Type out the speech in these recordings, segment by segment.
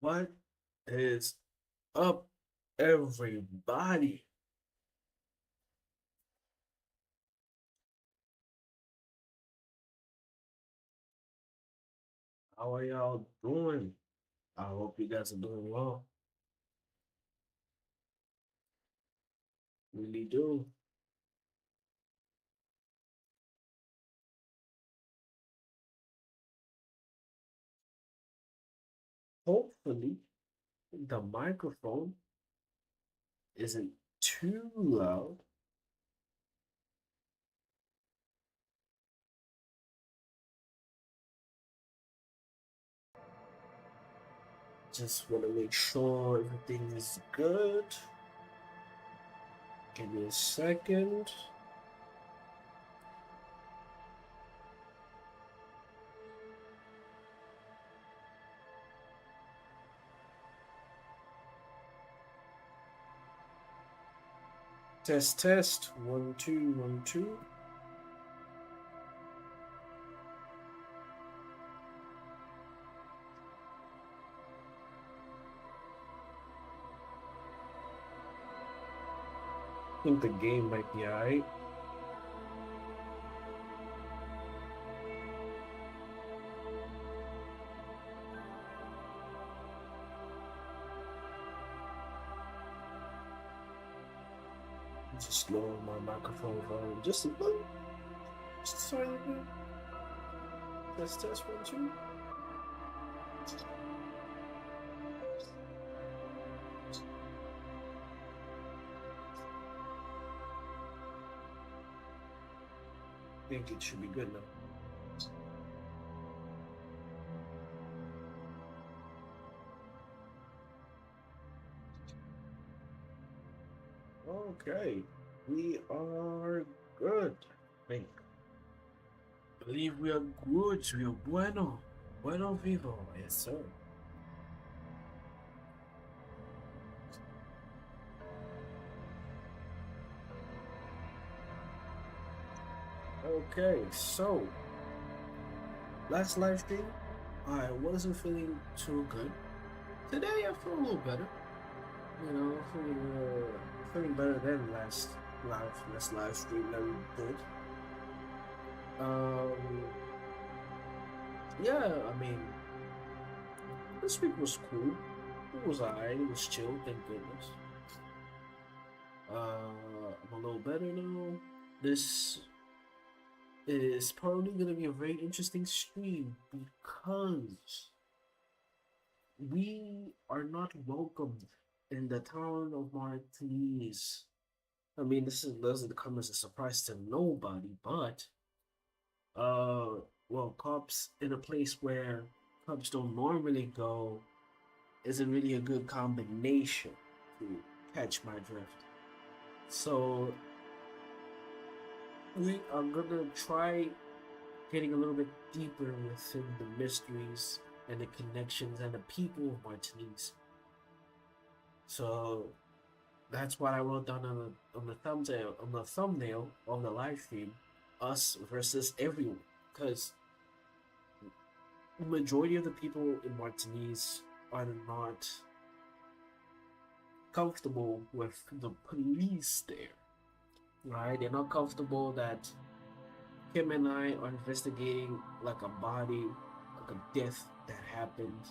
What is up, everybody? How are y'all doing? I hope you guys are doing well. Really do. Hopefully, the microphone isn't too loud. Just want to make sure everything is good. Give me a second. Test, test. 1, 2, 1, 2. I think the game might be alright. Just lower my microphone volume just a little. Just a tiny bit. Test, test, 1, 2. I think it should be good now. Okay, we are good. I think. Believe we are good. We are bueno. Bueno vivo. Yes, sir. Okay, so last live stream, I wasn't feeling too good. Today, I feel a little better. You know, feeling better than last live stream that we did. Um, yeah, I mean, this week was cool. It was alright. It was chill. Thank goodness. I'm a little better now. This is probably gonna be a very interesting stream because we are not welcomed in the town of Martinez. I mean, this doesn't come as a surprise to nobody, but uh, well, cops in a place where cops don't normally go isn't really a good combination to catch my drift. So we are gonna try getting a little bit deeper within the mysteries and the connections and the people of Martinez. So that's what I wrote down on the thumbnail of the live stream, us versus everyone, because the majority of the people in Martinez are not comfortable with the police there, right? They're not comfortable that Kim and I are investigating like a body, like a death that happened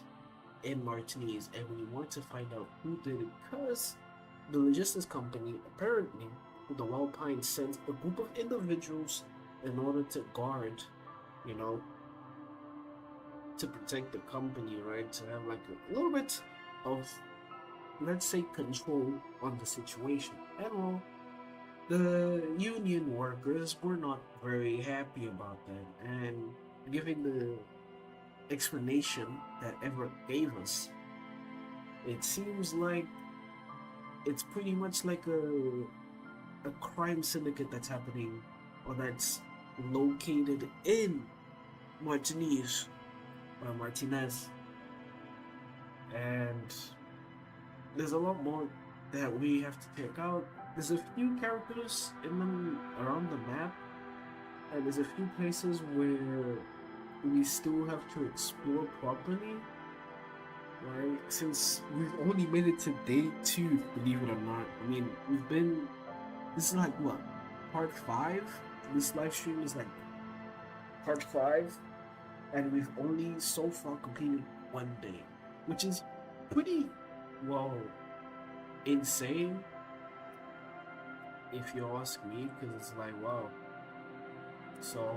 in Martinez, and we want to find out who did it because the logistics company apparently, the Wild Pine, sent a group of individuals in order to guard, you know, to protect the company, right? To have like a little bit of, let's say, control on the situation. And well, the union workers were not very happy about that, and giving the explanation that Everett gave us, it seems like it's pretty much like a crime syndicate that's happening or that's located in Martinez or Martinez, and there's a lot more that we have to check out. There's a few characters in them around the map, and there's a few places where we still have to explore properly. right? Since we've only made it to day 2, believe it or not. I mean, this is like what, part 5? This live stream is like part 5, and we've only so far completed one day, which is pretty, well, insane if you ask me, because it's like, wow. So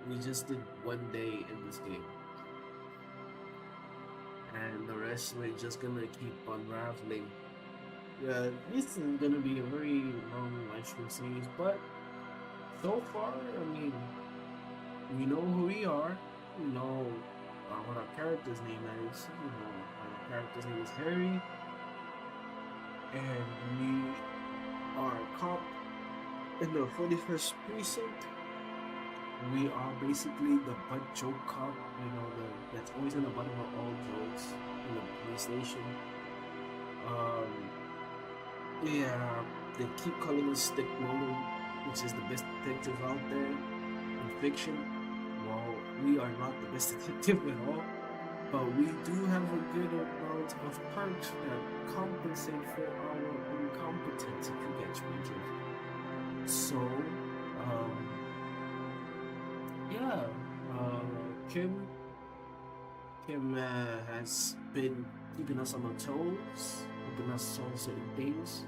we just did one day in this game, and the rest we're just gonna keep unraveling. Yeah, this is gonna be a very long live stream series, but so far, I mean, we know who we are. We know what our character's name is. You know, our character's name is Harry, and we are a cop in the 41st precinct. We are basically the butt joke cop, you know, that's always in the bottom of all jokes in the police station. Yeah, they keep calling us Stick Roller, which is the best detective out there in fiction. Well, we are not the best detective at all, but we do have a good amount of perks that compensate for our incompetence, if you get me, drift. So, yeah, Kim has been keeping us on our toes, helping us solve certain things.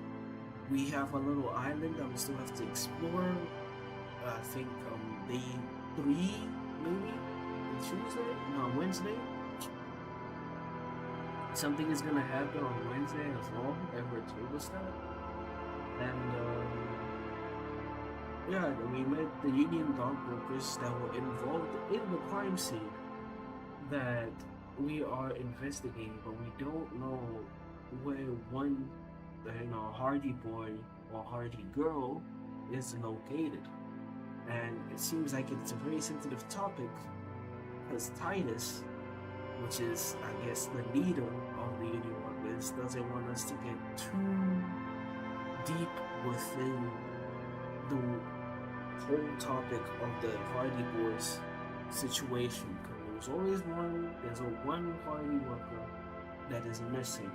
We have a little island that we still have to explore. I think day 3, maybe Tuesday, no, Wednesday. Something is gonna happen on Wednesday as well. Everett told us that, and yeah, we met the union dog workers that were involved in the crime scene that we are investigating, but we don't know where one, Hardy boy or Hardy girl is located. And it seems like it's a very sensitive topic because Titus, which is, I guess, the leader of the union workers, doesn't want us to get too deep within the whole topic of the Hardy boys situation. There's always there's a one Hardy worker that is missing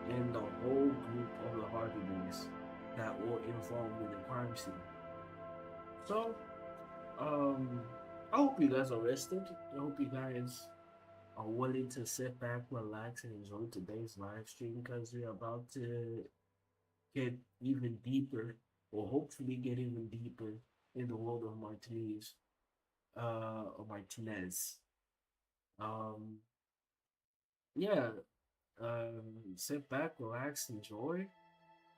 in the whole group of the Hardy boys that were involved in the crime scene. So, I hope you guys are rested. I hope you guys are willing to sit back, relax, and enjoy today's live stream because we're about to get even deeper, or hopefully get even deeper in the world of Martinez. Um, yeah, sit back, relax, enjoy.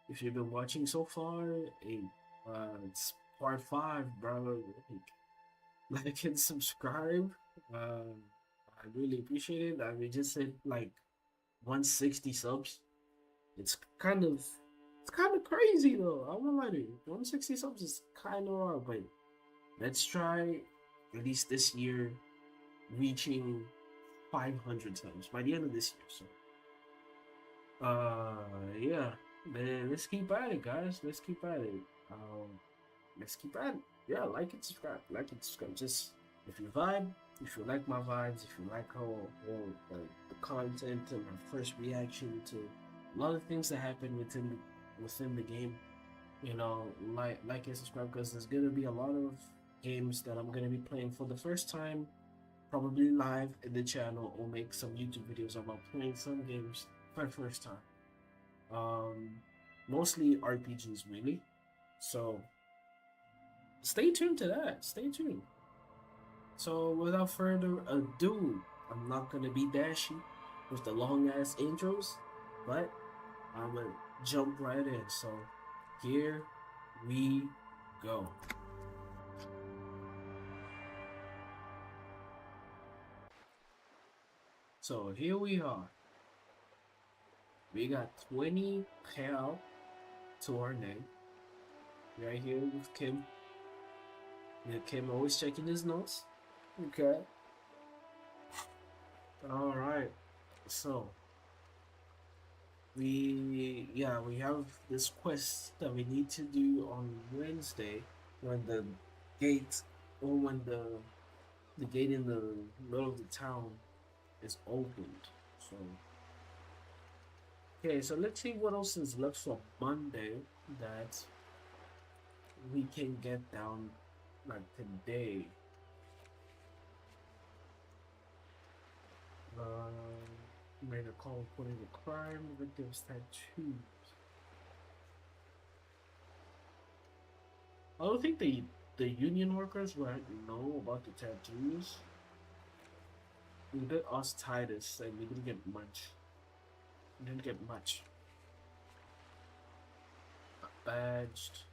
If you've been watching so far, it's part 5, bro. Like and subscribe. I really appreciate it. I mean, just hit like 160 subs. It's kind of crazy though. I won't lie to you. 160 subs is kind of raw, but let's try at least this year reaching 500 subs by the end of this year. So yeah, man, let's keep at it, guys. Let's keep at it. Let's keep at it. Yeah, like and subscribe. Like and subscribe. Just if you vibe, if you like my vibes, if you like how the content and my first reaction to a lot of things that happen within the game, like and subscribe because there's gonna be a lot of games that I'm gonna be playing for the first time, probably live in the channel, or make some YouTube videos about playing some games for the first time. Mostly RPGs, really. So stay tuned to that. Stay tuned. So without further ado, I'm not gonna be dashy with the long ass intros, but I'm gonna jump right in. So here we go. So here we are. We got 20 Xiao to our name. Right here with Kim. Yeah, Kim always checking his notes. Okay. Alright. So we have this quest that we need to do on Wednesday when the gate or when the gate in the middle of the town is opened. So okay, so let's see what else is left for Monday that we can get down like today. Made a call reporting a crime, victim's tattoos. I don't think the union workers would know about the tattoos. We did us Titus and we didn't get much. We didn't get much. Badged.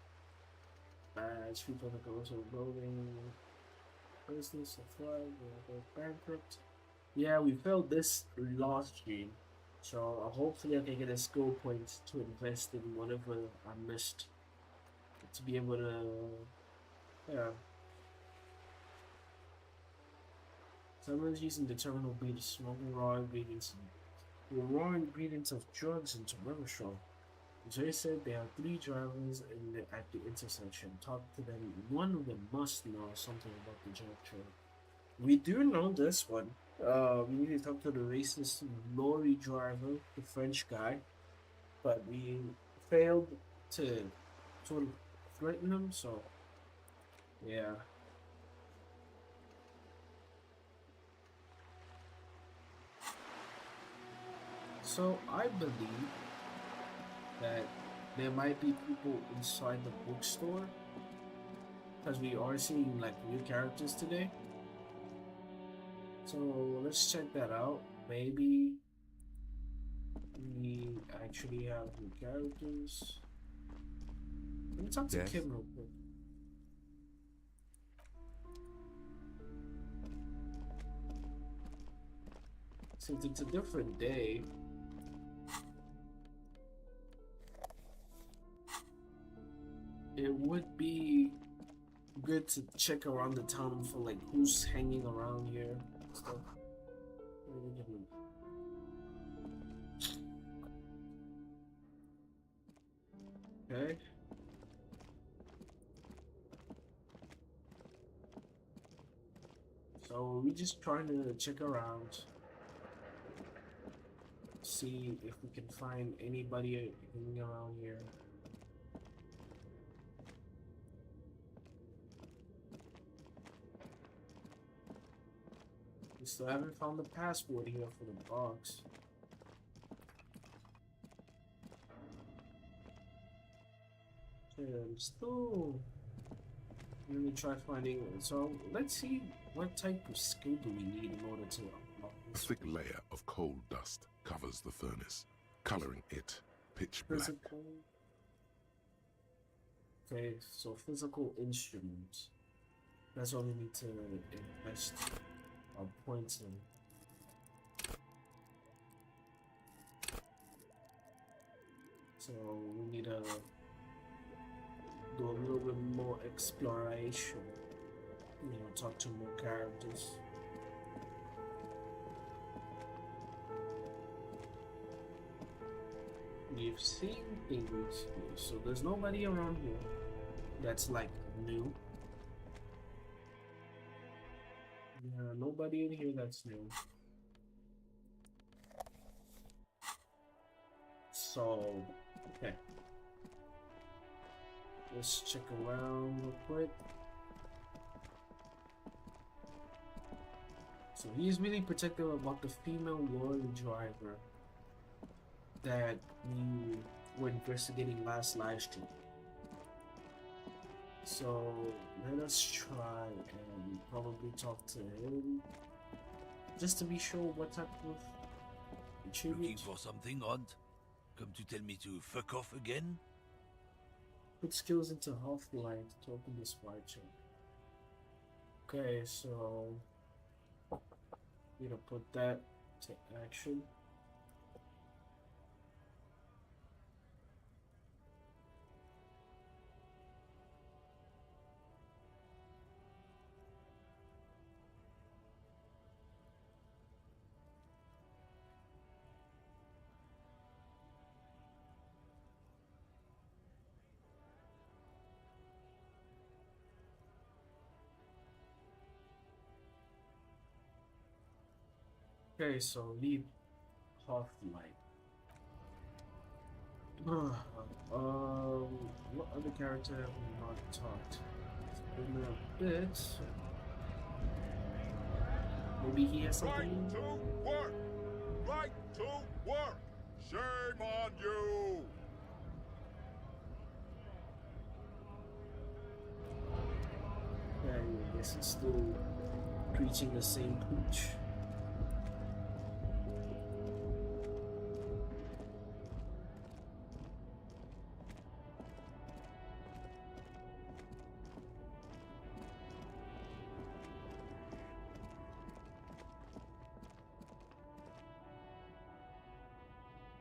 People that go to building. Business supply, bankrupt. Yeah, we failed this last game. So hopefully I can get a skill point to invest in whatever I missed. To be able to, yeah. Someone's using the terminal B to smoking raw ingredients of drugs into Rivershaw. Jay said there are 3 drivers at the intersection. Talk to them. One of them must know something about the drug trade. We do know this one. We need to talk to the racist lorry driver, the French guy, but we failed to sort of threaten him. So, yeah. So I believe that there might be people inside the bookstore because we are seeing like new characters today. So let's check that out. Maybe we actually have new characters. Let me talk to Kim real quick. Since it's a different day, it would be good to check around the town for like who's hanging around here and stuff. Okay. So we just trying to check around, see if we can find anybody hanging around here. We still haven't found the passport here for the box. I'm still gonna try finding it. So let's see what type of skill do we need in order to unlock A this. thick layer of coal dust covers the furnace, coloring it pitch black. Okay, so physical instruments. That's what we need to invest our points in. So we need to do a little bit more exploration. You know, talk to more characters. We've seen things here, so there's nobody around here that's like new. Yeah, nobody in here that's new. So, okay. Let's check around real quick. So he's really protective about the female lorry driver that we were investigating last live stream. So let us try and probably talk to him just to be sure what type of achievement. Looking for something odd? Come to tell me to fuck off again? Put skills into Half-Life to open the spy check. Okay, so need to put that to action. Okay, so lead. Half-Light. What other character have we not talked? It's been a bit. Maybe he has Right something. to work! Right to work! Shame on you! Yeah, I guess he's still preaching the same preach.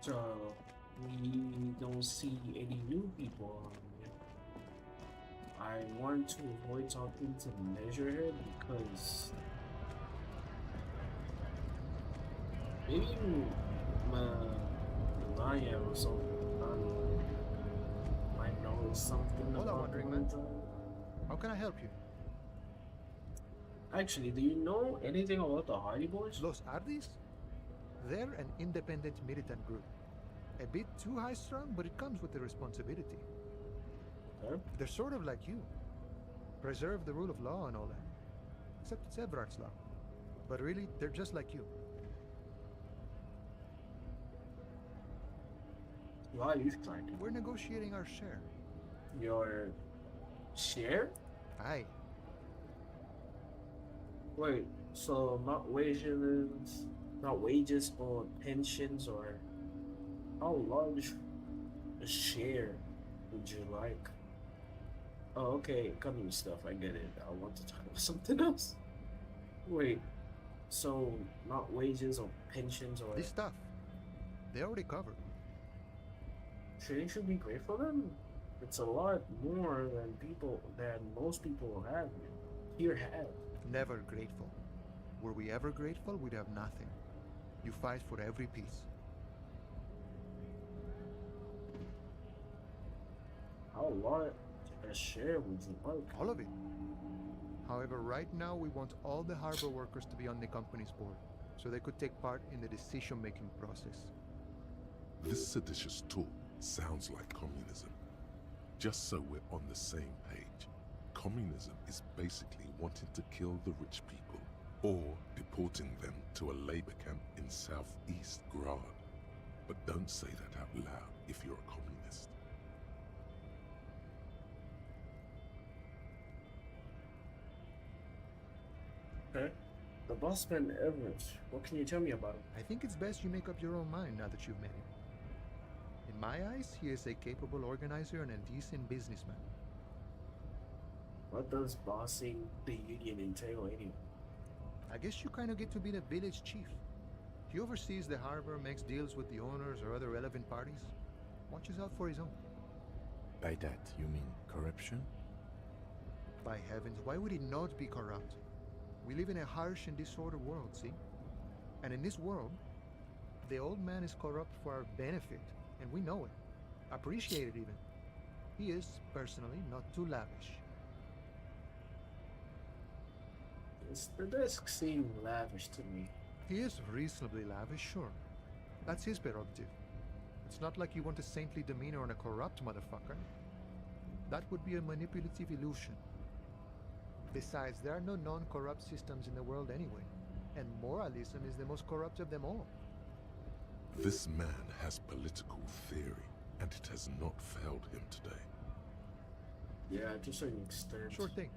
So we don't see any new people on here. I want to avoid talking to the Measurehead because maybe Maya or something might know something Hola, about wandering the man. drive. How can I help you? Actually, do you know anything about the Hardy Boys? Los Ardis? They're an independent militant group. A bit too high-strung, but it comes with the responsibility. Okay. They're sort of like you. Preserve the rule of law and all that. Except it's Everard's law. But really, they're just like you. Why are you trying to? We're negotiating our share. Your share? Aye. Wait, so not wages or pensions or how large a share would you like? Oh, okay, company stuff, I get it. I want to talk about something else. Wait, so not wages or pensions or This stuff, they already covered. trading should be great for them? It's a lot more than most people have here have. Never grateful. Were we ever grateful, we'd have nothing. You fight for every piece. How large a share would you like? All of it. However, right now we want all the harbor workers to be on the company's board, so they could take part in the decision-making process. This seditious talk sounds like communism. Just so we're on the same page, communism is basically wanting to kill the rich people or deporting them to a labor camp in Southeast Grad. But don't say that out loud if you're a communist. Okay. The bossman Everett. What can you tell me about him? I think it's best you make up your own mind now that you've met him. In my eyes, he is a capable organizer and a decent businessman. What does bossing the union entail anyway? I guess you kind of get to be the village chief. He oversees the harbor, makes deals with the owners or other relevant parties, watches out for his own. By that, you mean corruption? By heavens, why would he not be corrupt? We live in a harsh and disordered world, see? And in this world, the old man is corrupt for our benefit, and we know it. Appreciate it even. He is, personally, not too lavish. The desk seem lavish to me. He is reasonably lavish, sure. That's his prerogative. It's not like you want a saintly demeanor on a corrupt motherfucker. That would be a manipulative illusion. Besides, there are no non-corrupt systems in the world anyway, and moralism is the most corrupt of them all. This man has political theory, and it has not failed him today. Yeah, to a certain extent. Sure thing.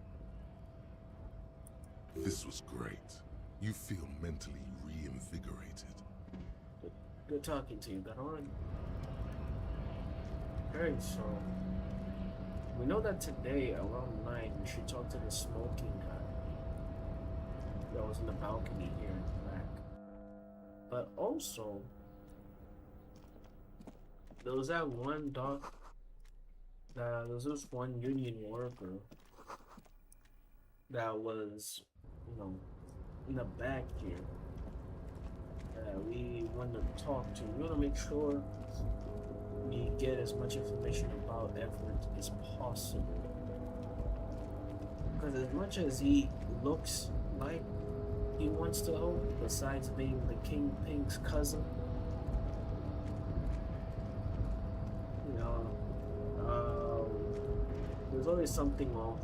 This was great. You feel mentally reinvigorated. Good talking to you, Garon. Okay, so we know that today around 9 we should talk to the smoking guy that was in the balcony here in the back. But also, there was that one there was this one union worker that was, in the back here. We want to talk to. We want to make sure we get as much information about Everett as possible. Because as much as he looks like he wants to help, besides being the Kingpin's cousin, There's always something wrong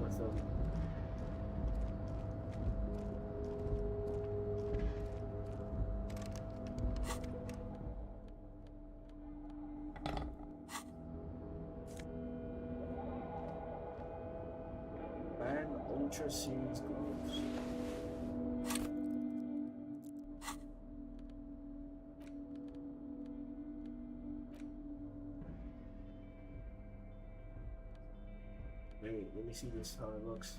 with them. Ban Ultra Series gloves. Let me see this, how it looks.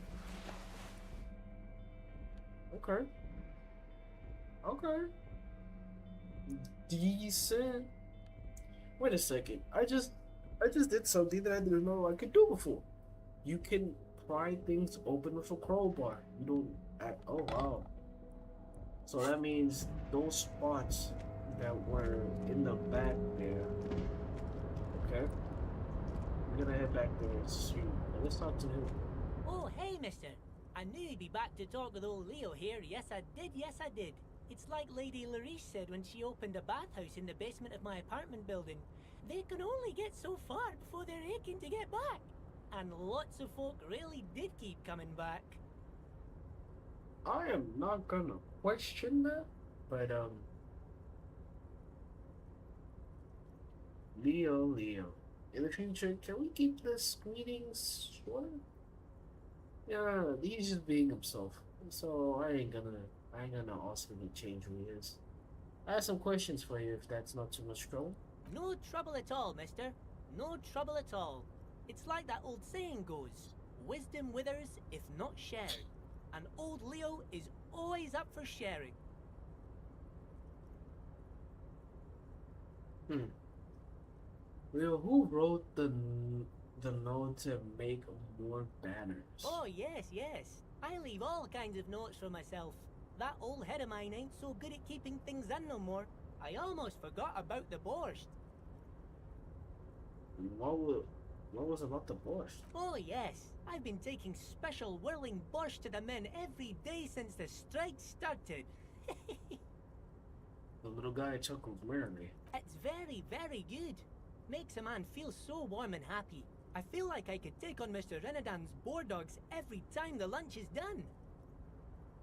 Okay. Okay. Decent. Wait a second. I just did something that I didn't know I could do before. You can pry things open with a crowbar. You don't. Oh wow. So that means those spots that were in the back there. Okay. I'm gonna head back there and see. Let's talk to him. Oh, hey, mister. I knew you'd be back to talk with old Leo here. Yes, I did. It's like Lady Larice said when she opened a bathhouse in the basement of my apartment building. They can only get so far before they're aching to get back. And lots of folk really did keep coming back. I am not gonna question that, but Leo. In the future, can we keep this greetings shorter? Yeah, he's just being himself. So I ain't gonna ask him to change who he is. I have some questions for you if that's not too much trouble. No trouble at all, mister. No trouble at all. It's like that old saying goes, wisdom withers if not shared. And old Leo is always up for sharing. Leo, who wrote the note to make more banners? Oh, yes. I leave all kinds of notes for myself. That old head of mine ain't so good at keeping things in no more. I almost forgot about the borscht. What was about the borscht? Oh, yes. I've been taking special whirling borscht to the men every day since the strike started. The little guy chuckled wearily. It's very, very good. Makes a man feel so warm and happy. I feel like I could take on Mr. Renadan's boar dogs every time the lunch is done.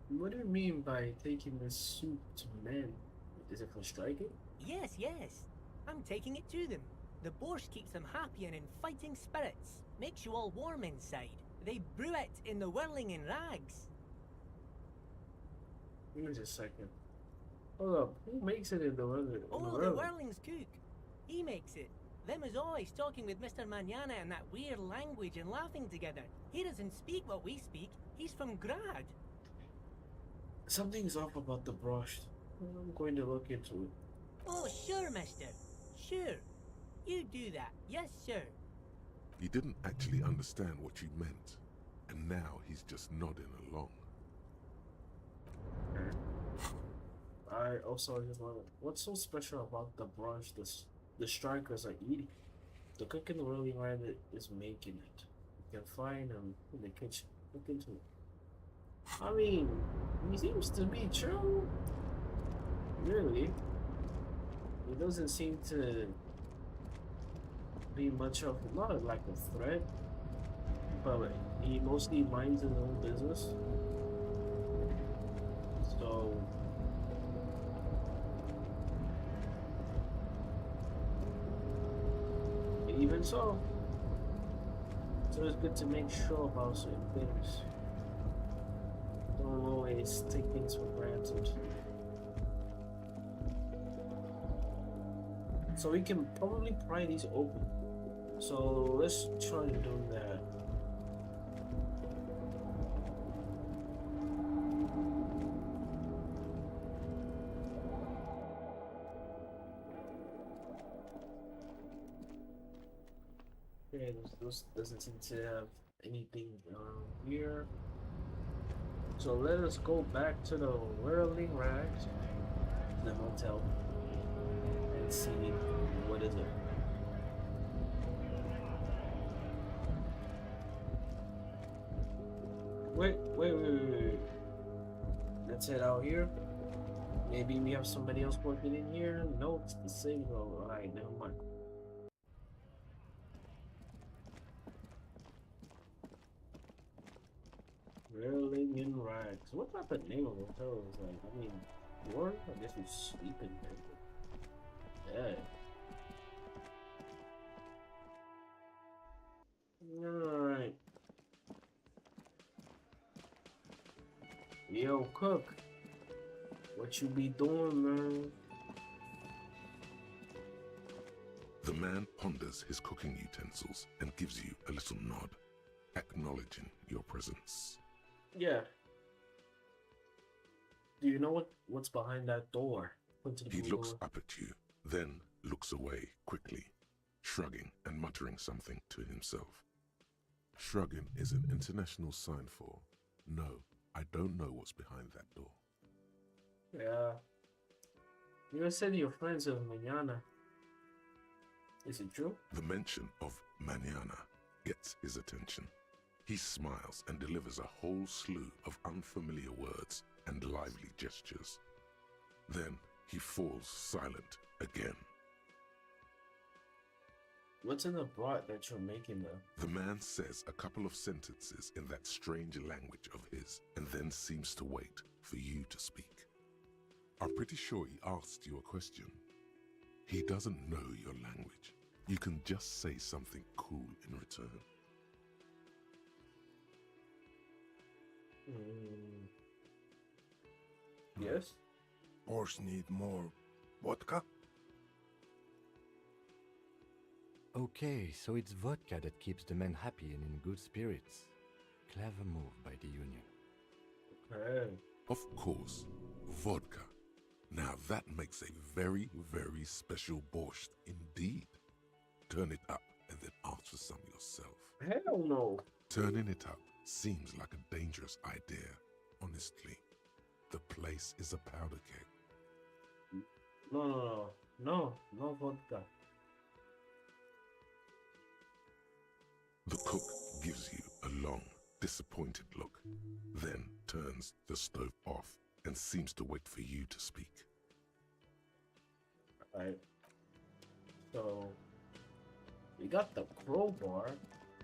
What do you mean by taking this soup to men? Is it for striking? Yes. I'm taking it to them. The borscht keeps them happy and in fighting spirits. Makes you all warm inside. They brew it in the whirling in rags. Give me just a second. Hold up, who makes it in the whirling? The whirling's cook. He makes it. Them is always talking with Mr. Manana in that weird language and laughing together. He doesn't speak what we speak. He's from Grad. Something's off about the borscht. I'm going to look into it. Oh, sure, mister. Sure. You do that. Yes, sir. He didn't actually understand what you meant, and now he's just nodding along. I also just wonder, what's so special about the brunch the strikers are eating? The cook in the whirling rabbit is making it. You can find him in the kitchen. Look into it. I mean, he seems to be chill. Really? He doesn't seem to be much of, not like a threat, but he mostly minds his own business. So even so, it's good to make sure about certain things. Don't always take things for granted. So we can probably pry these open. So let's try to do that. Okay, this doesn't seem to have anything here. So let us go back to the whirling rags, the motel, and see what is it. Wait. Let's head out here. Maybe we have somebody else working in here. No, it's the same. Alright, never mind. Drilling in rags. What type of name of hotel is like? I mean, or I guess we sleep in there. Yeah. Alright. Yo, cook. What you be doing, man? The man ponders his cooking utensils and gives you a little nod, acknowledging your presence. Yeah. Do you know what's behind that door? He looks up at you, then looks away quickly, shrugging and muttering something to himself. Shrugging is an international sign for, no, I don't know what's behind that door. Yeah. You said your friends of mañana. Is it true? The mention of mañana gets his attention. He smiles and delivers a whole slew of unfamiliar words and lively gestures. Then he falls silent again. What's in the broth that you're making, though? The man says a couple of sentences in that strange language of his and then seems to wait for you to speak. I'm pretty sure he asked you a question. He doesn't know your language. You can just say something cool in return. Yes? Horse need more vodka? Okay, so it's vodka that keeps the men happy and in good spirits. Clever move by the Union. Okay. Of course, vodka. Now that makes a very, very special borscht indeed. Turn it up and then ask for some yourself. Hell no. Turning it up seems like a dangerous idea, honestly. The place is a powder keg. No vodka. The cook gives you a long, disappointed look, then turns the stove off and seems to wait for you to speak. Alright. So, we got the crowbar.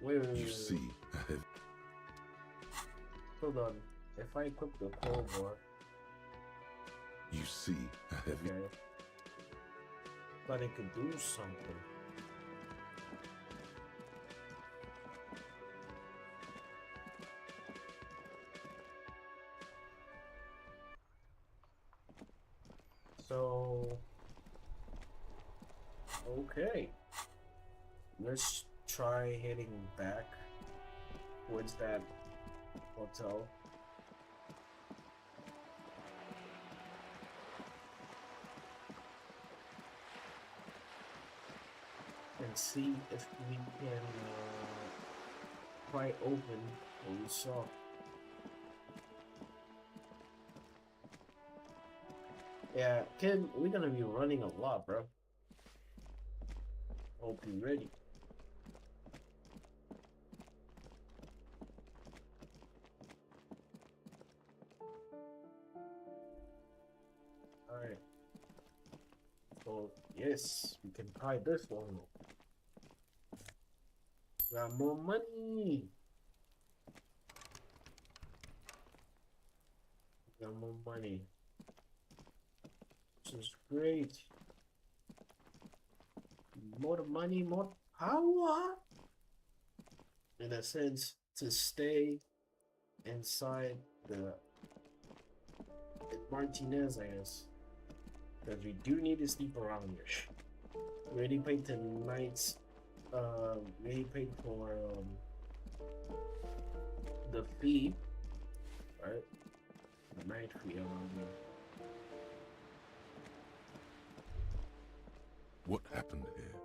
Wait. You see a heavy... Hold on. If I equip the crowbar... You see a heavy... Okay. But it could do something. So... Okay. Let's try heading back towards that hotel. And see if we can pry open what we saw. Yeah, Ken, we're gonna be running a lot, bro. Hope you're ready. Alright. So, yes, we can try this one. Got more money. Got more money. This is great. More money, more power. In a sense, to stay inside the Martinez, I guess. Because we do need to sleep around here. We already paid tonight's we already paid for the fee, right? The night fee around here. What happened here?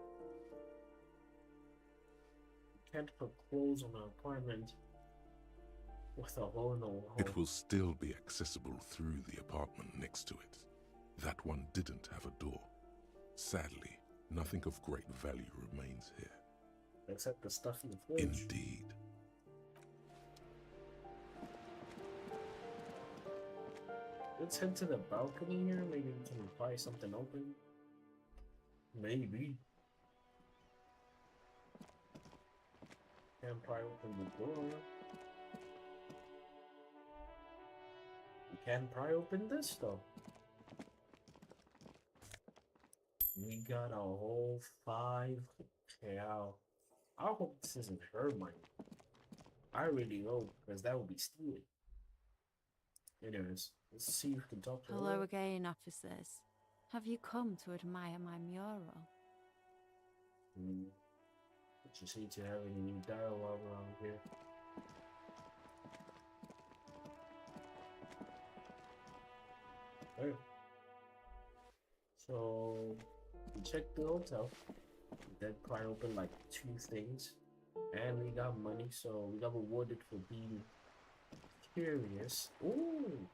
Can't put clothes on an apartment with a hole in the wall. It will still be accessible through the apartment next to it. That one didn't have a door. Sadly, nothing of great value remains here. Except the stuff in the fridge. Indeed. Let's head to the balcony here. Maybe we can pry something open. Maybe. Can't pry open the door. can pry open this though. We got a whole 5 Xiao. I hope this isn't her money. I really hope, because that would be stealing. Anyways, let's see if we can talk to her. Hello again, officers. Have you come to admire my mural? Just need to have any new dialogue around here. Okay. So we checked the hotel. Then pry open like 2 things. And we got money, so we got rewarded for being curious. Ooh!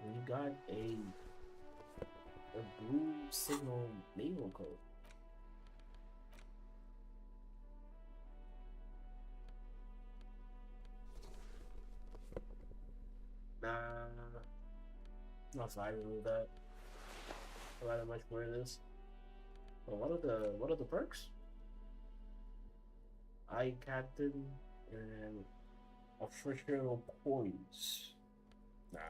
We got a blue signal naval code. Nah, not vibing with that. I rather much more of this. But what are the perks? I Captain and official points. Nah.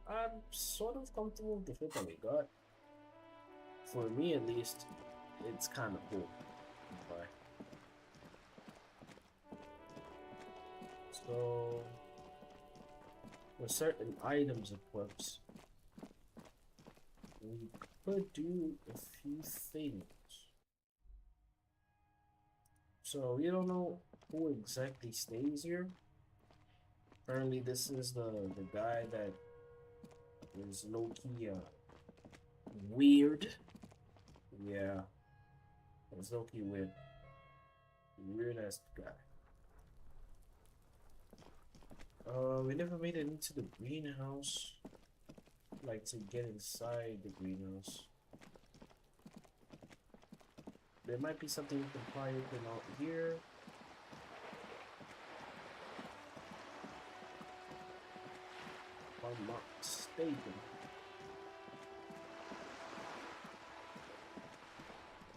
I'm sort of comfortable with the fit that we got. For me at least, it's kind of cool. But so with certain items equipped, we could do a few things. So we don't know who exactly stays here. Apparently this is the guy that is low-key weird. Yeah. It's low-key weird. Weird ass guy. We never made it into the greenhouse. Like to get inside the greenhouse. There might be something we can pry open out here. If I'm not mistaken.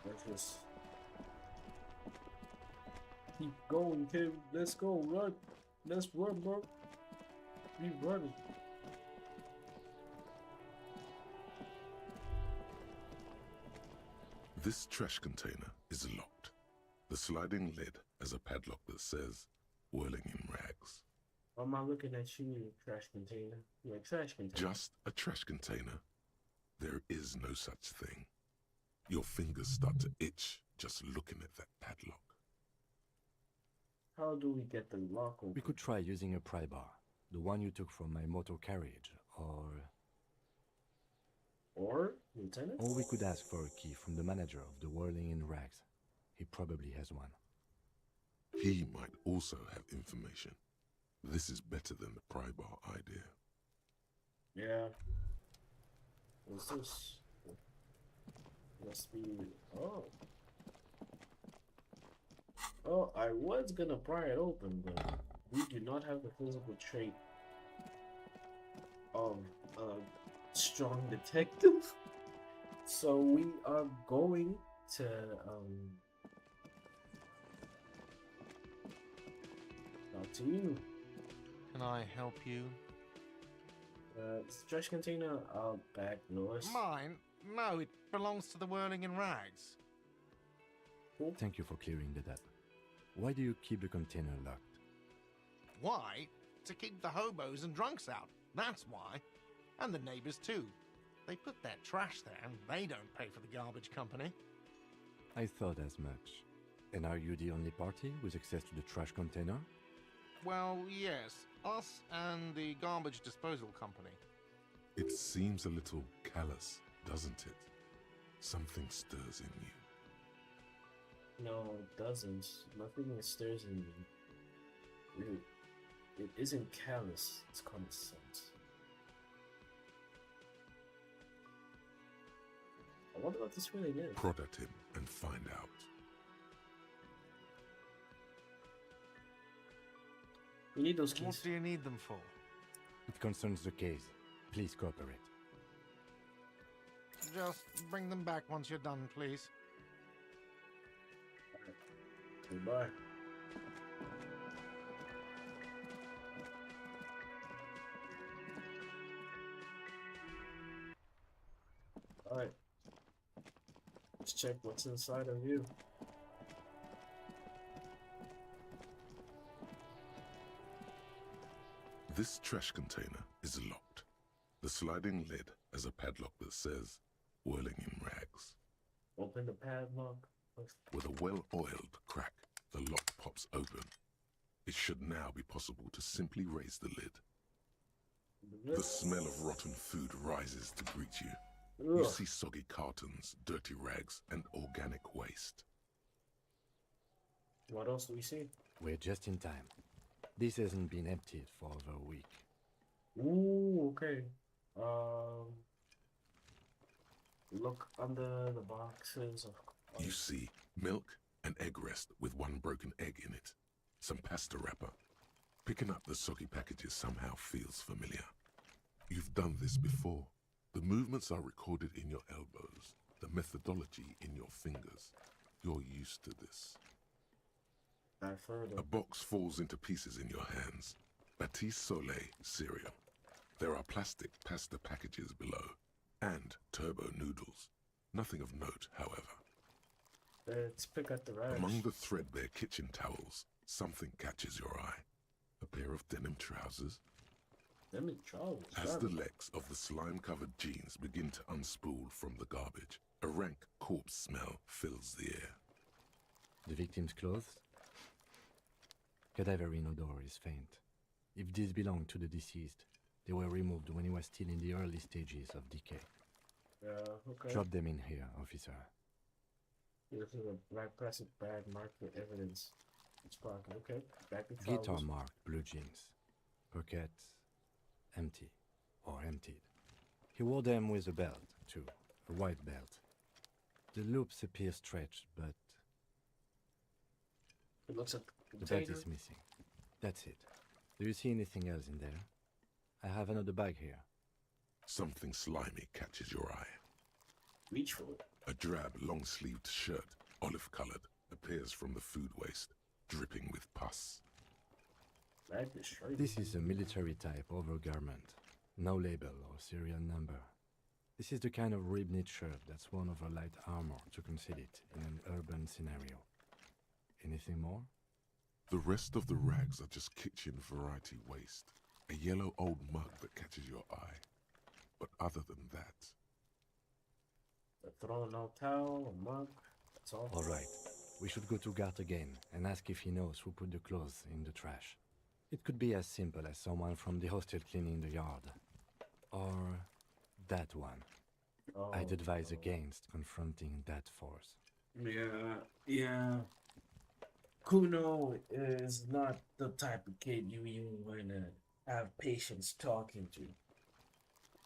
Let's just keep going, kid. Let's go, run. Let's run, bro. Keep running. This trash container is locked. The sliding lid has a padlock that says, whirling in rags. Why am I looking at you, trash container? You're a trash container. Just a trash container. There is no such thing. Your fingers start to itch just looking at that padlock. How do we get the lock open? We could try using a pry bar, the one you took from my motor carriage, Or, Lieutenant? Or we could ask for a key from the manager of the Whirling in Rags. He probably has one. He might also have information. This is better than the pry bar idea. Yeah. What's this? Must be... Oh. Oh, I was gonna pry it open, but we do not have the physical trait of a strong detective. So we are going to talk to you. Can I help you? It's a trash container out back, Lewis. Mine? No, it belongs to the Whirling in Rags. Thank you for clearing that up. Why do you keep the container locked? Why? To keep the hobos and drunks out. That's why. And the neighbors too. They put their trash there and they don't pay for the garbage company. I thought as much. And are you the only party with access to the trash container? Well, yes. Us and the garbage disposal company. It seems a little callous, doesn't it? Something stirs in you. No, it doesn't. Nothing stirs in me. It isn't callous, it's common sense. I wonder what this really is. Prod at him and find out. We need those keys. What do you need them for? It concerns the case. Please cooperate. Just bring them back once you're done, please. Goodbye. Alright. Let's check what's inside of you. This trash container is locked. The sliding lid has a padlock that says, whirling in rags. Open the padlock. With a well-oiled crack, the lock pops open. It should now be possible to simply raise the lid. The smell of rotten food rises to greet you. You see soggy cartons, dirty rags, and organic waste. What else do we see? We're just in time. This hasn't been emptied for over a week. Ooh, okay. Look under the boxes of... You see milk and egg rest with one broken egg in it. Some pasta wrapper. Picking up the soggy packages somehow feels familiar. You've done this before. The movements are recorded in your elbows, the methodology in your fingers. You're used to this. I've heard A of... box falls into pieces in your hands. Batiste Soleil cereal. There are plastic pasta packages below, and turbo noodles. Nothing of note, however. Let's pick up the rags. Among the threadbare kitchen towels, something catches your eye. A pair of denim trousers. Denim trousers? As the legs of the slime-covered jeans begin to unspool from the garbage, a rank corpse smell fills the air. The victim's clothes? Cadaverine odor is faint. If these belong to the deceased, they were removed when he was still in the early stages of decay. Yeah, okay. Drop them in here, officer. This is a black plastic bag marked with evidence. It's pocket. Okay. Back to Guitar towels. marked blue jeans. Pockets empty or emptied. He wore them with a belt, too. A white belt. The loops appear stretched, but It looks like a the belt container. is missing. That's it. Do you see anything else in there? I have another bag here. Something slimy catches your eye. Reach for it. A drab, long-sleeved shirt, olive-colored, appears from the food waste, dripping with pus. Bag is straight. This is a military-type overgarment. No label or serial number. This is the kind of rib-knit shirt that's worn over light armor to conceal it in an urban scenario. Anything more? The rest of the rags are just kitchen variety waste. A yellow old mug that catches your eye. But other than that, A thrown out towel, a mug. That's all. All right. We should go to Gart again and ask if he knows who put the clothes in the trash. It could be as simple as someone from the hostel cleaning the yard. Or that one. Oh, I'd advise against confronting that force. Yeah. Kuno is not the type of kid you want to have patience talking to.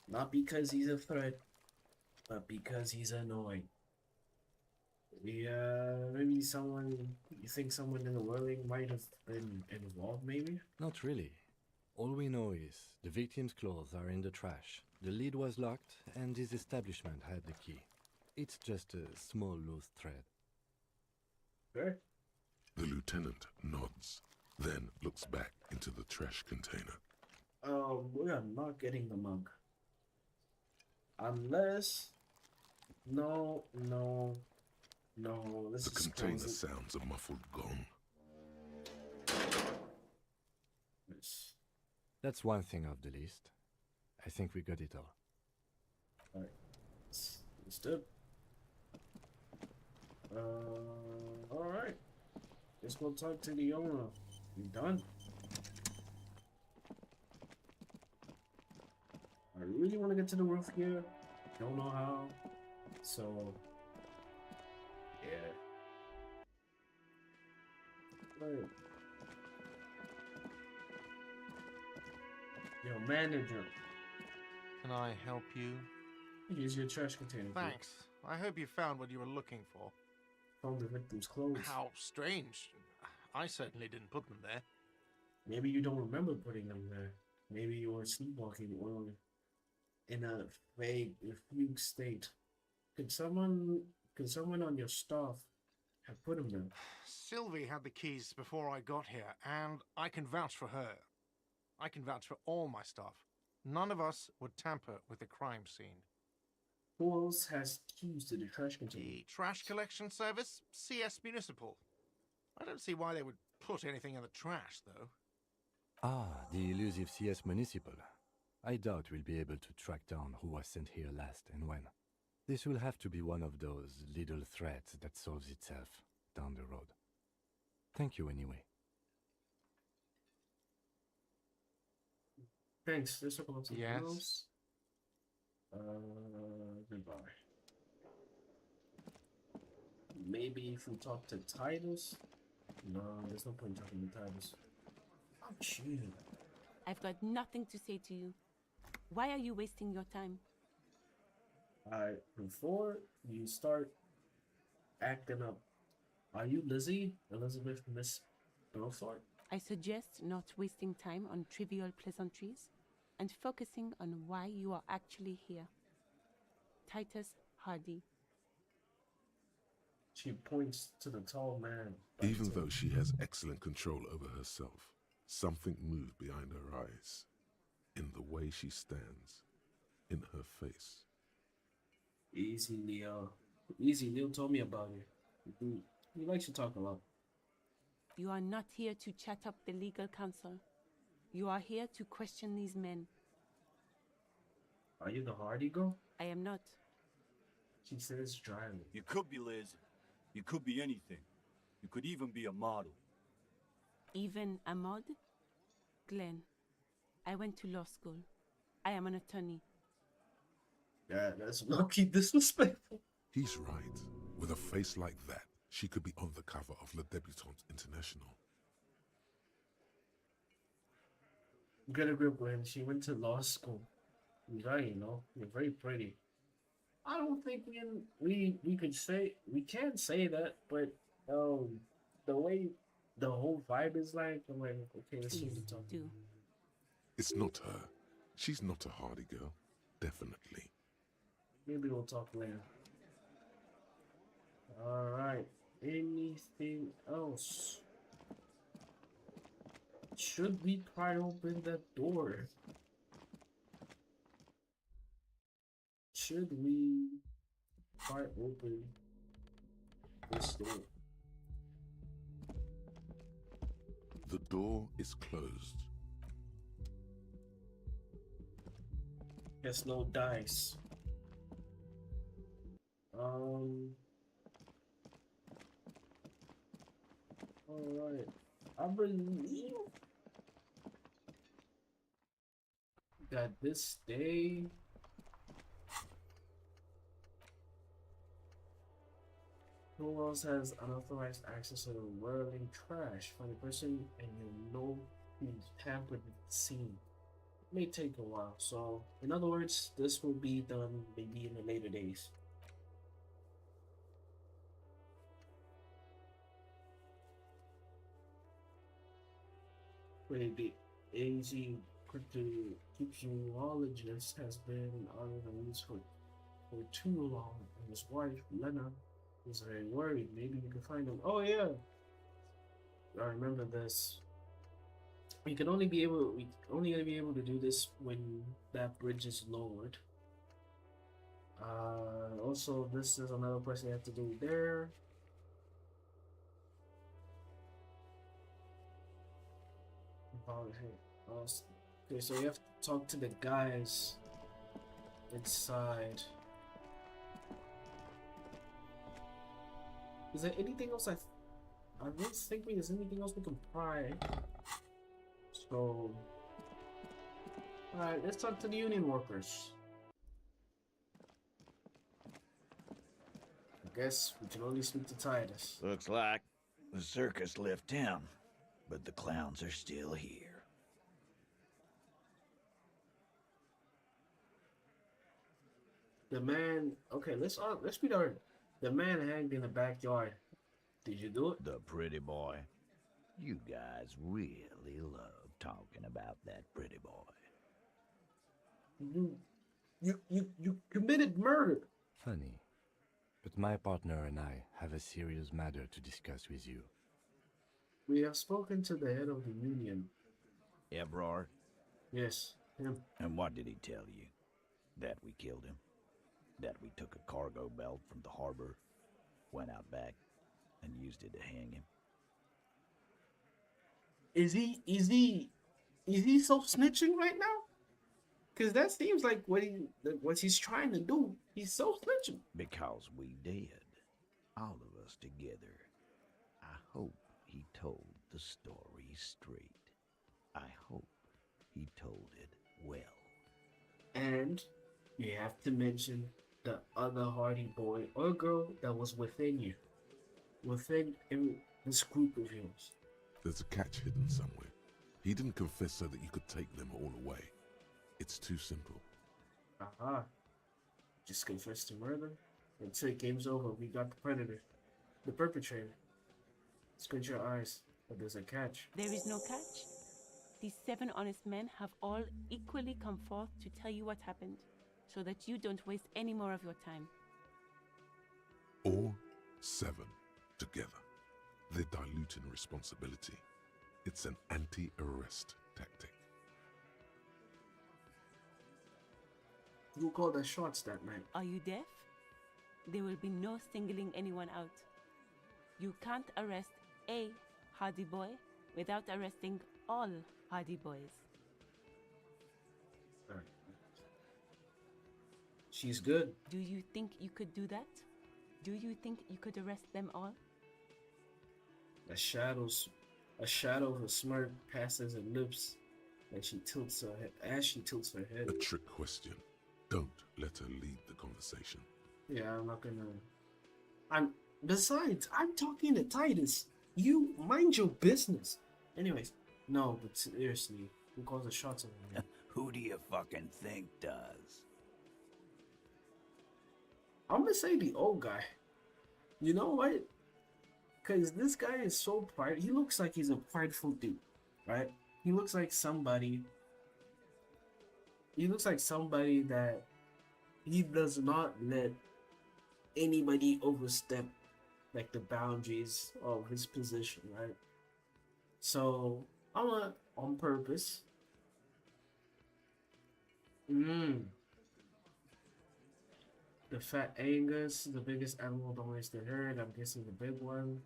Not because he's a threat, but because he's annoying. Maybe someone, you think someone in the whirling might have been involved, maybe? Not really. All we know is the victim's clothes are in the trash. The lid was locked and his establishment had the key. It's just a small loose thread. Okay. the lieutenant nods, then looks back into the trash container. We are not getting the mug. Unless... No. This The is container crazy. sounds a muffled gong. Yes. That's one thing off the list. I think we got it all. Alright. Let's do it. Alright. Let's go talk to the owner. You done? I really want to get to the roof here. Don't know how. So, yeah. Right. Yo, manager. Can I help you? Here's your trash container. please. Thanks. I hope you found what you were looking for. Found the victim's clothes. How strange. I certainly didn't put them there. Maybe you don't remember putting them there. Maybe you were sleepwalking or in a vague, fugue state. Could someone on your staff I put him there. Sylvie had the keys before I got here, and I can vouch for her. I can vouch for all my staff. None of us would tamper with the crime scene. Who else has keys to the trash container? The trash collection service, CS Municipal. I don't see why they would put anything in the trash, though. Ah, the elusive CS Municipal. I doubt we'll be able to track down who was sent here last and when. This will have to be one of those little threats that solves itself down the road. Thank you anyway. Thanks. Let's talk about something Yes. else. Goodbye. Maybe if we talk to Titus? No, there's no point talking to Titus. Oh, chill. I've got nothing to say to you. Why are you wasting your time? Alright, before you start acting up, are you Lizzie, Elizabeth Miss Belfort? I suggest not wasting time on trivial pleasantries and focusing on why you are actually here. Titus Hardy. She points to the tall man. Even though she has excellent control over herself, something moved behind her eyes, in the way she stands, in her face. Easy, Leo. Easy, Leo told me about it. He likes to talk a lot. You are not here to chat up the legal counsel. You are here to question these men. Are you the Hardy girl? I am not. She says dryly. You could be Liz. You could be anything. You could even be a model. Even a mod? Glenn, I went to law school. I am an attorney. Yeah, that's lucky disrespectful. He's right. With a face like that, she could be on the cover of Le Debutante International. Get a grip, Glenn. She went to law school. You're right, you know. You're very pretty. I don't think we could say, we can't say that, but the way the whole vibe is like, I'm like, okay, let's see Please the talk. do. It's not her. She's not a Hardy girl. Definitely. Maybe we'll talk later. Alright. Anything else? Should we pry open that door? Should we pry open this door? The door is closed. There's no dice. Alright. I believe that this day who else has unauthorized access to the whirling trash? Find the person and you know who's tampered with the scene. It may take a while, so in other words, this will be done maybe in the later days. Wait, the AZ cryptozoologist has been out of the news for too long, and his wife, Lena, is very worried. Maybe we can find him. Oh yeah, I remember this. We only gonna be able to do this when that bridge is lowered. Also, this is another person you have to do there. Okay, so you have to talk to the guys inside. Is there anything else I don't think there's anything else we can pry. So, alright, let's talk to the union workers. I guess we can only speak to Titus. Looks like the circus left town, but the clowns are still here. The man, okay, let's read our. The man hanged in the backyard. Did you do it? The pretty boy. You guys really love talking about that pretty boy. You committed murder. Funny. But my partner and I have a serious matter to discuss with you. We have spoken to the head of the union. Ebrard? Yes, him. And what did he tell you? That we killed him? That we took a cargo belt from the harbor, went out back, and used it to hang him? Is he self-snitching right now? Because that seems like what he's trying to do. He's self-snitching. Because we did. All of us together. I hope he told the story straight. I hope he told it well. And you have to mention the other hardy boy or girl that was within you. Within this group of yours. There's a catch hidden somewhere. He didn't confess so that you could take them all away. It's too simple. Aha. Just confess to murder. Until the game's over, we got the predator. The perpetrator. Squint your eyes, but there's a catch. There is no catch. These 7 honest men have all equally come forth to tell you what happened, so that you don't waste any more of your time. All 7 together. They're diluting responsibility. It's an anti-arrest tactic. Who called the shots that night? Are you deaf? There will be no singling anyone out. You can't arrest a hardy boy without arresting all hardy boys. She's good. Do you think you could do that? Do you think you could arrest them all? A shadow of a smirk passes her lips as she tilts her head. A trick question. Don't let her lead the conversation. Yeah, I'm not gonna. Besides, I'm talking to Titus. You mind your business. Anyways, no, but seriously, who calls the shots on me? Who do you fucking think does? I'm gonna say the old guy. You know what? Because this guy is so pride. He looks like he's a prideful dude, right? He looks like somebody that he does not let anybody overstep like the boundaries of his position, right? So I'm gonna, on purpose. The fat Angus, the biggest animal dominates the herd. I'm guessing the big one.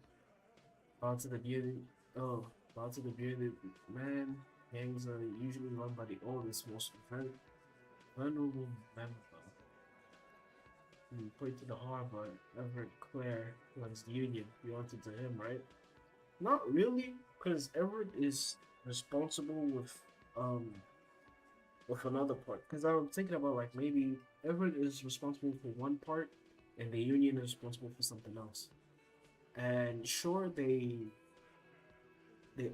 Bow to the bearded man. Gangs are usually run by the oldest, most vulnerable member. You point to the harbor. Everett Clare runs the union. You answer to him, right? Not really, because Everett is responsible with another part. Because I'm thinking about like maybe Everett is responsible for one part, and the union is responsible for something else. And sure, they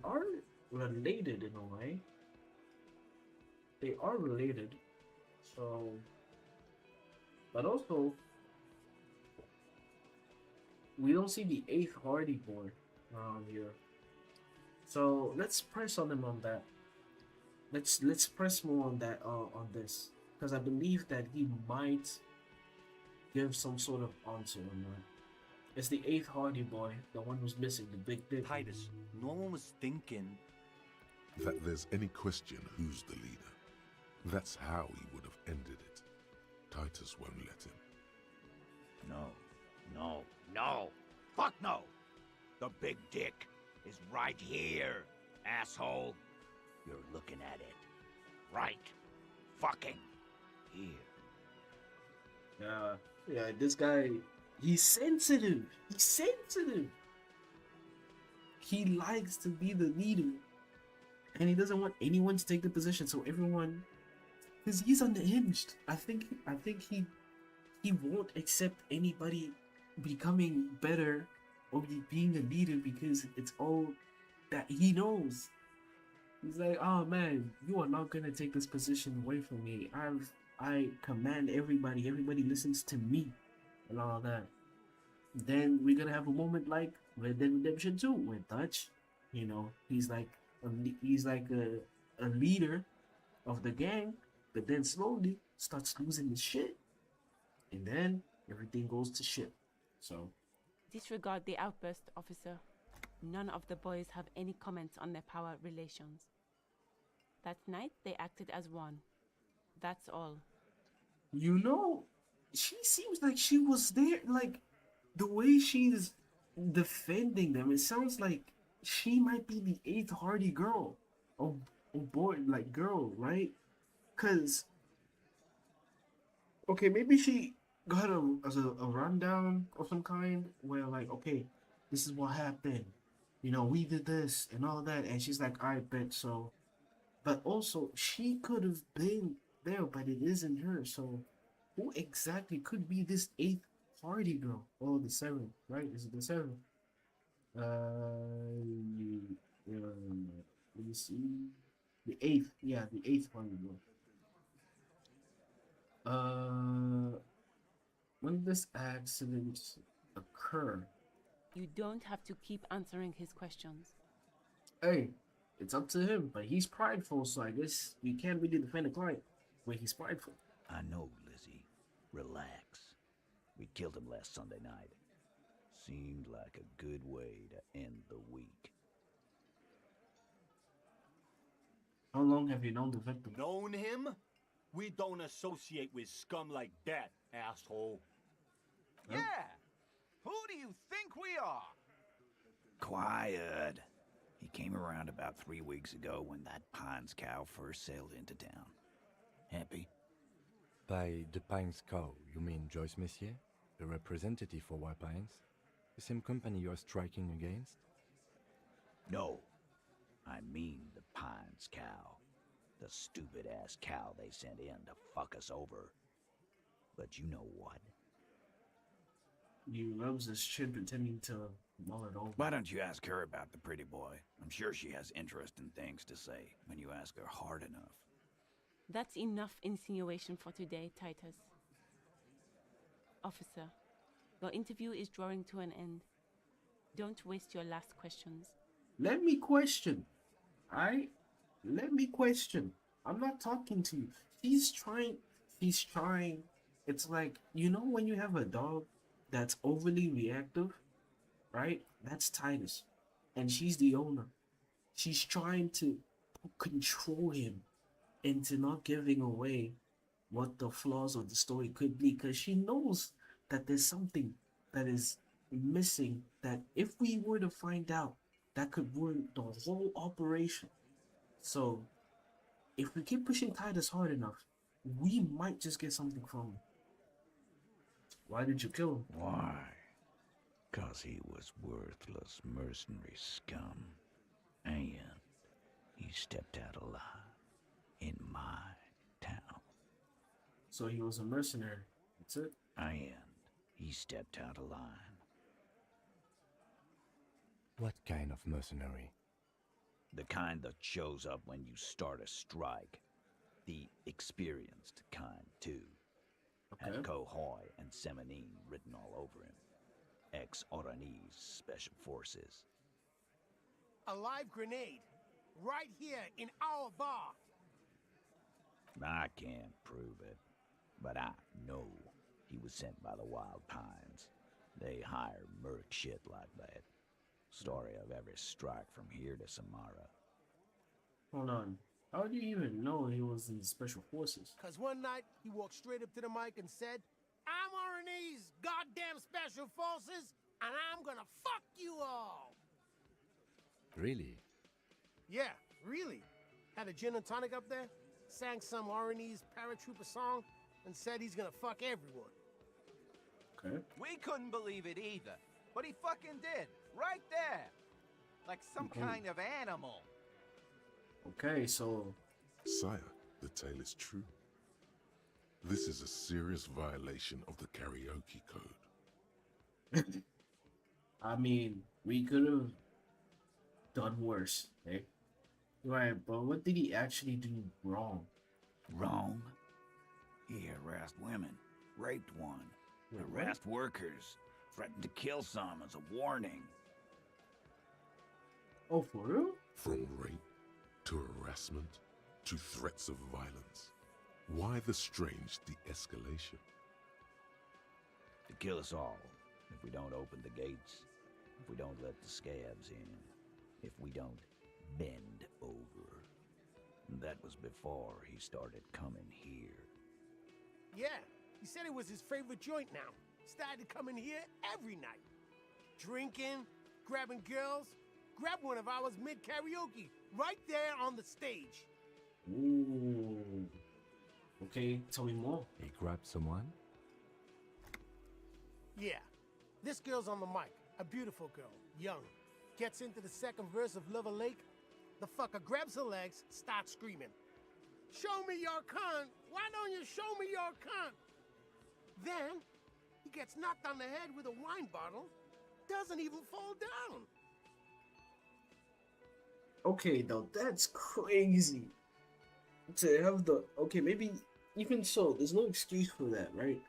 are related in a way. They are related. So, but also, we don't see the 8th Hardy boy around here. So let's press on him on that. Let's press more on that on this, because I believe that he might give some sort of answer on that. It's the 8th Hardy boy, the one who's missing, the big dick. Titus, no one was thinking that there's any question who's the leader. That's how he would have ended it. Titus won't let him. No. Fuck no! The big dick is right here, asshole. You're looking at it. Right fucking here. Yeah, this guy, he's sensitive. He likes to be the leader. And he doesn't want anyone to take the position, so everyone, because he's unhinged. I think he won't accept anybody becoming better or being a leader because it's all that he knows. He's like, oh man, you are not gonna take this position away from me. I command everybody. Everybody listens to me, and all that. Then we're gonna have a moment like Red Dead Redemption 2, where Dutch, you know, he's like a leader of the gang, but then slowly starts losing his shit, and then everything goes to shit. So Disregard the outburst, officer. None of the boys have any comments on their power relations. That night, they acted as one. That's all. you know, she seems like she was there. Like the way she's defending them, it sounds like she might be the eighth Hardy girl, or boy, like girl, right? Cause okay, maybe she got a rundown of some kind where like, okay, this is what happened. You know, we did this and all that, and she's like, I bet so. But also, she could have been there, but it isn't her. So, who exactly could be this eighth Hardy girl? Oh, the seventh, right? Is it the seventh? Let me see. The eighth, yeah, the eighth Hardy girl. When did this accident occur? You don't have to keep answering his questions. Hey, it's up to him, but he's prideful, so I guess we can't really defend a client when he's prideful. I know, Lizzie. Relax. We killed him last Sunday night. Seemed like a good way to end the week. How long have you known the victim? Known him? We don't associate with scum like that, asshole. Yeah! Who do you think we are? Quiet. He came around about 3 weeks ago when that Pines cow first sailed into town. Happy? By the Pines cow, you mean Joyce Messier, the representative for White Pines? The same company you are striking against? No. I mean the Pines cow. The stupid-ass cow they sent in to fuck us over. But you know what? He rubs his chin pretending to mull it over. Why don't you ask her about the pretty boy? I'm sure she has interesting things to say when you ask her hard enough. That's enough insinuation for today, Titus. Officer, your interview is drawing to an end. Don't waste your last questions. Let me question. Let me question. I'm not talking to you. He's trying. It's like, you know when you have a dog that's overly reactive, right? That's Titus. And she's the owner. She's trying to control him into not giving away what the flaws of the story could be, because she knows that there's something that is missing that if we were to find out, that could ruin the whole operation. So if we keep pushing Titus hard enough, we might just get something from him. Why did you kill him? Why? 'Cause he was worthless mercenary scum. And he stepped out alive in my town. So he was a mercenary. That's it? And he stepped out of line. What kind of mercenary? The kind that shows up when you start a strike. The experienced kind, too. Okay. Had Cohoy and Semenine written all over him. Ex-Oranese Special Forces. A live grenade. Right here in our bar. I can't prove it, but I know he was sent by the Wild Pines. They hire merc shit like that. Story of every strike from here to Samara. Hold on. How do you even know he was in special forces? 'Cause one night, he walked straight up to the mic and said, I'm RNE's goddamn special forces, and I'm gonna fuck you all. Really? Yeah, really. Had a gin and tonic up there, sang some RNE's paratrooper song, and said he's gonna fuck everyone. Okay. We couldn't believe it either, but he fucking did. Right there. Like some kind of animal. Okay, so... Sire, the tale is true. This is a serious violation of the karaoke code. I mean, we could have done worse, eh? Right, but what did he actually do wrong? Wrong? He harassed women, raped one, harassed workers, threatened to kill some as a warning. Oh, for real? From rape to harassment to threats of violence. Why the strange de-escalation? To kill us all, if we don't open the gates, if we don't let the scabs in, if we don't bend over. And that was before he started coming here. Yeah, he said it was his favorite joint now. Started coming here every night. Drinking, grabbing girls. Grab one of ours mid-karaoke, right there on the stage. Ooh. Okay, tell me more. He grabbed someone? Yeah, this girl's on the mic. A beautiful girl, young. Gets into the second verse of Lover Lake. The fucker grabs her legs, starts screaming. Show me your cunt! Why don't you show me your cunt? Then, he gets knocked on the head with a wine bottle. Doesn't even fall down. Okay, though, that's crazy. To have the... Okay, maybe... Even so, there's no excuse for that, right?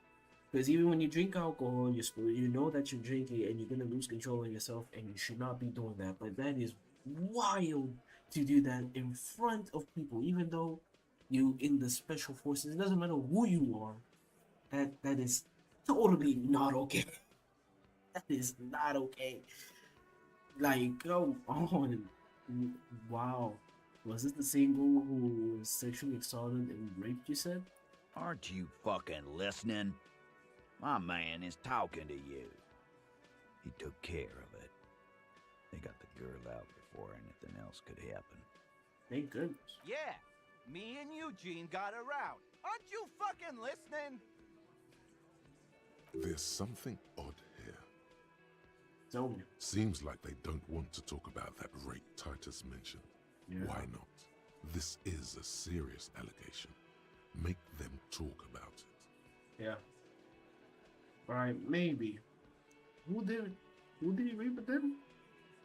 Because even when you drink alcohol, you know that you're drinking and you're going to lose control of yourself, and you should not be doing that. But that is wild to do that in front of people, even though you in the special forces. It doesn't matter who you are. That is totally not okay. That is not okay. Like, come on. Wow. Was this the same girl who was sexually assaulted and raped, you said? Aren't you fucking listening? My man is talking to you. He took care of it. They got the girl out before anything else could happen. Thank goodness. Yeah, me and Eugene got her out. Aren't you fucking listening? There's something odd here. Tell me. Seems like they don't want to talk about that rape Titus mentioned. Yeah. Why not? This is a serious allegation. Make them talk about it. Yeah. Alright, maybe. Who did he rape with them?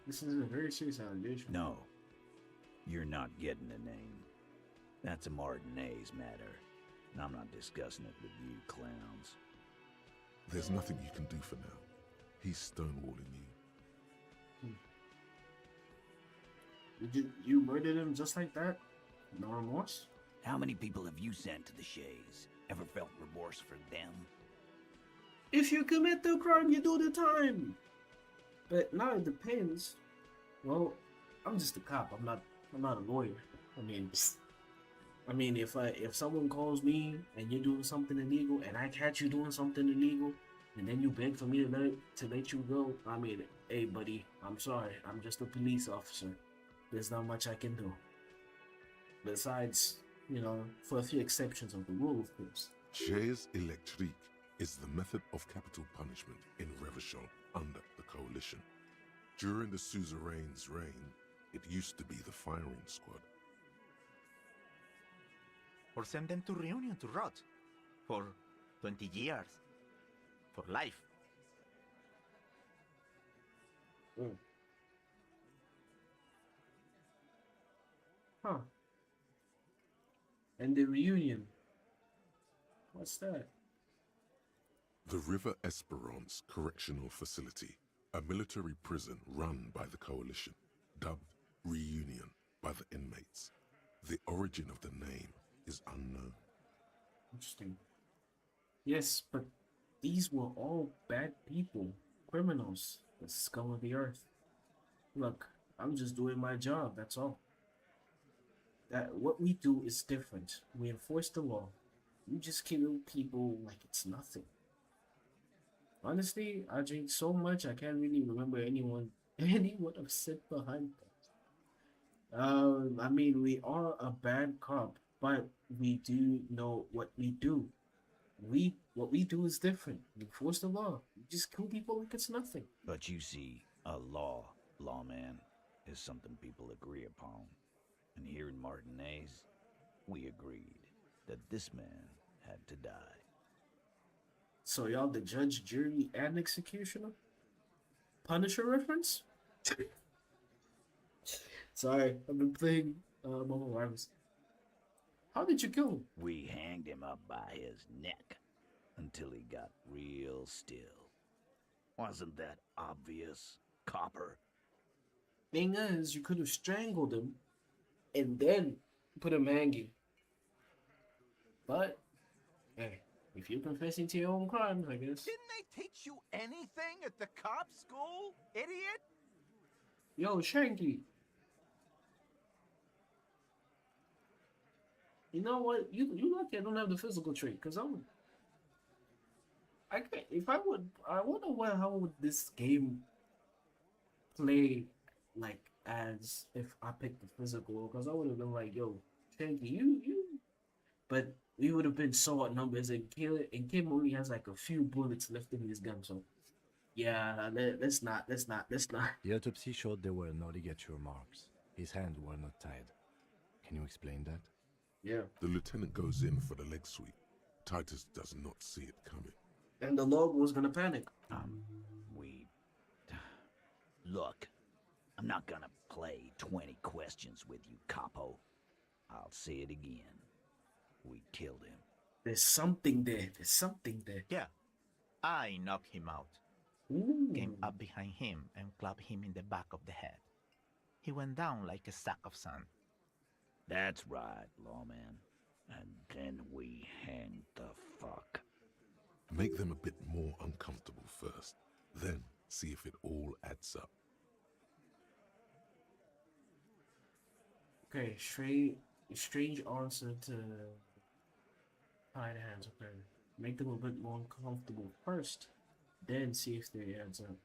This is a very serious allegation. No. You're not getting the name. That's a Martinez matter. And I'm not discussing it with you clowns. There's nothing you can do for now. He's stonewalling you. Did you murder him just like that? No remorse? How many people have you sent to the Shays? Ever felt remorse for them? If you commit the crime, you do the time. But now it depends. Well, I'm just a cop. I'm not a lawyer. I mean, if someone calls me and you're doing something illegal, and I catch you doing something illegal, and then you beg for me to let you go, I mean, hey, buddy, I'm sorry. I'm just a police officer. There's not much I can do. Besides, for a few exceptions of the rule, of course. Chaise électrique is the method of capital punishment in Revachol under the Coalition. During the suzerain's reign, it used to be the firing squad. Or send them to Reunion to rot. For 20 years. For life. Mm. Huh. And the Reunion. What's that? The River Esperance Correctional Facility, a military prison run by the Coalition, dubbed Reunion by the inmates. The origin of the name is unknown. Interesting. Yes, but these were all bad people, criminals, the scum of the earth. Look, I'm just doing my job, that's all. What we do is different. We enforce the law. You just kill people like it's nothing. Honestly, I drink so much I can't really remember anyone upset behind that. I mean, we are a bad cop, but we do know what we do. What we do is different. We enforce the law. We just kill people like it's nothing. But you see, a lawman, is something people agree upon. And here in Martinez, we agreed that this man had to die. So y'all the judge, jury, and executioner? Punisher reference? Sorry, I've been playing Mobile Rhymes. How did you kill him? We hanged him up by his neck until he got real still. Wasn't that obvious, copper? Thing is, you could have strangled him and then put him hanging. But, hey, If you're confessing to your own crimes, I guess. Didn't they teach you anything at the cop school, idiot? Yo, Shanky. You know what? You lucky I don't have the physical trait, cause I can't. If I wonder how would this game play like as if I picked the physical, because I would have been like, yo, Shanky, you. But we would have been so outnumbered, and Kim only has like a few bullets left in his gun, so yeah, let's not. The autopsy showed there were no ligature marks. His hands were not tied. Can you explain that? Yeah. The lieutenant goes in for the leg sweep. Titus does not see it coming. And the log was gonna panic. Look, I'm not gonna play 20 questions with you, capo. I'll say it again. We killed him. There's something there. Yeah, I knocked him out. Ooh. Came up behind him and clapped him in the back of the head. He went down like a sack of sand. That's right, lawman. And then we hanged the fuck. Make them a bit more uncomfortable first, then see if it all adds up. Okay, strange answer to tied hands. Okay, make them a bit more uncomfortable first, then see if they adds up.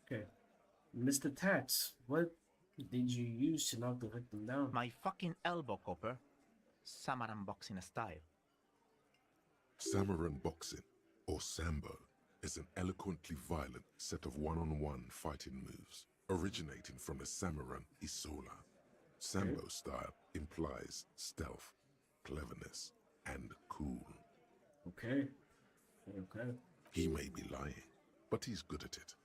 Okay, Mr. Tats, what did you use to knock the victim down? My fucking elbow, Copper. Samaran boxing style. Samaran boxing, or Sambo, is an eloquently violent set of one-on-one fighting moves, originating from the Samaran Isola. Sambo style implies stealth, cleverness, and cool. Okay. He may be lying, but he's good at it.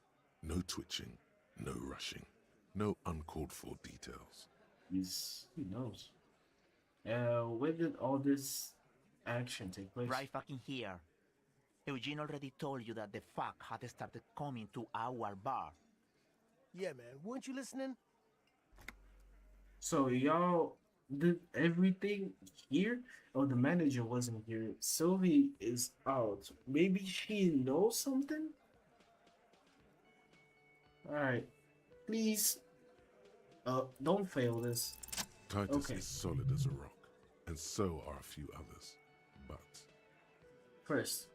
No twitching, no rushing, no uncalled for details. He knows. Where did all this action take place? Right fucking here. Eugene already told you that the fuck had started coming to our bar. Yeah, man. Weren't you listening? So y'all did everything here? Oh, the manager wasn't here. Sylvie is out. Maybe she knows something? Alright. Please. Don't fail this. Titus is solid as a rock, and so are a few others. But First,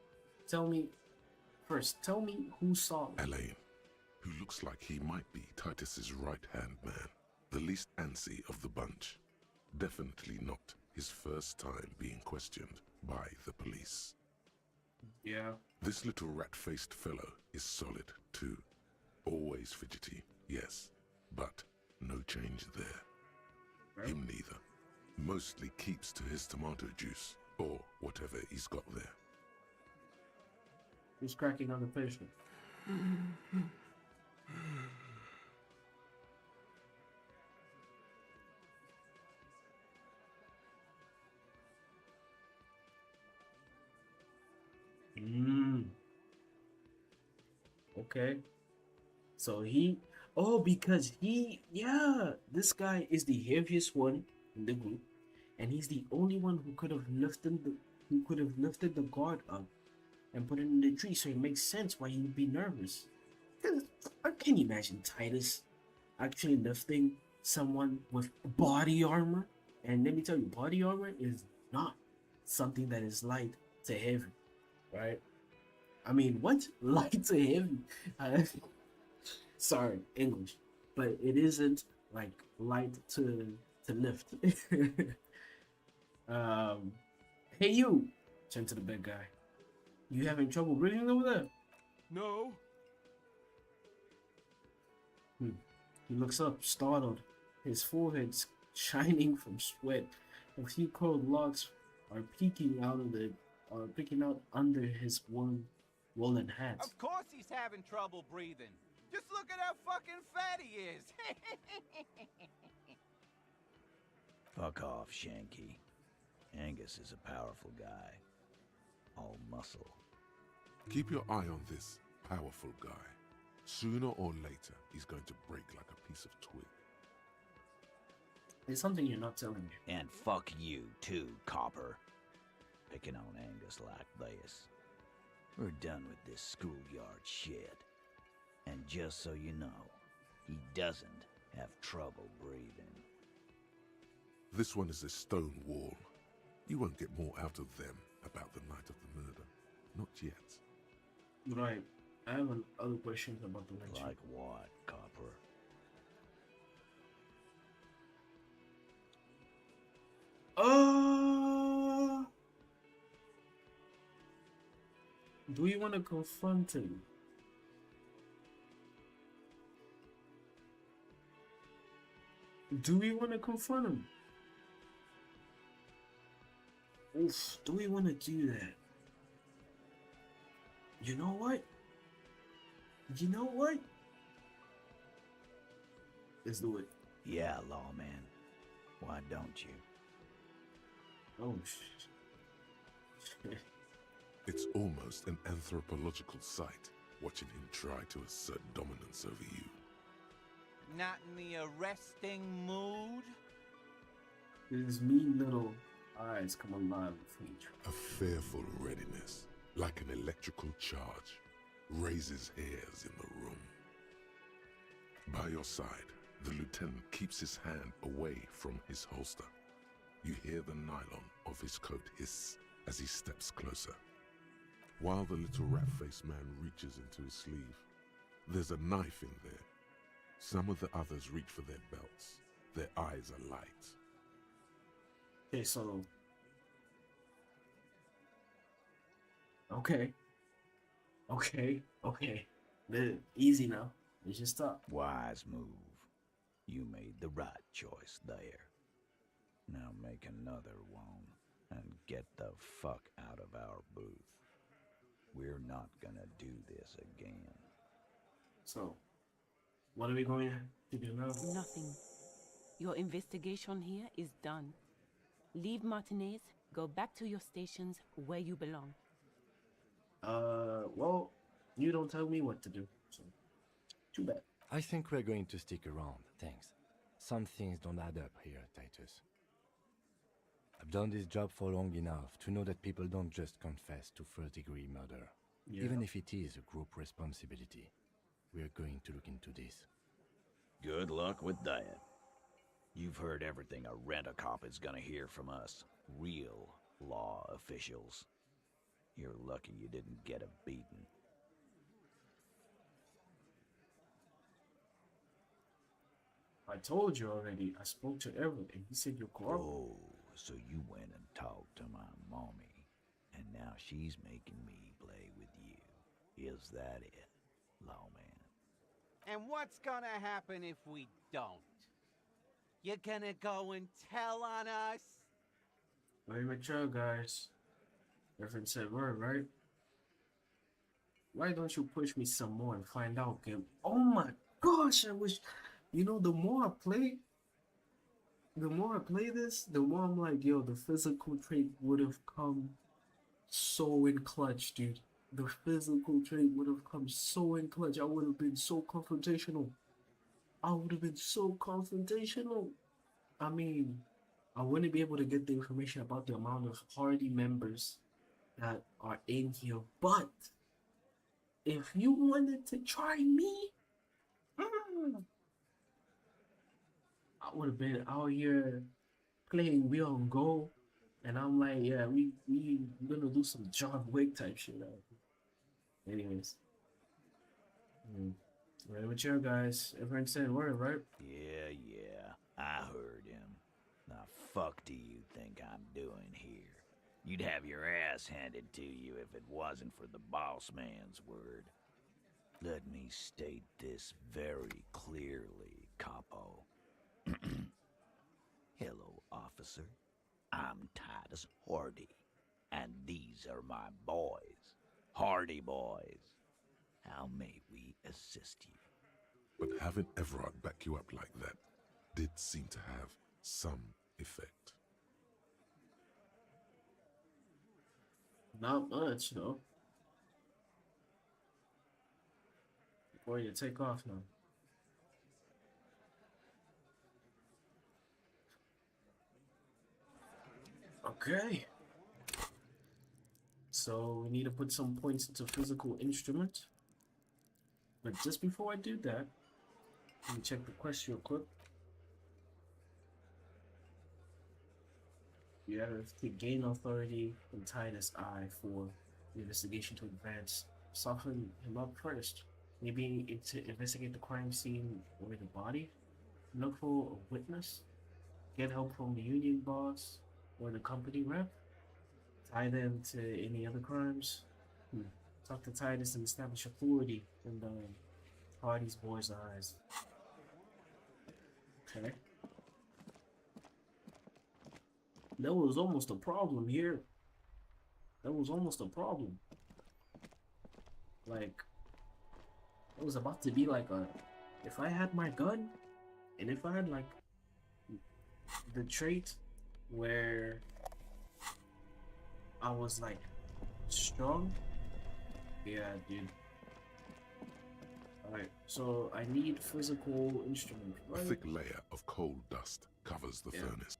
tell me who saw him. Elaine, who looks like he might be Titus's right-hand man, the least antsy of the bunch. Definitely not his first time being questioned by the police. Yeah. This little rat-faced fellow is solid too. Always fidgety, yes, but no change there. Right. Him neither. Mostly keeps to his tomato juice, or whatever he's got there. He's cracking on the patient. Okay. So because this guy is the heaviest one in the group, and he's the only one who could have lifted the guard up and put it in the tree. So it makes sense why he would be nervous. Because I can't imagine Titus actually lifting someone with body armor. And let me tell you, body armor is not something that is light to heavy, right? I mean, what? Light to heavy? Sorry, English. But it isn't like light to lift. Hey you! Turn to the big guy. You having trouble breathing over there? No. He looks up, startled. His forehead's shining from sweat. A few cold locks are peeking out under his woolen hat. Of course he's having trouble breathing. Just look at how fucking fat he is. Fuck off, Shanky. Angus is a powerful guy. All muscle. Keep your eye on this powerful guy. Sooner or later, he's going to break like a piece of twig. There's something you're not telling me. And fuck you too, Copper. picking on Angus like this. We're done with this schoolyard shit. And just so you know, he doesn't have trouble breathing. This one is a stone wall. You won't get more out of them about the night of the murder. Not yet. Right. I have other questions about the legend. Like what, Copper? Do you want to confront him? Do we want to confront him? Oof, do we want to do that? You know what? You know what? Let's do it. Yeah, lawman. Why don't you? Oh, It's almost an anthropological sight, watching him try to assert dominance over you. Not in the arresting mood? His mean little eyes come alive with each. A fearful readiness, like an electrical charge, raises hairs in the room. By your side, the lieutenant keeps his hand away from his holster. You hear the nylon of his coat hiss as he steps closer. While the little rat-faced man reaches into his sleeve, there's a knife in there. Some of the others reach for their belts. Their eyes are light. Okay, so... Okay. Easy now. Let's just stop. Wise move. You made the right choice there. Now make another one and get the fuck out of our booth. We're not gonna do this again. So, what are we going to do now? Nothing. Your investigation here is done. Leave Martinez, go back to your stations where you belong. Well, you don't tell me what to do, so too bad. I think we're going to stick around, thanks. Some things don't add up here, Titus. I've done this job for long enough to know that people don't just confess to first-degree murder, even if it is a group responsibility. We're going to look into this. Good luck with that. You've heard everything a rent-a-cop is gonna hear from us, real law officials. You're lucky you didn't get a beating. I told you already. I spoke to Everett and he said you're corrupt. Oh, so you went and talked to my mommy, and now she's making me play with you. Is that it, lawman? And what's gonna happen if we don't? You're gonna go and tell on us? Very mature, guys. Everett said word, right? Why don't you push me some more and find out, Kim? Oh my gosh, I wish... You know, the more I play this, the more I'm like, yo, the physical trait would have come so in clutch, dude. The physical trait would have come so in clutch. I would have been so confrontational. I mean, I wouldn't be able to get the information about the amount of hardy members that are in here. But if you wanted to try me, I would have been out here playing We On Go, and I'm like, yeah, we gonna do some John Wick type shit out here. Anyways, right with you guys. Everyone said word, right? Yeah, I heard him. Now fuck do you think I'm doing here? You'd have your ass handed to you if it wasn't for the boss man's word. Let me state this very clearly, Capo. Hello, officer. I'm Titus Hardy, and these are my boys, Hardy boys. How may we assist you? But having Everard back you up like that did seem to have some effect. Not much, though. Before you take off now. Okay. so we need to put some points into physical instrument. But just before I do that, let me check the quest real quick. You have to gain authority and tie this eye for the investigation to advance. Soften him up first. Maybe to investigate the crime scene or the body. Look for a witness. Get help from the union boss or the company rep. Tie them to any other crimes. Talk to Titus and establish authority in the party's boys' eyes. Okay. That was almost a problem here. That was almost a problem. Like, it was about to be like a... If I had my gun, and if I had like the trait where I was like strong. Yeah, dude. Alright, so I need physical instrument, A right? thick layer of coal dust covers the furnace.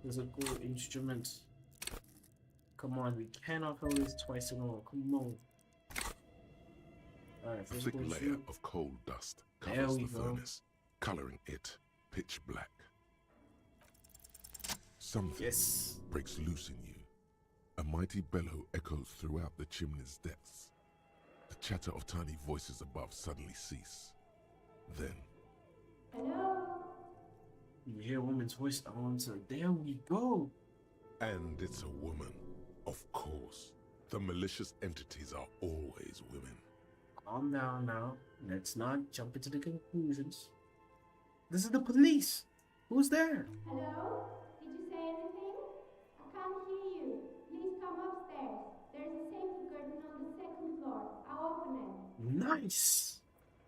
Physical instrument. Come on, we cannot fail this twice in a row. Come on. Alright, A thick physical layer instrument. of coal dust There covers we the go. furnace, coloring it pitch black. Something breaks loose in you. A mighty bellow echoes throughout the chimney's depths. The chatter of tiny voices above suddenly cease. Then, You hear a woman's voice. I want to. There we go. and it's a woman. Of course. The malicious entities are always women. Calm down now. Let's not jump into the conclusions. This is the police. Who's there? Hello? Did you say anything? I can't hear you. Please come upstairs. There's a safety curtain on the second floor. I'll open it. Nice.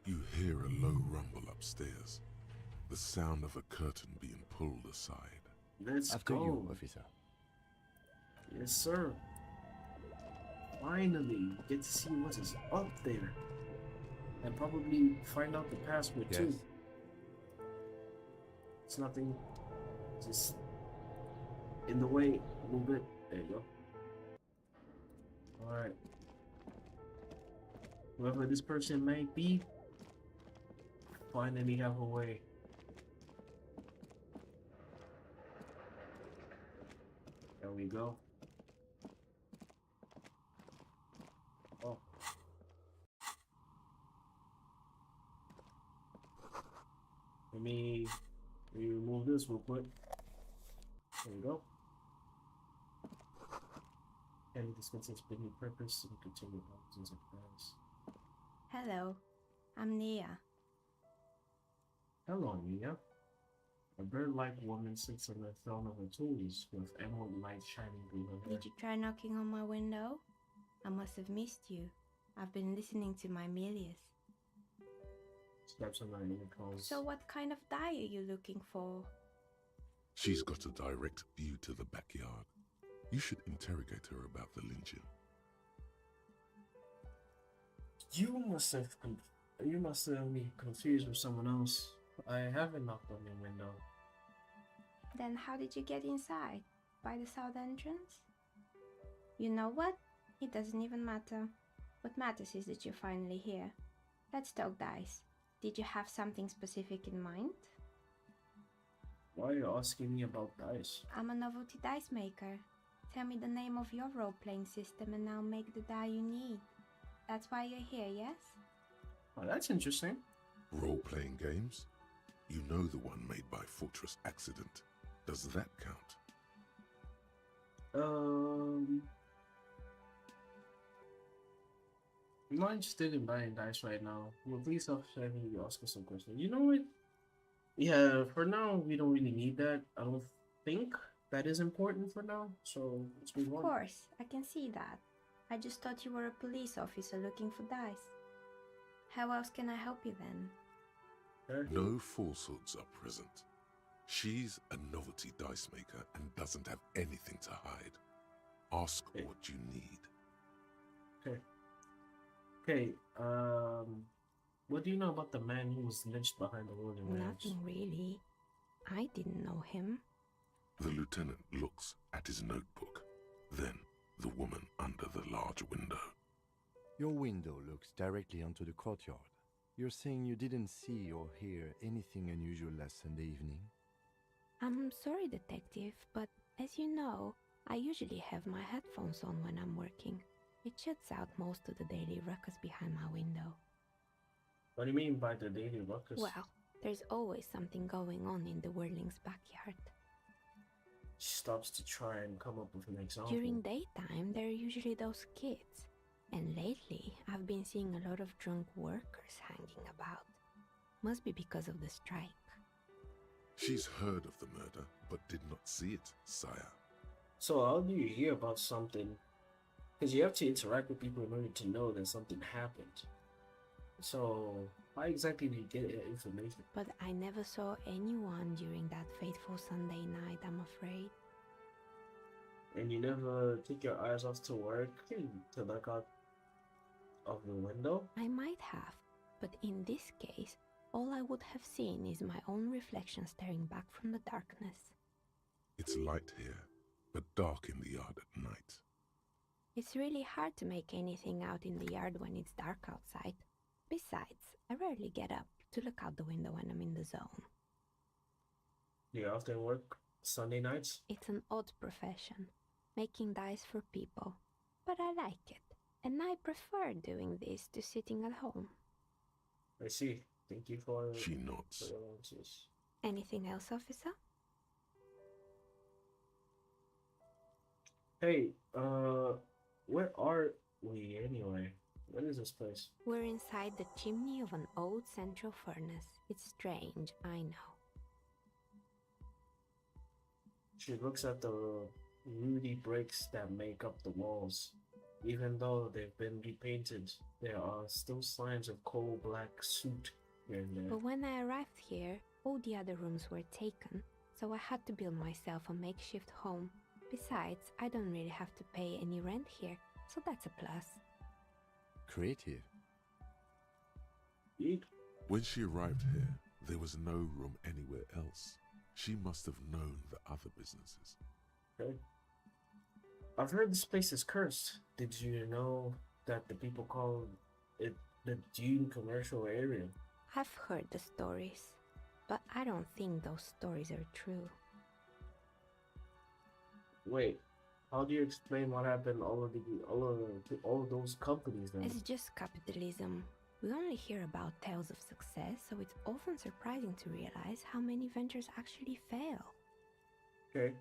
You hear a low rumble upstairs. The sound of a curtain being pulled aside. Let's After go. you, officer. Yes, sir. Finally, get to see what is up there. And probably find out the password too. It's nothing. Just in the way a little bit. There you go. Alright. Whoever this person may be, finally have a way. There we go. Oh. Let me remove this real quick. There we go. And dispense its business purpose and continue thousands of plans. Hello. I'm Nia. Hello, Mia. A bird-like woman sits on the throne of her tools with emerald light shining through her hair. Did you try knocking on my window? I must have missed you. I've been listening to my Milius. Steps on my earphones. So what kind of die are you looking for? She's got a direct view to the backyard. You should interrogate her about the lynching. You must have me confused with someone else. I haven't knocked on your window. Then how did you get inside? By the south entrance? You know what? It doesn't even matter. What matters is that you're finally here. Let's talk dice. Did you have something specific in mind? Why are you asking me about dice? I'm a novelty dice maker. Tell me the name of your role-playing system and I'll make the die you need. That's why you're here, yes? Oh, that's interesting. Role-playing games? You know the one made by Fortress Accident. Does that count? I'm not interested in buying dice right now. Well, please stop having you ask us some questions. You know what? Yeah, for now, we don't really need that. I don't think that is important for now, so let's move on. Of course, I can see that. I just thought you were a police officer looking for dice. How else can I help you then? No falsehoods are present. She's a novelty dice maker and doesn't have anything to hide. Ask what you need. Okay, what do you know about the man who was lynched behind the rolling ramps? Nothing really. I didn't know him. The lieutenant looks at his notebook. Then, the woman under the large window. Your window looks directly onto the courtyard. You're saying you didn't see or hear anything unusual last Sunday evening? I'm sorry, Detective, but as you know, I usually have my headphones on when I'm working. It shuts out most of the daily ruckus behind my window. What do you mean by the daily ruckus? Well, there's always something going on in the Whirling's backyard. She stops to try and come up with an example. During daytime, there are usually those kids. And lately, I've been seeing a lot of drunk workers hanging about. Must be because of the strike. She's heard of the murder, but did not see it, Xaia. So how do you hear about something? Because you have to interact with people in order to know that something happened. So how exactly do you get that information? But I never saw anyone during that fateful Sunday night, I'm afraid. And you never take your eyes off to work to look out of the window? I might have, but in this case, all I would have seen is my own reflection staring back from the darkness. It's light here, but dark in the yard at night. It's really hard to make anything out in the yard when it's dark outside. Besides, I rarely get up to look out the window when I'm in the zone. Do you often work Sunday nights? It's an odd profession, making dice for people, but I like it, and I prefer doing this to sitting at home. I see. Thank you for She nods. for your answers. Anything else, officer? Hey, where are we anyway? What is this place? We're inside the chimney of an old central furnace. It's strange, I know. She looks at the ruddy bricks that make up the walls. Even though they've been repainted, there are still signs of coal black soot here and there. But when I arrived here, all the other rooms were taken, so I had to build myself a makeshift home. Besides, I don't really have to pay any rent here, so that's a plus. Creative. When she arrived here, there was no room anywhere else. She must have known the other businesses. Okay. I've heard this place is cursed. Did you know that the people call it the Dune commercial area? I've heard the stories, but I don't think those stories are true. Wait, how do you explain what happened to all of those companies then? It's just capitalism. We only hear about tales of success, so it's often surprising to realize how many ventures actually fail. Okay.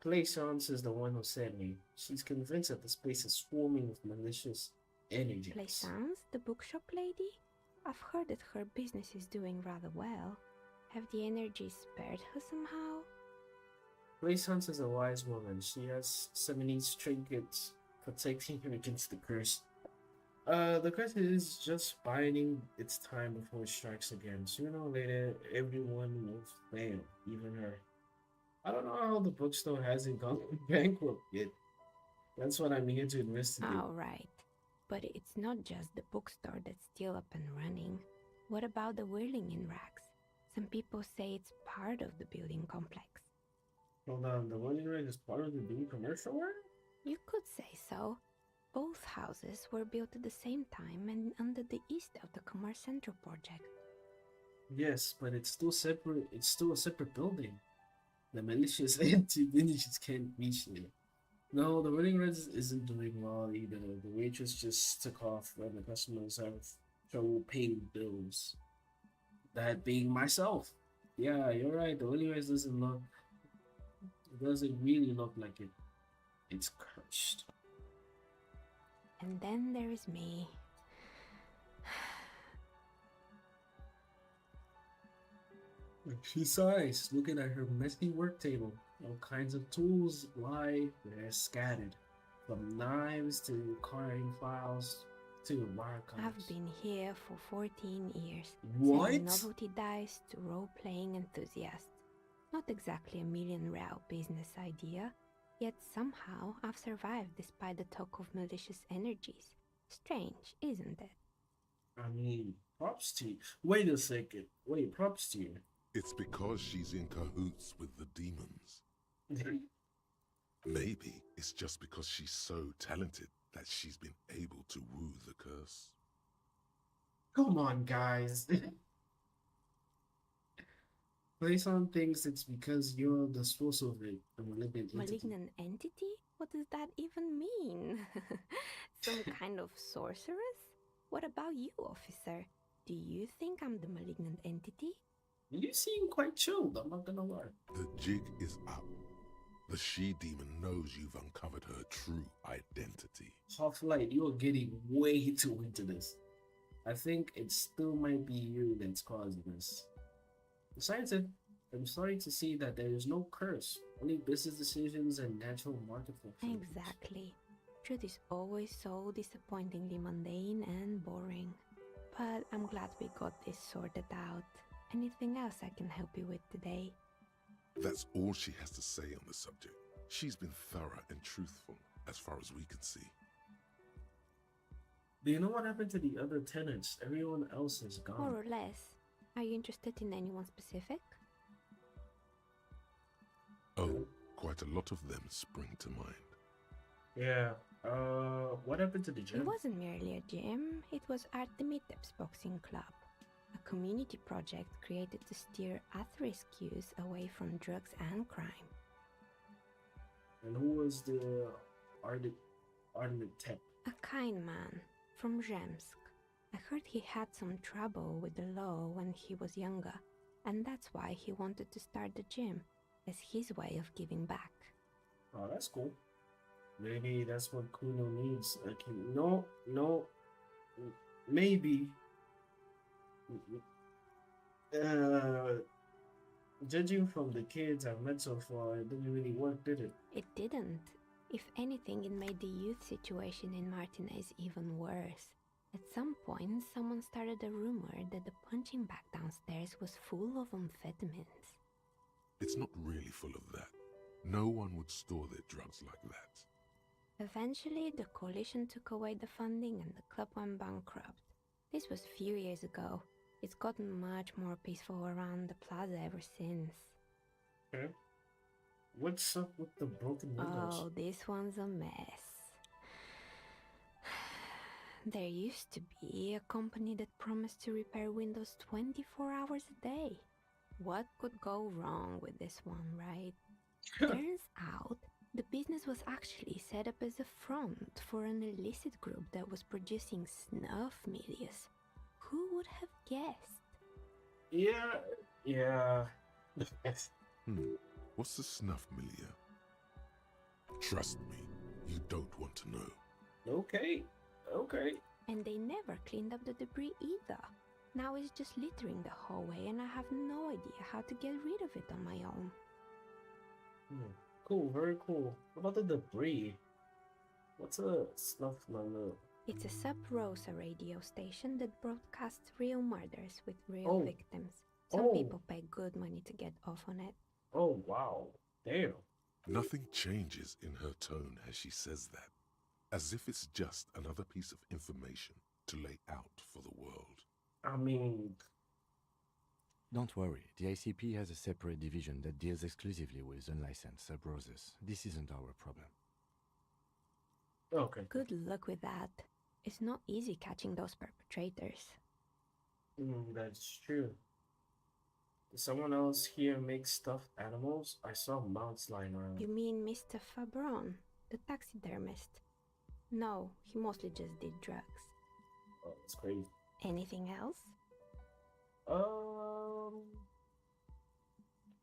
PhiloSofie is the one who sent me. She's convinced that the space is swarming with malicious energies. PhiloSofie, the bookshop lady? I've heard that her business is doing rather well. Have the energies spared her somehow? PhiloSofie is a wise woman. She has 70 trinkets protecting her against the curse. The curse is just biding its time before it strikes again. Sooner or later, everyone will fail, even her. I don't know how the bookstore hasn't gone bankrupt yet. That's what I'm here to investigate. Oh, right. But it's not just the bookstore that's still up and running. What about the whirling in rags? Some people say it's part of the building complex. Hold on, the whirling rag is part of the Dune commercial area? You could say so. Both houses were built at the same time and under the east of the Commerce Central project. Yes, but it's still separate. It's still a separate building. The malicious anti-villages can't reach there. No, the wedding res isn't doing well either. The waitress just took off when the customers have trouble paying bills. That being myself. Yeah, you're right. The wedding res doesn't really look like it. It's cursed. And then there is me. She sighs, looking at her messy work table. All kinds of tools lie there scattered, from knives to carving files to wire cutters. I've been here for 14 years. What? Selling novelty dice to role-playing enthusiasts. Not exactly a million-real business idea, yet somehow I've survived despite the talk of malicious energies. Strange, isn't it? I mean, props to you. Wait a second. Wait, props to you. It's because she's in cahoots with the demons. Maybe it's just because she's so talented that she's been able to woo the curse. Come on, guys. Playson thinks it's because you're the source of it, a malignant entity. Malignant entity? What does that even mean? Some kind of sorceress? What about you, officer? Do you think I'm the malignant entity? You seem quite chilled, I'm not gonna lie. The jig is up. The she-demon knows you've uncovered her true identity. Half-Light, you're getting way too into this. I think it still might be you that's causing this. Besides it, I'm sorry to see that there is no curse, only business decisions and natural market fluctuations. Exactly. Truth is always so disappointingly mundane and boring. But I'm glad we got this sorted out. Anything else I can help you with today? That's all she has to say on the subject. She's been thorough and truthful, as far as we can see. Do you know what happened to the other tenants? Everyone else is gone. More or less. Are you interested in anyone specific? Oh, quite a lot of them spring to mind. Yeah, what happened to the gym? It wasn't merely a gym, it was Artemiteps Boxing Club. A community project created to steer at-risk youth away from drugs and crime. And who was the Artemiteps? A kind man from Zemsk. I heard he had some trouble with the law when he was younger, and that's why he wanted to start the gym, as his way of giving back. Oh, that's cool. Maybe that's what Kuno needs. Okay, no, maybe. Judging from the kids I've met so far, it didn't really work, did it? It didn't. If anything, it made the youth situation in Martinez even worse. At some point, someone started a rumor that the punching bag downstairs was full of amphetamines. It's not really full of that. No one would store their drugs like that. Eventually, the coalition took away the funding and the club went bankrupt. This was a few years ago. It's gotten much more peaceful around the plaza ever since. Okay. What's up with the broken windows? Oh, this one's a mess. There used to be a company that promised to repair windows 24 hours a day. What could go wrong with this one, right? Turns out, the business was actually set up as a front for an illicit group that was producing snuff milias. Who would have guessed? Yeah. What's the snuff milieu? Trust me, you don't want to know. Okay. And they never cleaned up the debris either. Now it's just littering the hallway and I have no idea how to get rid of it on my own. Cool, very cool. What about the debris? What's a snuff milieu? It's a sub-Rosa radio station that broadcasts real murders with real victims. Some people pay good money to get off on it. Oh, wow. Damn. Nothing changes in her tone as she says that, as if it's just another piece of information to lay out for the world. I mean... Don't worry, the ICP has a separate division that deals exclusively with unlicensed sub-roses. This isn't our problem. Okay. Good luck with that. It's not easy catching those perpetrators. That's true. Did someone else here make stuffed animals? I saw mounts lying around. You mean Mr. Fabron, the taxidermist? No, he mostly just did drugs. Oh, that's crazy. Anything else?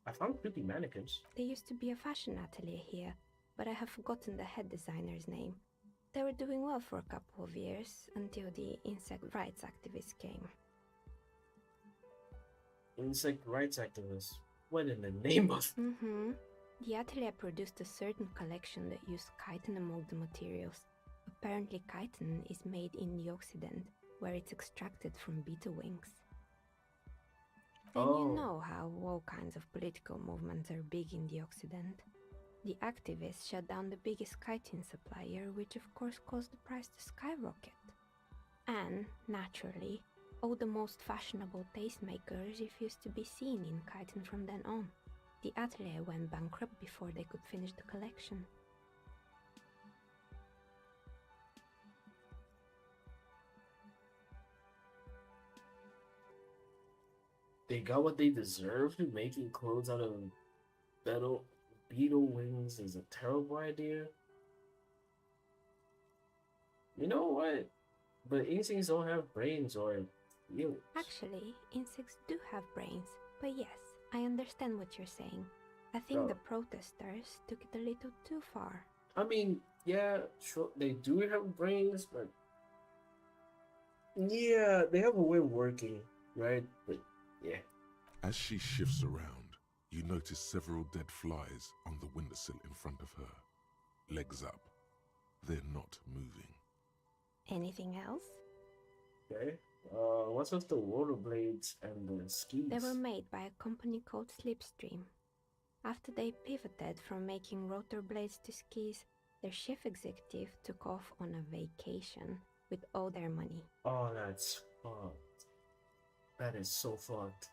I found pretty mannequins. There used to be a fashion atelier here, but I have forgotten the head designer's name. They were doing well for a couple of years, until the insect rights activists came. Insect rights activists? What in the name of... The atelier produced a certain collection that used chitin among the materials. Apparently chitin is made in the Occident, where it's extracted from beetle wings. And you know how all kinds of political movements are big in the Occident. The activists shut down the biggest chitin supplier, which of course caused the price to skyrocket. And, naturally, all the most fashionable tastemakers refused to be seen in chitin from then on. The atelier went bankrupt before they could finish the collection. they got what they deserved. Making clothes out of beetle, beetle wings is a terrible idea. You know what? But insects don't have brains or feelings. Actually, insects do have brains, but yes, I understand what you're saying. I think the protesters took it a little too far. I mean, yeah, sure, they do have brains, but yeah, they have a way of working, right? But yeah. As she shifts around, you notice several dead flies on the windowsill in front of her. Legs up. They're not moving. Anything else? Okay. What's with the rollerblades and the skis? They were made by a company called Slipstream. After they pivoted from making rotor blades to skis, their chief executive took off on a vacation with all their money. Oh, that's fucked. That is so fucked.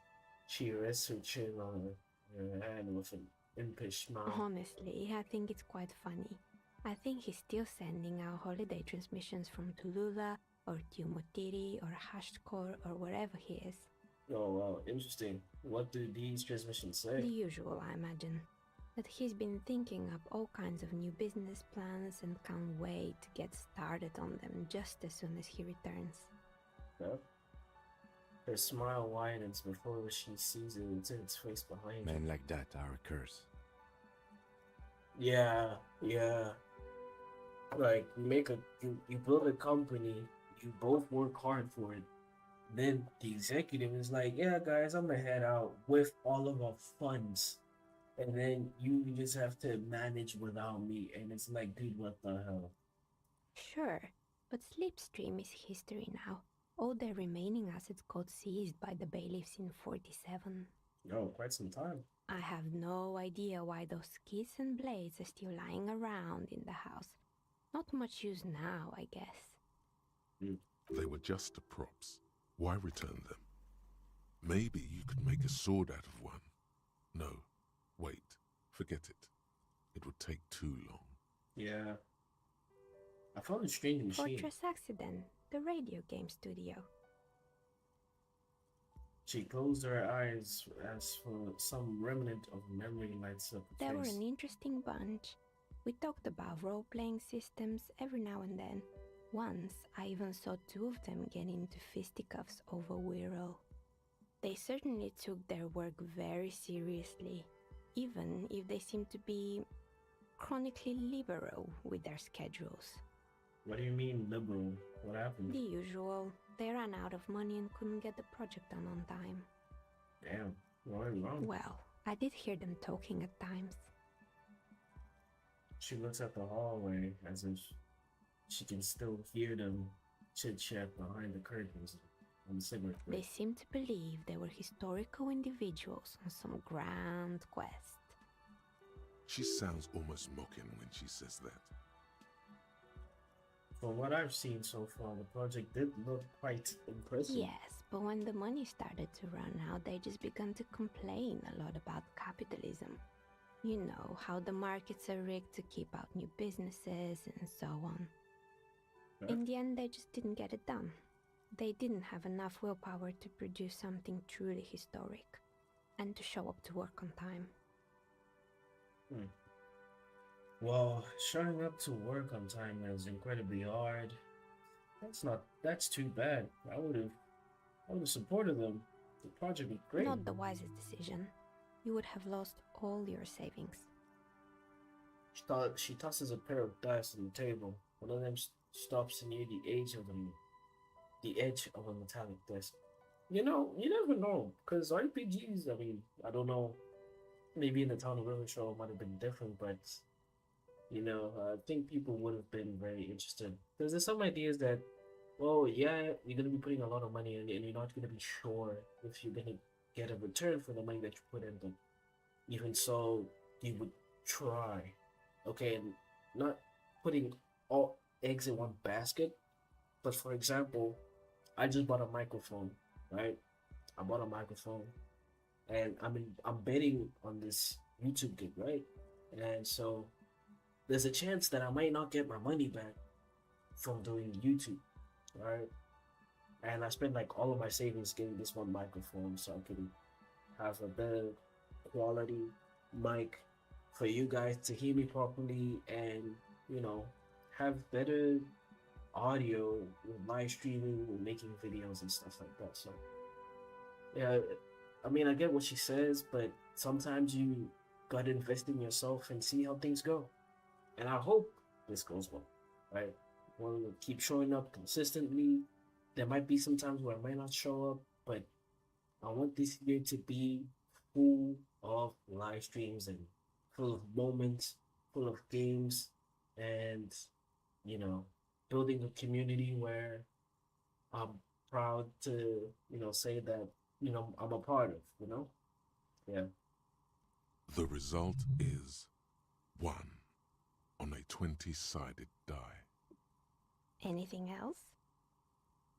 She rests her chin on her hand with an impish smile. Honestly, I think it's quite funny. I think he's still sending out holiday transmissions from Tulula or Tiumotiri or Hashkor or wherever he is. Oh wow, interesting. What do these transmissions say? The usual, I imagine. That he's been thinking up all kinds of new business plans and can't wait to get started on them just as soon as he returns. Yeah. Her smile widens before she sees it into its face behind her. Men like that are a curse. Yeah. Like you build a company, you both work hard for it. Then the executive is like, yeah guys, I'm gonna head out with all of our funds. And then you just have to manage without me. And it's like, dude, what the hell? Sure, but Slipstream is history now. All their remaining assets got seized by the bailiffs in 47. Oh, quite some time. I have no idea why those skis and blades are still lying around in the house. Not much use now, I guess. They were just props. Why return them? Maybe you could make a sword out of one. No, wait, forget it. It would take too long. Yeah. I found a strange machine. Fortress Accident, the radio game studio. She closed her eyes as for some remnant of memory lights up her They were face. an interesting bunch. We talked about role-playing systems every now and then. Once, I even saw two of them get into fisticuffs over Wirral. They certainly took their work very seriously, even if they seemed to be chronically liberal with their schedules. What do you mean liberal? What happened? The usual. They ran out of money and couldn't get the project done on time. Damn, what went wrong? Well, I did hear them talking at times. She looks at the hallway as if she can still hear them chit-chat behind the curtains on the cigarette break. They seemed to believe they were historical individuals on some grand quest. She sounds almost mocking when she says that. From what I've seen so far, the project did look quite impressive. Yes, but when the money started to run out, they just began to complain a lot about capitalism. You know, how the markets are rigged to keep out new businesses and so on. Yeah. In the end, they just didn't get it done. They didn't have enough willpower to produce something truly historic and to show up to work on time. Well, showing up to work on time is incredibly hard. That's too bad. I would have supported them. The project would be great. Not the wisest decision. You would have lost all your savings. She tosses a pair of dice on the table. One of them stops near the edge of a metallic disc. You know, you never know, because RPGs, I mean, I don't know, maybe in the Town of River show it might have been different, but, you know, I think people would have been very interested. Because there's some ideas that, well, yeah, you're going to be putting a lot of money in, and you're not going to be sure if you're going to get a return for the money that you put in, but even so, you would try. Okay, and not putting all eggs in one basket, but for example, I just bought a microphone, right? I bought a microphone, and I'm betting on this YouTube gig, right? And so there's a chance that I might not get my money back from doing YouTube, right? And I spent like all of my savings getting this one microphone so I can have a better quality mic for you guys to hear me properly, and you know, have better audio with live streaming, with making videos and stuff like that. So yeah, I mean, I get what she says, but sometimes you gotta invest in yourself and see how things go. And I hope this goes well, right? We'll keep showing up consistently. There might be some times where I might not show up, but I want this year to be full of live streams and full of moments, full of games, and you know, building a community where I'm proud to, say that, I'm a part of, Yeah. The result is 1 on a 20-sided die. Anything else?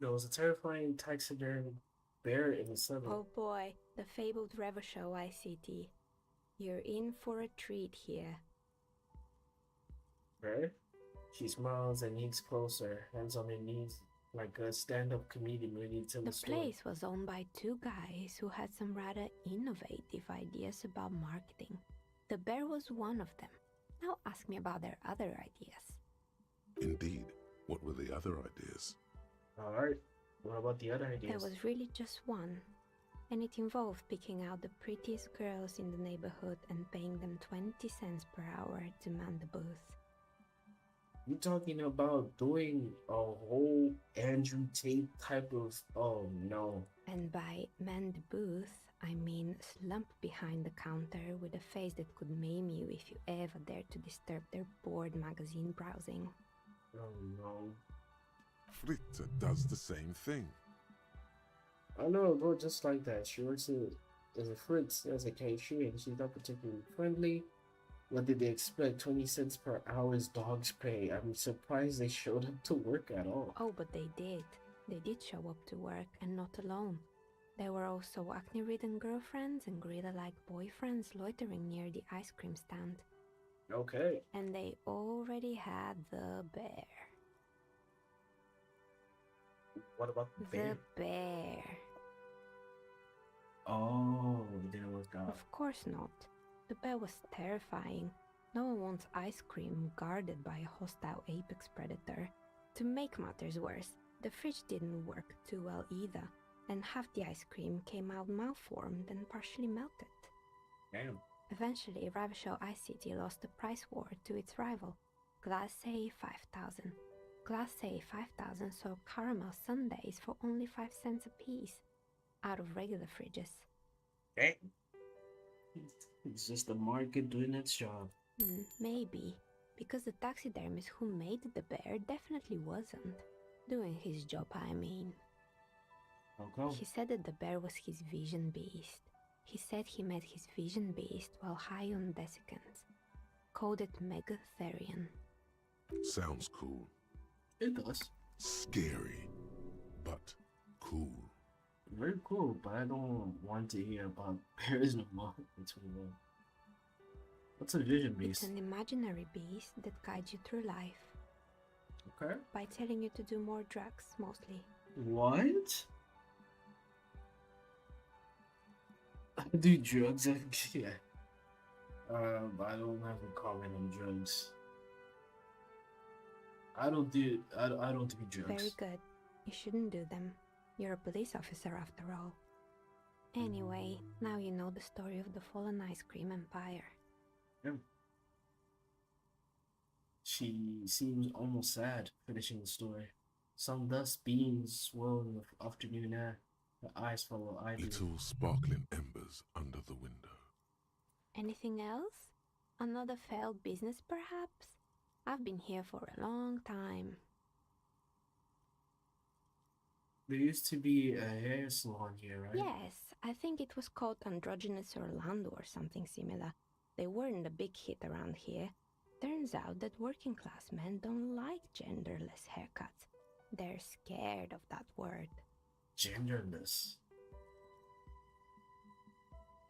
There was a terrifying taxidermy bear in the cellar. Oh boy, the fabled Revo Show ICT. You're in for a treat here. Right? She smiles and inks closer, hands on her knees, like a stand-up comedian ready to tell The a story. place was owned by two guys who had some rather innovative ideas about marketing. The bear was one of them. Now ask me about their other ideas. Indeed. What were the other ideas? Alright, what about the other ideas? There was really just one, and it involved picking out the prettiest girls in the neighborhood and paying them 20 cents per hour to man the booth. You talking about doing a whole Andrew Tate type of, oh no. And by man the booth, I mean slump behind the counter with a face that could maim you if you ever dared to disturb their bored magazine browsing. Oh no. Fritta does the same thing. I know a girl just like that. She works as a Fritz, as a cashier, and she's not particularly friendly. What did they expect? 20 cents per hour is dog's pay. I'm surprised they showed up to work at all. Oh, but they did. They did show up to work, and not alone. There were also acne-ridden girlfriends and gorilla-like boyfriends loitering near the ice cream stand. Okay. And they already had the bear. What about the bear? The bear. Oh, it didn't work out. Of course not. The bear was terrifying. No one wants ice cream guarded by a hostile apex predator. To make matters worse, the fridge didn't work too well either, and half the ice cream came out malformed and partially melted. Damn. Eventually, Ravishell Ice City lost the price war to its rival, Glacé 5000. Glacé 5000 sold caramel sundaes for only 5 cents a piece, out of regular fridges. Damn. It's just the market doing its job. Maybe, because the taxidermist who made the bear definitely wasn't. Doing his job, I mean. Okay. He said that the bear was his vision beast. He said he met his vision beast while high on desiccants. Called it Megatherian. Sounds cool. It does. Scary, but cool. Very cool, but I don't want to hear about bears no more. What's a vision beast? It's an imaginary beast that guides you through life. Okay. By telling you to do more drugs, mostly. What? I do drugs. Yeah. I don't have a comment on drugs. I don't do drugs. Very good. You shouldn't do them. You're a police officer after all. Anyway, now you know the story of the fallen ice cream empire. Yeah. She seems almost sad finishing the story. Some dust beams swirl in the afternoon air. Her eyes follow ivy. Little sparkling embers under the window. Anything else? Another failed business, perhaps? I've been here for a long time. There used to be a hair salon here, right? Yes, I think it was called Androgynous Orlando or something similar. They weren't a big hit around here. Turns out that working class men don't like genderless haircuts. They're scared of that word. Genderless.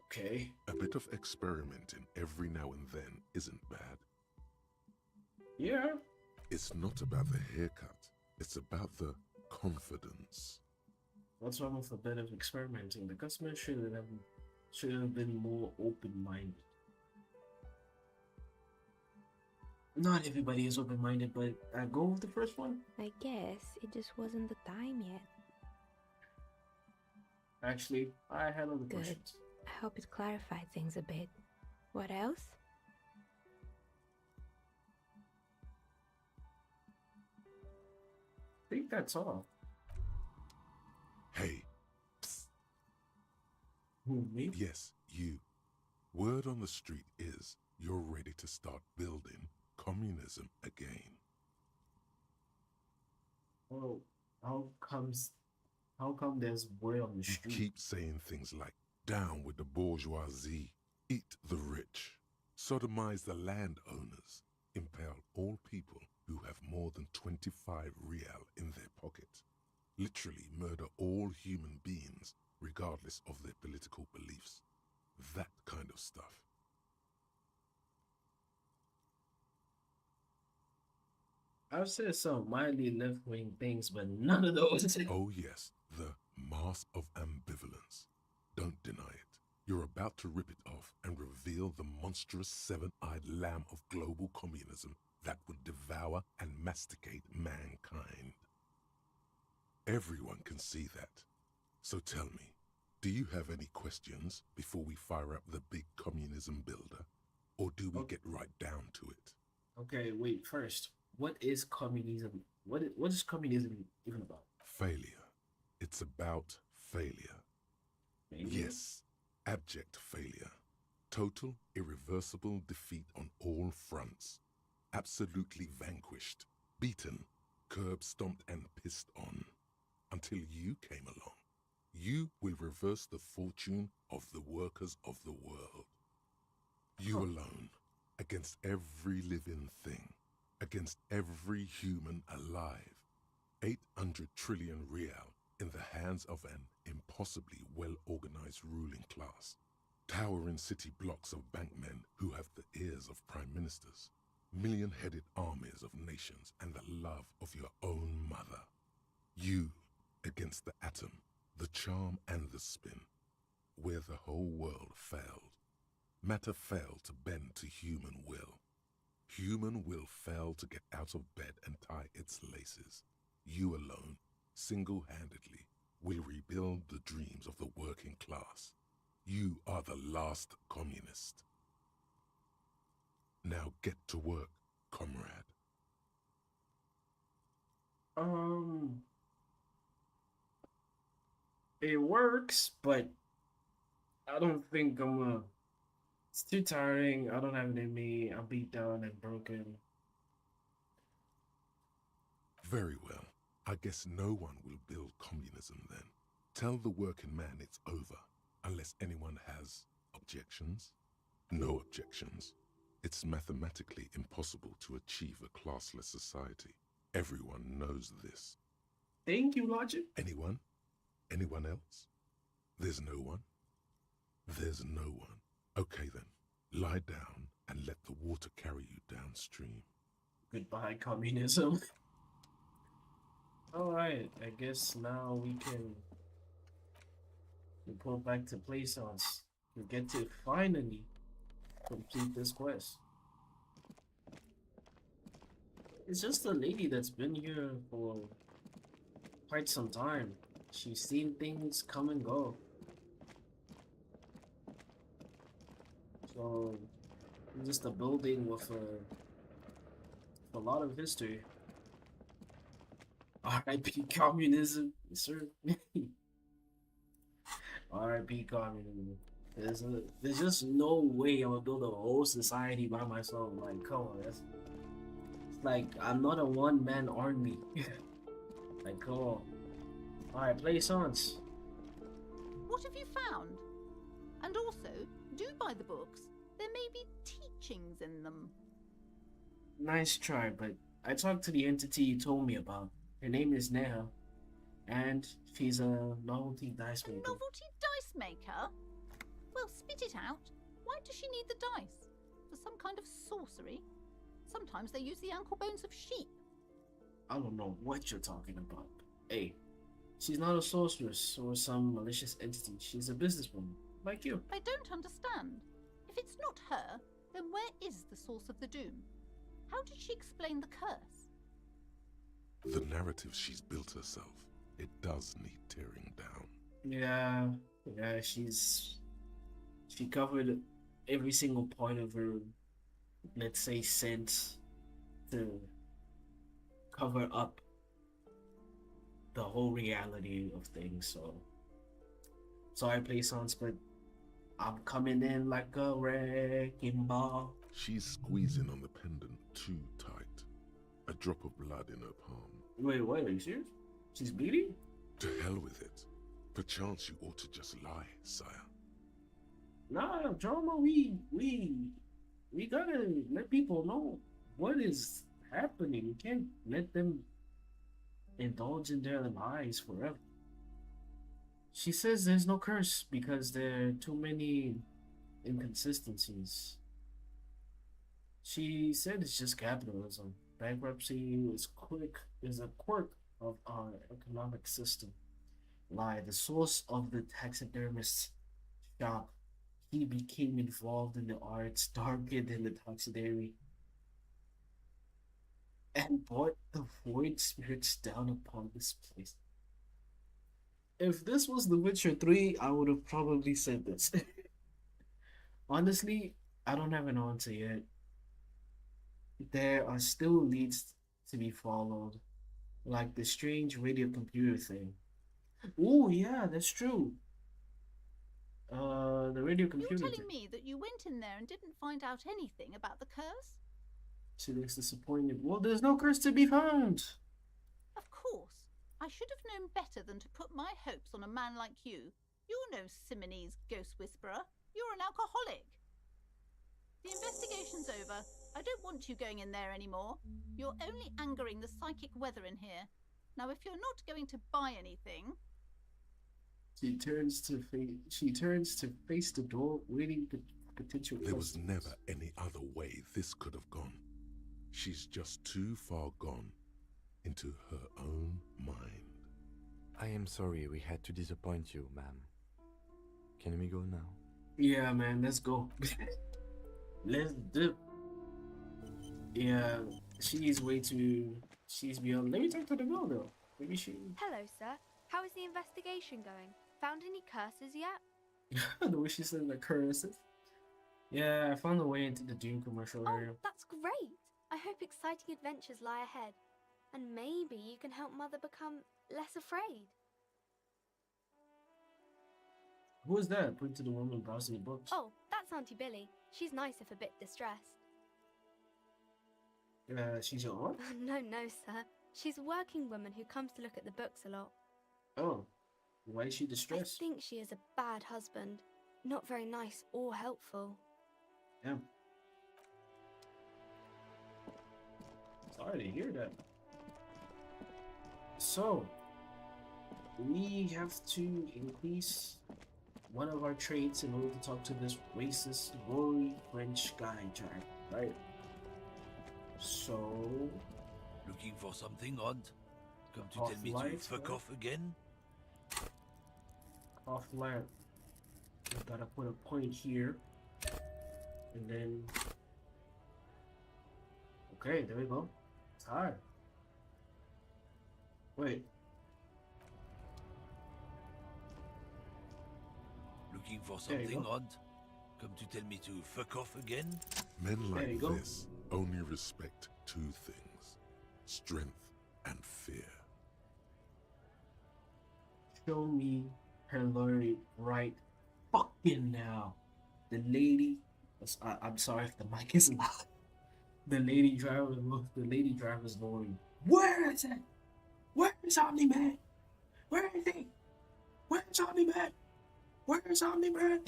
Okay. A bit of experimenting every now and then isn't bad. Yeah. It's not about the haircut. It's about the confidence. What's wrong with a bit of experimenting? The customer should let them should have been more open-minded. Not everybody is open-minded, but I go with the first one. I guess it just wasn't the time yet. Actually, I had other Good. questions. I hope it clarified things a bit. What else? I think that's all. Hey. Psst. Who, me? Yes, you. Word on the street is you're ready to start building communism again. Well, how come there's word on the You street? keep saying things like, down with the bourgeoisie, eat the rich, sodomize the landowners, impale all people who have more than 25 real in their pocket, literally murder all human beings regardless of their political beliefs. That kind of stuff. I've said some mildly left-wing things, but none of those. Oh yes, the mask of ambivalence. Don't deny it. You're about to rip it off and reveal the monstrous seven-eyed lamb of global communism that would devour and masticate mankind. Everyone can see that. So tell me, do you have any questions before we fire up the big communism builder? Or do we get right down to it? Okay, wait, first, what is communism? What is communism even about? Failure. It's about failure. Failure? Yes, abject failure. Total, irreversible defeat on all fronts. Absolutely vanquished, beaten, curb-stomped and pissed on. Until you came along. You will reverse the fortune of the workers of the world. You alone, against every living thing, against every human alive. 800 trillion real in the hands of an impossibly well-organized ruling class. Towering city blocks of bankmen who have the ears of prime ministers. Million-headed armies of nations and the love of your own mother. You against the atom, the charm and the spin, where the whole world failed. Matter failed to bend to human will. Human will failed to get out of bed and tie its laces. You alone, single-handedly, will rebuild the dreams of the working class. You are the last communist. Now get to work, comrade. It works, but I don't think it's too tiring. I don't have it in me. I'm beat down and broken. Very well. I guess no one will build communism then. Tell the working man it's over, unless anyone has objections. No objections. It's mathematically impossible to achieve a classless society. Everyone knows this. Thank you, Logic. Anyone? Anyone else? There's no one? There's no one. Okay then, lie down and let the water carry you downstream. Goodbye, communism. Alright, I guess now we can report back to Plaisance. We get to finally complete this quest. It's just a lady that's been here for quite some time. She's seen things come and go. So, it's just a building with a lot of history. R.I.P. communism, yes, sir. R.I.P. communism. There's just no way I'm gonna build a whole society by myself. Like, come on, it's like I'm not a one-man army. Like, come on. Alright, Plaisance. What have you found? And also, do buy the books. There may be teachings in them. Nice try, but I talked to the entity you told me about. Her name is Snnr, and she's a novelty dice maker. A novelty dice maker? Well, spit it out. Why does she need the dice? For some kind of sorcery? Sometimes they use the ankle bones of sheep. I don't know what you're talking about. Hey, she's not a sorceress or some malicious entity. She's a businesswoman. like you. I don't understand. If it's not her, then where is the source of the doom? How did she explain the curse? The narrative she's built herself, it does need tearing down. Yeah, she covered every single point of her, let's say, sense to cover up the whole reality of things. So sorry, play songs, but I'm coming in like a wrecking ball. She's squeezing on the pendant too tight. A drop of blood in her palm. Wait, what? Are you serious? She's bleeding? To hell with it. Perchance you ought to just lie, sire. Nah, drama. We gotta let people know what is happening. We can't let them indulge in their lies forever. She says there's no curse because there are too many inconsistencies. She said it's just capitalism. Bankruptcy is a quirk of our economic system. Lie, the source of the taxidermist's shop. He became involved in the arts darker than the taxidermy and brought the void spirits down upon this place. If this was The Witcher 3, I would have probably said this. Honestly, I don't have an answer yet. There are still leads to be followed, like the strange radio computer thing. Oh yeah, that's true. The radio computer You're thing. telling me that you went in there and didn't find out anything about the curse? She looks disappointed. Well, there's no curse to be found. Of course. I should have known better than to put my hopes on a man like you. You're no Simonese ghost whisperer. You're an alcoholic. The investigation's over. I don't want you going in there anymore. You're only angering the psychic weather in here. Now, if you're not going to buy anything... She turns to face the door, waiting for potential There was customers. never any other way this could have gone. She's just too far gone into her own mind. I am sorry we had to disappoint you, ma'am. Can we go now? Yeah, man, let's go. Let's dip. Yeah, she's beyond. Let me talk to the girl though. Maybe she. Hello, sir. How is the investigation going? Found any curses yet? The way she said the curses. Yeah, I found a way into the Doom commercial area. That's great. I hope exciting adventures lie ahead. And maybe you can help Mother become less afraid. Who is that? Point to the woman browsing the books. Oh, that's Auntie Billy. She's nice if a bit distressed. She's your aunt? No, sir. She's a working woman who comes to look at the books a lot. Oh, why is she distressed? I think she is a bad husband. Not very nice or helpful. Yeah. Sorry to hear that. So, we have to increase one of our traits in order to talk to this racist, Rory French guy, right? So... Looking for something, aunt? Come to tell me to fuck off again? Off lamp. I gotta put a point here. And then... Okay, there we go. It's hard. Wait. Looking for something, aunt? Come to tell me to fuck off again? Men like this only respect two things. Strength and fear. Show me her lorry right fucking now. The lady... I'm sorry if the mic is loud. The lady driver's lorry. Where is it? Where is Omni-Man? Where is he? Where's Omni-Man? Where's Omni-Man?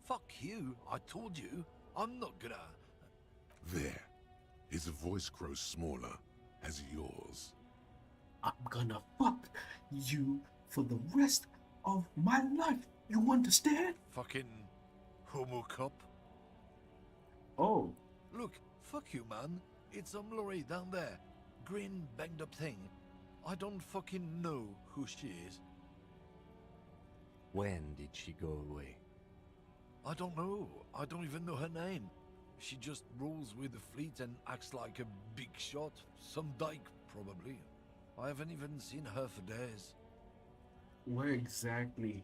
Fuck you, I told you. I'm not gonna... There. His voice grows smaller as yours. I'm gonna fuck you for the rest of my life. You understand? Fucking homo cop. Oh. Look, fuck you, man. It's some lorry down there. Green, banged up thing. I don't fucking know who she is. When did she go away? I don't know. I don't even know her name. She just rolls with the fleet and acts like a big shot. Some dyke, probably. I haven't even seen her for days. Where exactly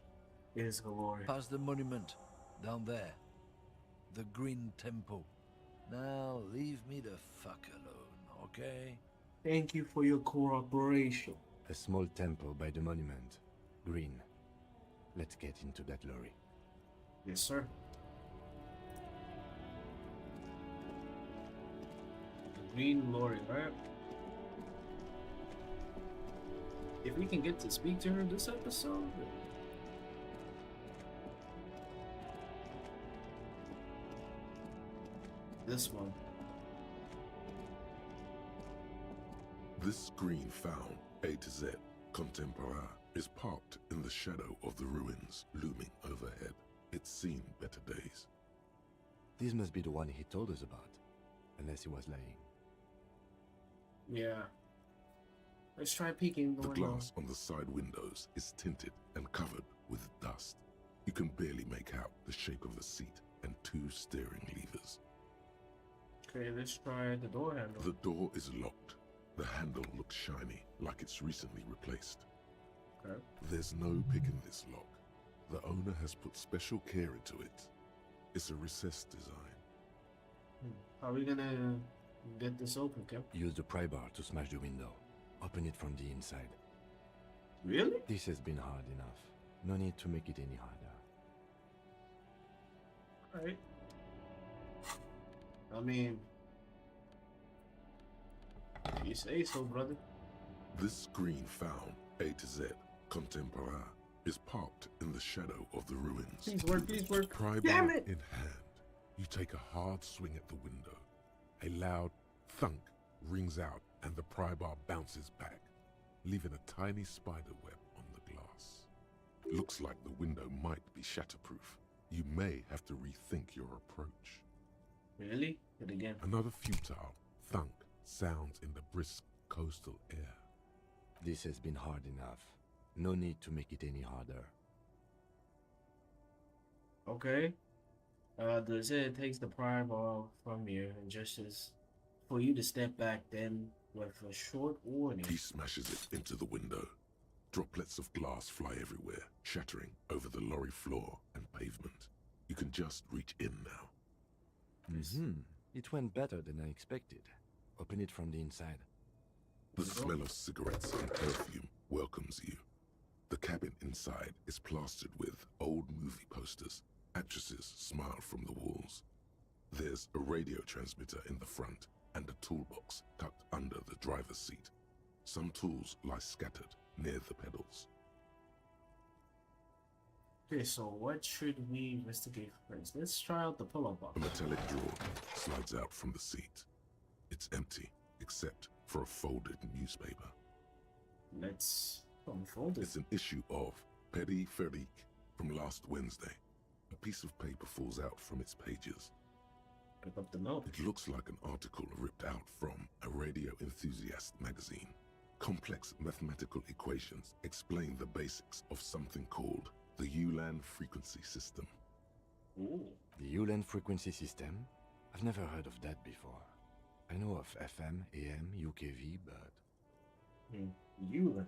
is Glory? Past the monument. Down there. The Green Temple. Now, leave me the fuck alone, okay? Thank you for your cooperation. A small temple by the monument. Green. Let's get into that lorry. Yes, sir. The green lorry, right? If we can get to speak to her this episode. This one. This green found, A to Z, contemporaire, is parked in the shadow of the ruins looming overhead. It's seen better days. This must be the one he told us about, unless he was lying. Yeah. Let's try peeking. The glass on the side windows is tinted and covered with dust. You can barely make out the shape of the seat and two steering levers. Okay, let's try the door handle. The door is locked. The handle looks shiny, like it's recently replaced. Okay. There's no pick in this lock. The owner has put special care into it. It's a recessed design. How are we gonna get this open, Cap? Use the pry bar to smash the window. Open it from the inside. Really? This has been hard enough. No need to make it any harder. Alright. I mean, you say so, brother. This green found, A to Z, contemporaire, is parked in the shadow of the ruins. Please work, please work. Pry Damn bar it! in hand, you take a hard swing at the window. A loud thunk rings out and the pry bar bounces back, leaving a tiny spider web on the glass. Looks like the window might be shatterproof. You may have to rethink your approach. Really? Hit again. Another futile thunk sounds in the brisk coastal air. This has been hard enough. No need to make it any harder. Okay. Does it takes the pry bar from you and gestures for you to step back, then with a short warning. He smashes it into the window. Droplets of glass fly everywhere, shattering over the lorry floor and pavement. You can just reach in now. It went better than I expected. Open it from the inside. The smell of cigarettes and perfume welcomes you. The cabin inside is plastered with old movie posters. Actresses smile from the walls. There's a radio transmitter in the front and a toolbox tucked under the driver's seat. Some tools lie scattered near the pedals. Okay, so what should we investigate first? Let's try out the pull-up box. A metallic drawer slides out from the seat. It's empty, except for a folded newspaper. Let's unfold it. It's an issue of Périphérique from last Wednesday. A piece of paper falls out from its pages. Pick up the note. It looks like an article ripped out from a radio enthusiast magazine. Complex mathematical equations explain the basics of something called the Ulan frequency system. Ooh. The Ulan frequency system? I've never heard of that before. I know of FM, AM, UKV, but... Ulan.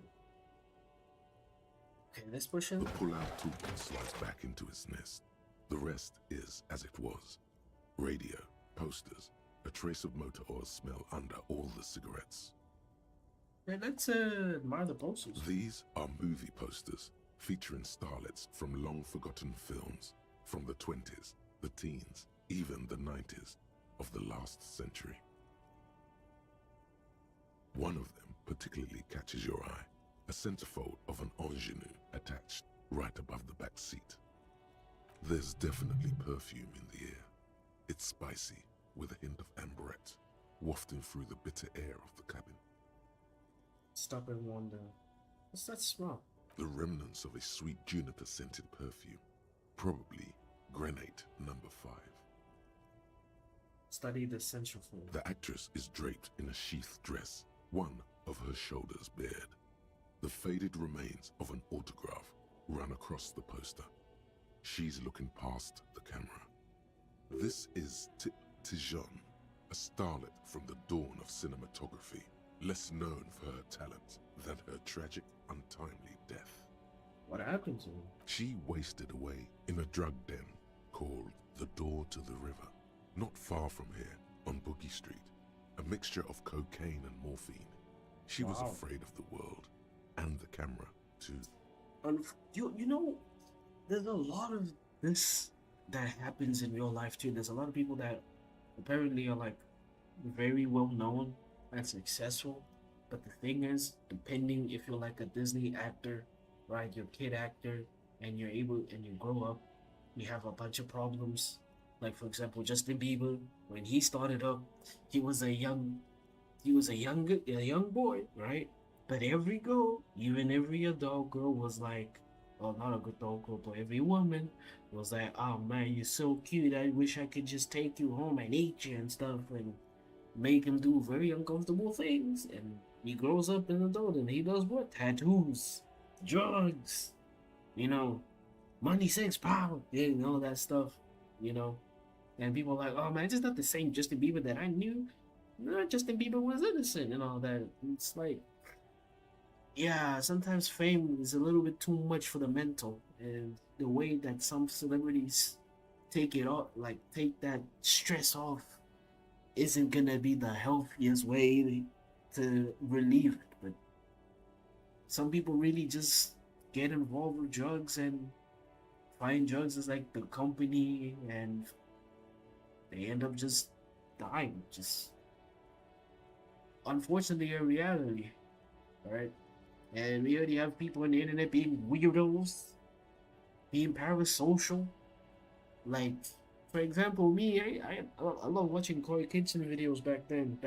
Okay, let's push in. The pull-out toolbox slides back into its nest. The rest is as it was. Radio, posters, a trace of motor oil smell under all the cigarettes. Yeah, let's admire the posters. These are movie posters featuring starlets from long-forgotten films from the 20s, the teens, even the 90s of the last century. One of them particularly catches your eye, a centerfold of an ingenue attached right above the back seat. There's definitely perfume in the air. It's spicy, with a hint of amberette, wafting through the bitter air of the cabin. Stop and wonder, what's that smell? The remnants of a sweet juniper-scented perfume, probably grenade number 5. Study the centerfold. The actress is draped in a sheathed dress, one of her shoulders bared. The faded remains of an autograph run across the poster. She's looking past the camera. This is Tijon, a starlet from the dawn of cinematography, less known for her talent than her tragic, untimely death. What happened to her? She wasted away in a drug den called the Door to the River, not far from here on Boogie Street, a mixture of cocaine and morphine. She was afraid of the world and the camera too. You know, there's a lot of this that happens in real life too. There's a lot of people that apparently are like very well known and successful, but the thing is, depending if you're like a Disney actor, right, you're a kid actor, and you're able and you grow up, you have a bunch of problems. Like for example, Justin Bieber, when he started up, he was a young boy, right? But every girl, even every adult girl, was like, well, not a good adult girl, but every woman was like, oh man, you're so cute. I wish I could just take you home and eat you and stuff, and make him do very uncomfortable things. And he grows up an adult, and he does what? Tattoos, drugs, you know, money, sex, power, and all that stuff, you know. And people are like, oh man, it's just not the same Justin Bieber that I knew. No, Justin Bieber was innocent and all that. It's like, yeah, sometimes fame is a little bit too much for the mental, and the way that some celebrities take it off, like take that stress off, isn't gonna be the healthiest way to relieve it. But some people really just get involved with drugs and find drugs as like the company, and they end up just dying. Just unfortunately a reality, right? And we already have people on the internet being weirdos, being parasocial. Like, for example, me, I love watching Corey Kitchen videos back then.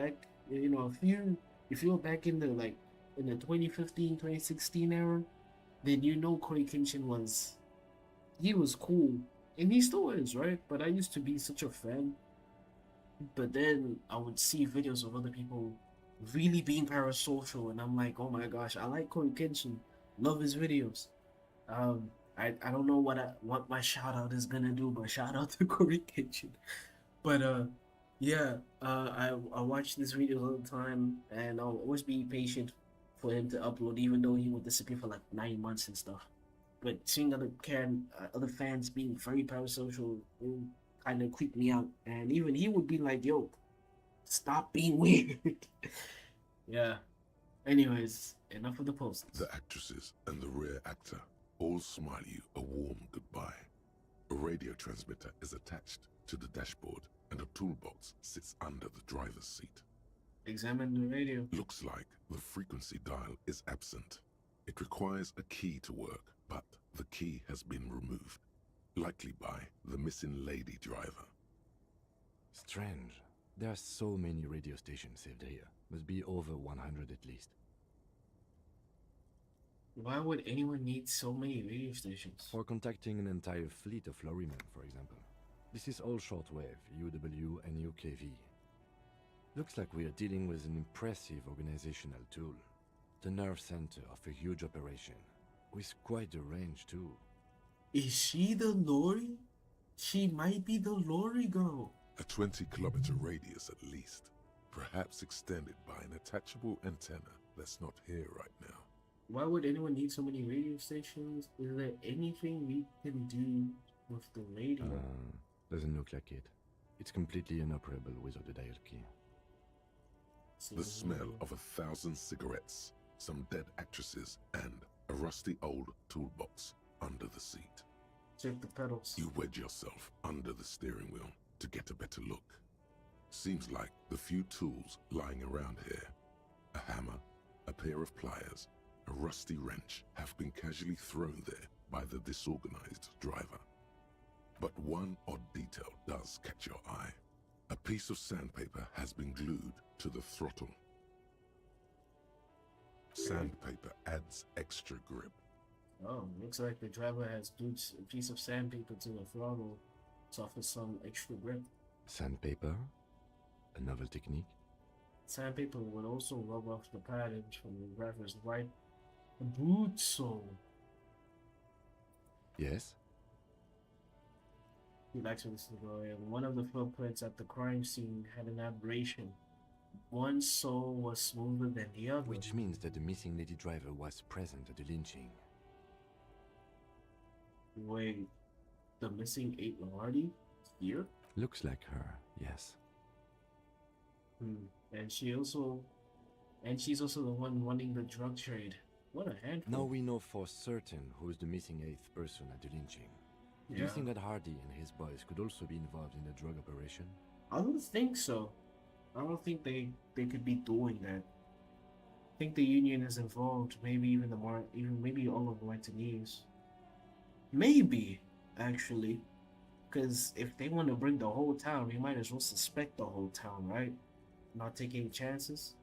You know, if you were back in the 2015, 2016 era, then you know Corey Kitchen was cool, and he still is, right? But I used to be such a fan. But then I would see videos of other people really being parasocial, and I'm like, oh my gosh, I like Corey Kitchen, love his videos. I don't know what my shout out is gonna do, but shout out to Corey Kitchen. But I watch these videos all the time, and I'll always be patient for him to upload, even though he would disappear for like 9 months and stuff. But seeing other fans being very parasocial kind of creeped me out, and even he would be like, yo, stop being weird. Yeah. Anyways, enough of the posts. The actresses and the rear actor all smile you a warm goodbye. A radio transmitter is attached to the dashboard, and a toolbox sits under the driver's seat. Examine the radio. Looks like the frequency dial is absent. It requires a key to work, but the key has been removed, likely by the missing lady driver. Strange. There are so many radio stations saved here. Must be over 100 at least. Why would anyone need so many radio stations? For contacting an entire fleet of lorrymen, for example. This is all shortwave, UW and UKV. Looks like we are dealing with an impressive organizational tool. The nerve center of a huge operation, with quite a range too. Is she the lorry? She might be the lorry girl. A 20-kilometer radius at least, perhaps extended by an attachable antenna that's not here right now. Why would anyone need so many radio stations? Is there anything we can do with the radio? Doesn't look like it. It's completely inoperable without the dial key. The smell of 1,000 cigarettes, some dead actresses, and a rusty old toolbox under the seat. Check the pedals. You wedge yourself under the steering wheel to get a better look. Seems like the few tools lying around here, a hammer, a pair of pliers, a rusty wrench, have been casually thrown there by the disorganized driver. But one odd detail does catch your eye. A piece of sandpaper has been glued to the throttle. Sandpaper adds extra grip. Oh, looks like the driver has glued a piece of sandpaper to the throttle to offer some extra grip. Sandpaper? A novel technique? Sandpaper would also rub off the patterns from the driver's right boot sole. Yes? He likes when this is going. One of the footprints at the crime scene had an aberration. One sole was smoother than the other. Which means that the missing lady driver was present at the lynching. Wait, the missing 8 Lombardi? Here? Looks like her, yes. And she's also the one running the drug trade. What a handful. Now we know for certain who is the missing 8th person at the lynching. Do you think that Hardy and his boys could also be involved in the drug operation? I don't think so. I don't think they could be doing that. I think the union is involved. Maybe even maybe all of the Martinez. Maybe, actually. Because if they want to bring the whole town, they might as well suspect the whole town, right? Not take any chances.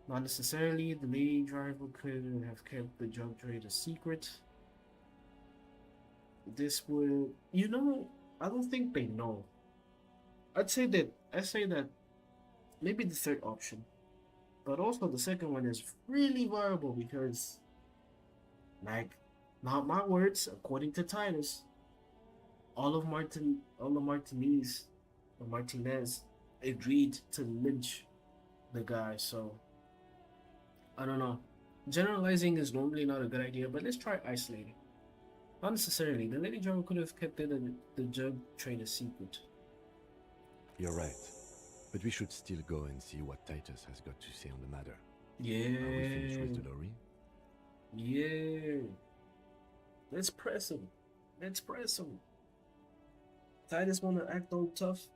Not necessarily. The lady driver could have kept the drug trade a secret. This would, I don't think they know. I say that maybe the third option, but also the second one is really viable because, like, not my words, according to Titus, all of Martinez agreed to lynch the guy. So I don't know. Generalizing is normally not a good idea, but let's try isolating. Not necessarily. The lady driver could have kept the drug trade a secret. You're right. But we should still go and see what Titus has got to say on the matter. Yeah. Are we finished with the lorry? Yeah. Let's press him. Titus wanna act all tough.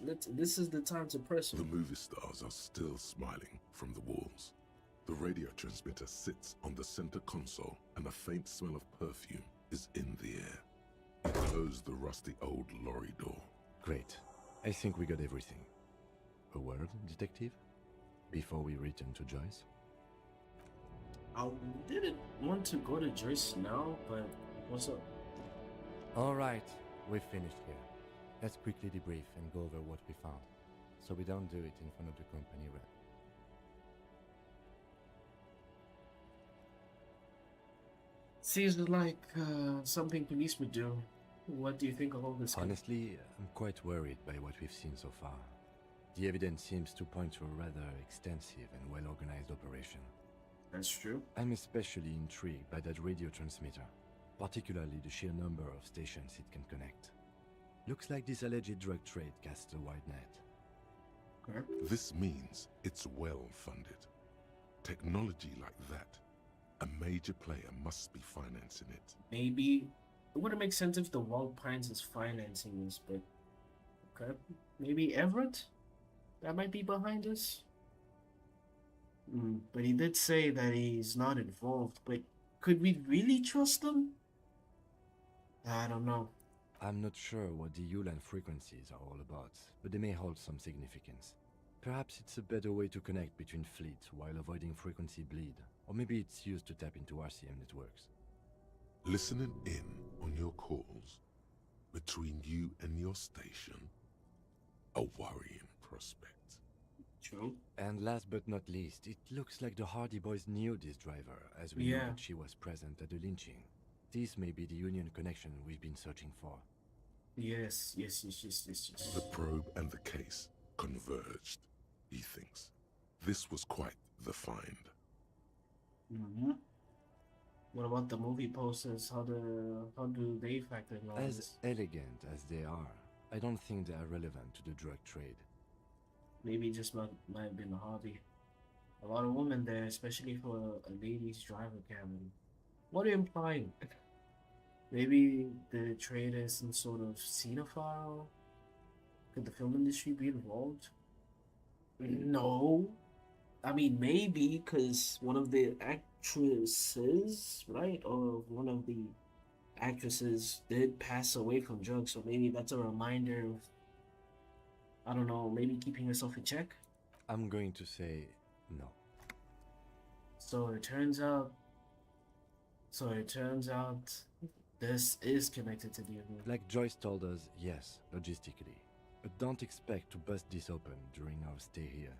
This is the time to press him. The movie stars are still smiling from the walls. The radio transmitter sits on the center console, and a faint smell of perfume is in the air. It closed the rusty old lorry door. Great. I think we got everything. A word, detective? Before we return to Joyce? I didn't want to go to Joyce now, but what's up? Alright, we've finished here. Let's quickly debrief and go over what we found, so we don't do it in front of the company rep. Seems like something police would do. What do you think of all this? Honestly, I'm quite worried by what we've seen so far. The evidence seems to point to a rather extensive and well-organized operation. That's true. I'm especially intrigued by that radio transmitter, particularly the sheer number of stations it can connect. Looks like this alleged drug trade casts a wide net. Okay. This means it's well-funded. Technology like that, a major player must be financing it. Maybe it wouldn't make sense if the Wild Pines is financing this, but okay. Maybe Everett? That might be behind this? But he did say that he's not involved, but could we really trust him? I don't know. I'm not sure what the Ulan frequencies are all about, but they may hold some significance. Perhaps it's a better way to connect between fleets while avoiding frequency bleed, or maybe it's used to tap into RCM networks. Listening in on your calls between you and your station, a worrying prospect. True. And last but not least, it looks like the Hardy boys knew this driver, as we know that she was present at the lynching. This may be the Union connection we've been searching for. Yes. The probe and the case converged, he thinks. This was quite the find. What about the movie posters? How do they factor in all As this? elegant as they are, I don't think they are relevant to the drug trade. Maybe just might have been a hobby. A lot of women there, especially for a ladies' driver cabin. What are you implying? Maybe the trade is some sort of cinephile? Could the film industry be involved? No. I mean, maybe, because one of the actresses, right? Or one of the actresses did pass away from drugs, so maybe that's a reminder of, I don't know, maybe keeping herself in check? I'm going to say no. So it turns out this is connected to the event. Like Joyce told us, yes, logistically. But don't expect to bust this open during our stay here.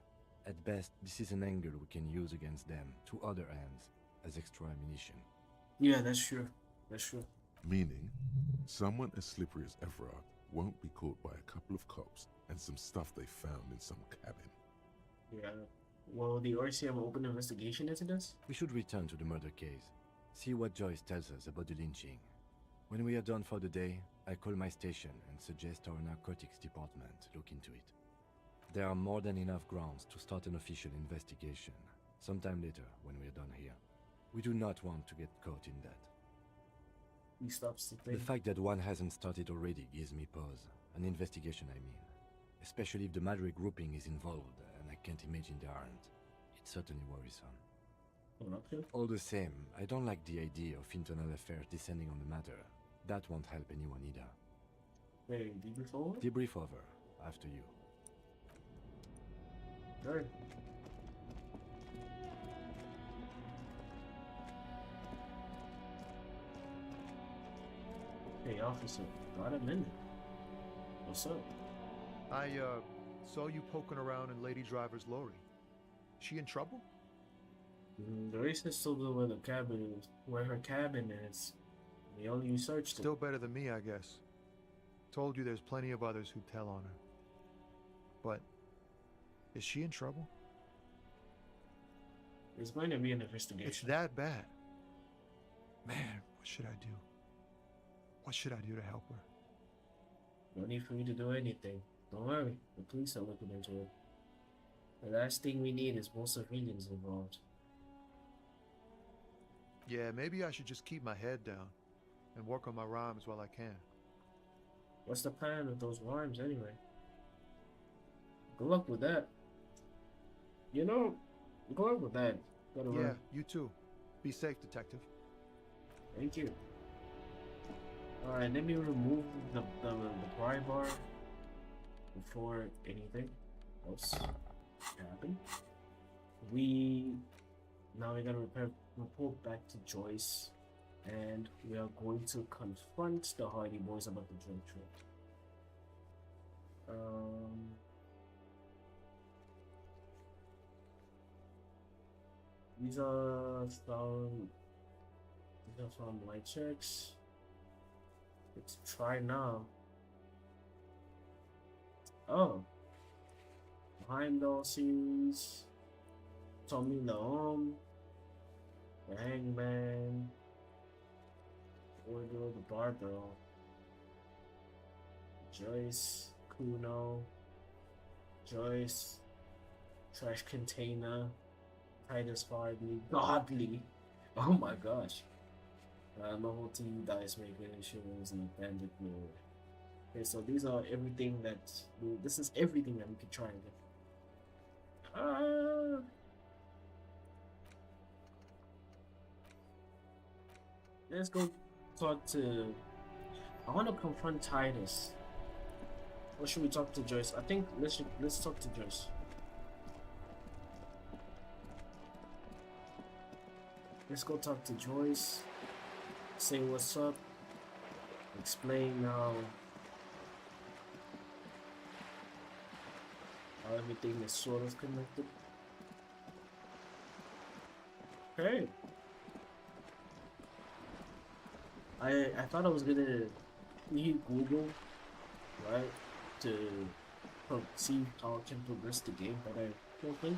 At best, this is an angle we can use against them to other ends as extra ammunition. Yeah, that's true. That's true. Meaning, someone as slippery as Everard won't be caught by a couple of cops and some stuff they found in some cabin. Yeah. Will the RCM open investigation into this? We should return to the murder case. See what Joyce tells us about the lynching. When we are done for the day, I call my station and suggest our narcotics department look into it. There are more than enough grounds to start an official investigation, sometime later when we are done here. We do not want to get caught in that. He stops to think. The fact that one hasn't started already gives me pause. An investigation, I mean. Especially if the Madre grouping is involved, and I can't imagine they aren't. It's certainly worrisome. All the same, I don't like the idea of internal affairs descending on the matter. That won't help anyone either. Hey, debrief over? Debrief over. After you. Good. Hey, officer. Got a minute. What's up? I, saw you poking around in Lady Driver's lorry. She in trouble? The racist told her where the cabin is, where her cabin is. We only searched it. Still better than me, I guess. Told you there's plenty of others who tell on her. But, is she in trouble? There's going to be an investigation. It's that bad. Man, what should I do? What should I do to help her? No need for you to do anything. Don't worry, the police are looking into it. The last thing we need is more civilians involved. Yeah, maybe I should just keep my head down and work on my rhymes while I can. What's the plan with those rhymes anyway? Good luck with that. You know, good luck with that. Gotta Yeah, run. you too. Be safe, detective. Thank you. Alright, let me remove the pry bar before anything else happens. Now we're gonna report back to Joyce, and we are going to confront the Hardy Boys about the drug trip. These are some light checks. Let's try now. Oh, behind those series, Tommy the the Hangman, Order the Barbell, Joyce, Kuno, Joyce, Trash Container, Titus Hardy, Godly. Oh my gosh. My whole team dies making insurance and bandit mode. Okay, so these are everything that this is everything that we can try and get. Let's go talk to. I want to confront Titus. Or should we talk to Joyce? I think let's talk to Joyce. Let's go talk to Joyce. Say what's up. Explain how everything is sort of connected. Hey. I thought I was gonna need Google, right, to see how I can progress the game, but I don't think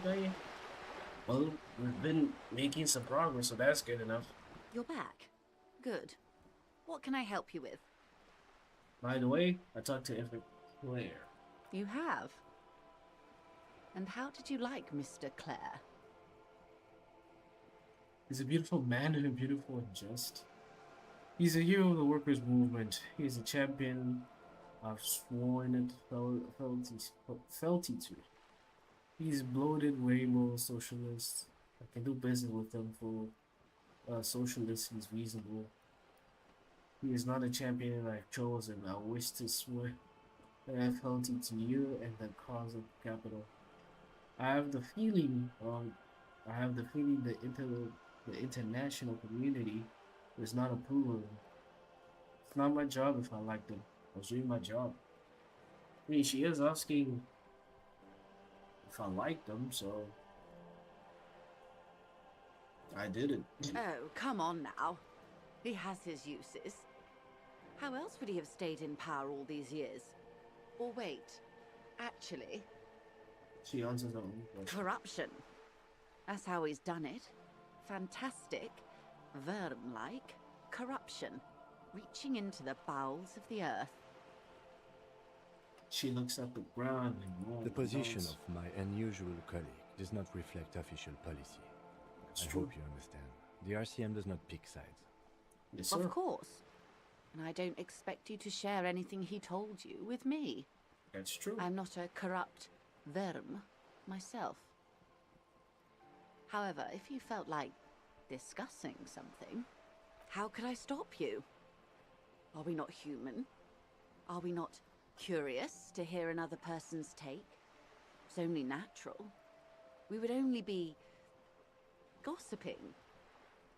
well, we've been making some progress, so that's good enough. You're back. Good. What can I help you with? By the way, I talked to Yvette Claire. You have? And how did you like Mr. Clare? He's a beautiful man and beautiful and just. He's a hero of the workers' movement. He's a champion I've sworn fealty to. He's bloated rainbow socialist. I can do business with him for socialist. He's reasonable. He is not a champion I've chosen. I wish to swear that I have fealty to you and the cause of capital. I have the feeling the international community does not approve of him. It's not my job if I like them. I was doing my job. I mean, she is asking if I like them, so I did it. Oh, come on now. He has his uses. How else would he have stayed in power all these years? Or wait, actually... She answers her own question. Corruption. That's how he's done it. Fantastic, Verne-like corruption, reaching into the bowels of the earth. She looks at the ground and The position of my unusual colleague does not reflect official policy. That's I true. hope you understand. The RCM does not pick sides. Yes, Of course. And I don't expect you to share anything he told you with me. That's true. I'm not a corrupt Verm myself. However, if you felt like discussing something, how could I stop you? Are we not human? Are we not curious to hear another person's take? It's only natural. We would only be gossiping.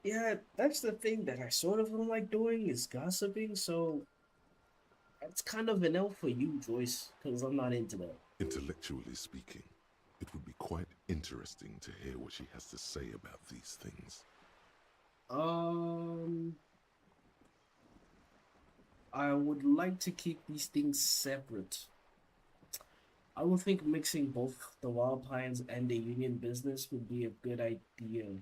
Yeah, that's the thing that I sort of don't like doing is gossiping, so that's kind of an L for you, Joyce, because I'm not into that. Intellectually speaking, it would be quite interesting to hear what she has to say about these things. I would like to keep these things separate. I would think mixing both the Wild Pines and the Union business would be a good idea.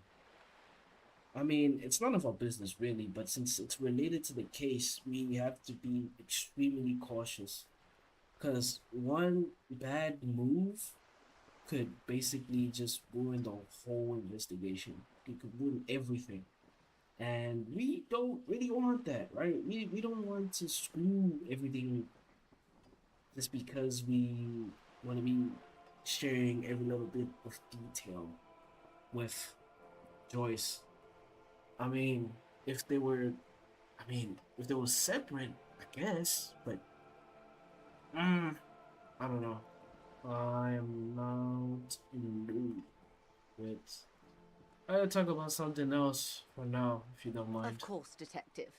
I mean, it's none of our business really, but since it's related to the case, we have to be extremely cautious. Because one bad move could basically just ruin the whole investigation. It could ruin everything. And we don't really want that, right? We don't want to screw everything just because we want to be sharing every little bit of detail with Joyce. I mean, if they were separate, I guess, but I don't know. I am not in the mood with. I'll talk about something else for now, if you don't mind. Of course, Detective.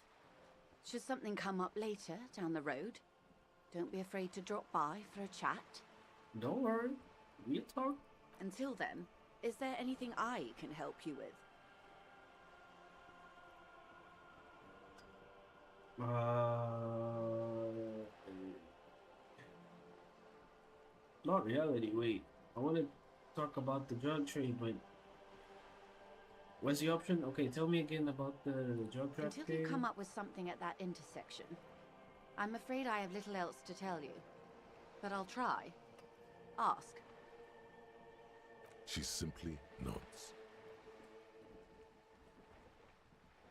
Should something come up later down the road, don't be afraid to drop by for a chat. Don't worry, we'll talk. Until then, is there anything I can help you with? Not reality, wait. I want to talk about the drug trade, but what's the option? Okay, tell me again about the drug trafficking. Until you come up with something at that intersection, I'm afraid I have little else to tell you. But I'll try. Ask. She simply nods.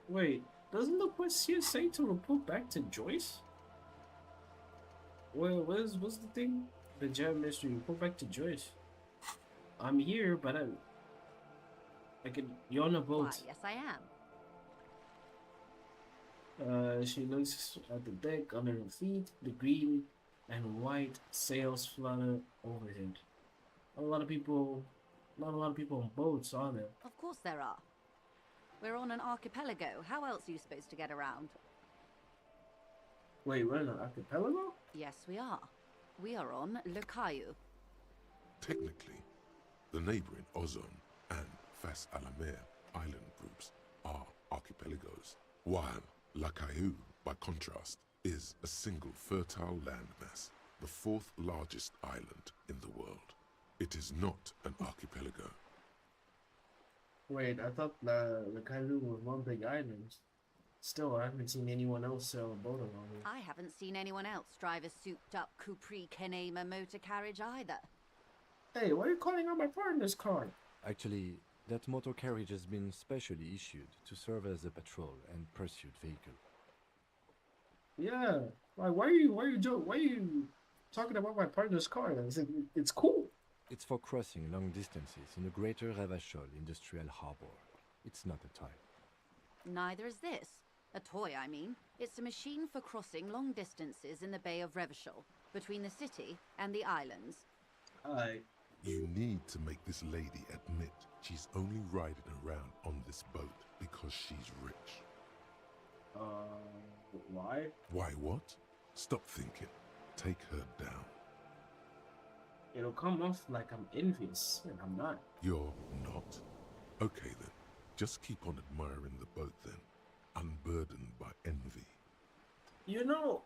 Wait, doesn't the quest here say to report back to Joyce? Well, what's the thing? The jam mystery, report back to Joyce. I'm here, but you're on a boat. Why, yes I am. She looks at the deck under her feet. The green and white sails flutter overhead. Not a lot of people on boats, are there? Of course there are. We're on an archipelago. How else are you supposed to get around? Wait, we're on an archipelago? Yes, we are. We are on Le Caillou. Technically, the neighboring Ozone and Fas Alamer island groups are archipelagos, while La Caillou, by contrast, is a single fertile landmass, the fourth largest island in the world. It is not an archipelago. Wait, I thought the Kailu was one big island. Still, I haven't seen anyone else sail a boat along here. I haven't seen anyone else drive a souped-up Capri Kenema motor carriage either. Hey, why are you calling out my partner's car? Actually, that motor carriage has been specially issued to serve as a patrol and pursuit vehicle. Yeah, like why are you talking about my partner's car? It's cool. It's for crossing long distances in the greater Ravachol industrial harbor. It's not a toy. Neither is this. A toy, I mean. It's a machine for crossing long distances in the Bay of Revachol, between the city and the islands. You need to make this lady admit she's only riding around on this boat because she's rich. Why? Why what? Stop thinking. Take her down. It'll come off like I'm envious, and I'm not. You're not? Okay then. Just keep on admiring the boat then. unburdened by envy. You know,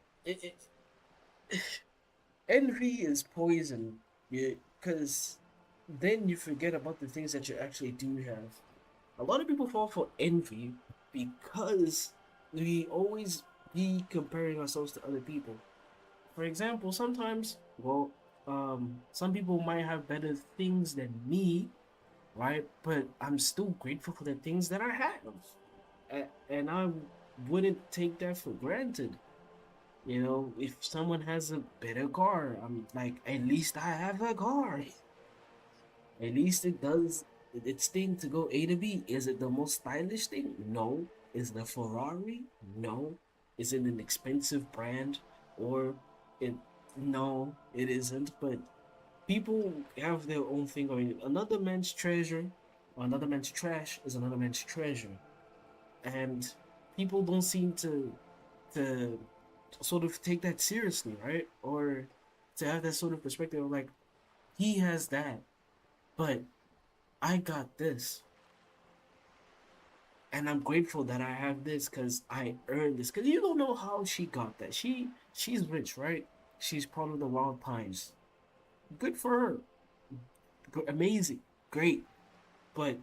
envy is poison, because then you forget about the things that you actually do have. A lot of people fall for envy because we always be comparing ourselves to other people. For example, sometimes, well, some people might have better things than me, right? But I'm still grateful for the things that I have, and I wouldn't take that for granted. You know, if someone has a better car, I'm like, at least I have a car. At least it does its thing to go A to B. Is it the most stylish thing? No. Is it a Ferrari? No. Is it an expensive brand? Or it no, it isn't. But people have their own thing going. Another man's treasure or another man's trash is another man's treasure. And people don't seem to sort of take that seriously, right? Or to have that sort of perspective of like, he has that, but I got this. And I'm grateful that I have this because I earned this. Because you don't know how she got that. She's rich, right? She's part of the Wild Pines. Good for her. Amazing. Great. But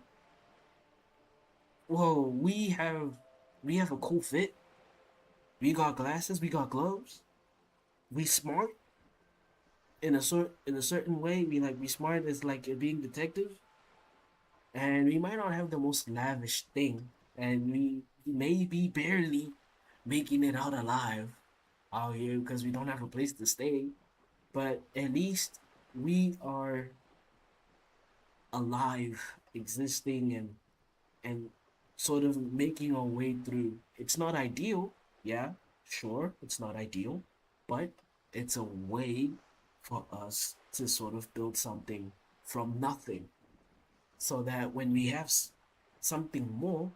whoa, we have a cool fit. We got glasses, we got gloves. We smart in a certain way. We smart as like being detective. And we might not have the most lavish thing, and we may be barely making it out alive out here because we don't have a place to stay. But at least we are alive, existing, and sort of making our way through. It's not ideal, yeah, sure, it's not ideal, but it's a way for us to sort of build something from nothing, so that when we have something more,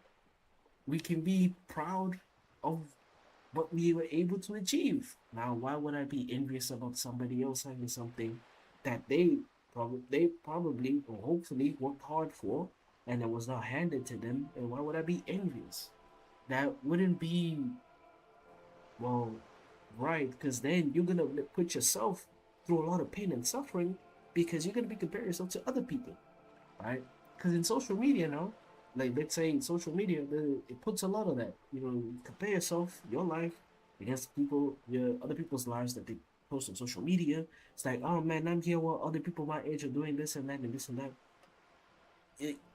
we can be proud of what we were able to achieve. Now, why would I be envious about somebody else having something that they probably or hopefully worked hard for and it was not handed to them? And why would I be envious? That wouldn't be, well, right, because then you're gonna put yourself through a lot of pain and suffering because you're gonna be comparing yourself to other people, right? Because in social media now, like let's say in social media, it puts a lot of that. You know, you compare yourself, your life, against your other people's lives that they post on social media. It's like, oh man, I'm here while other people my age are doing this and that and this and that.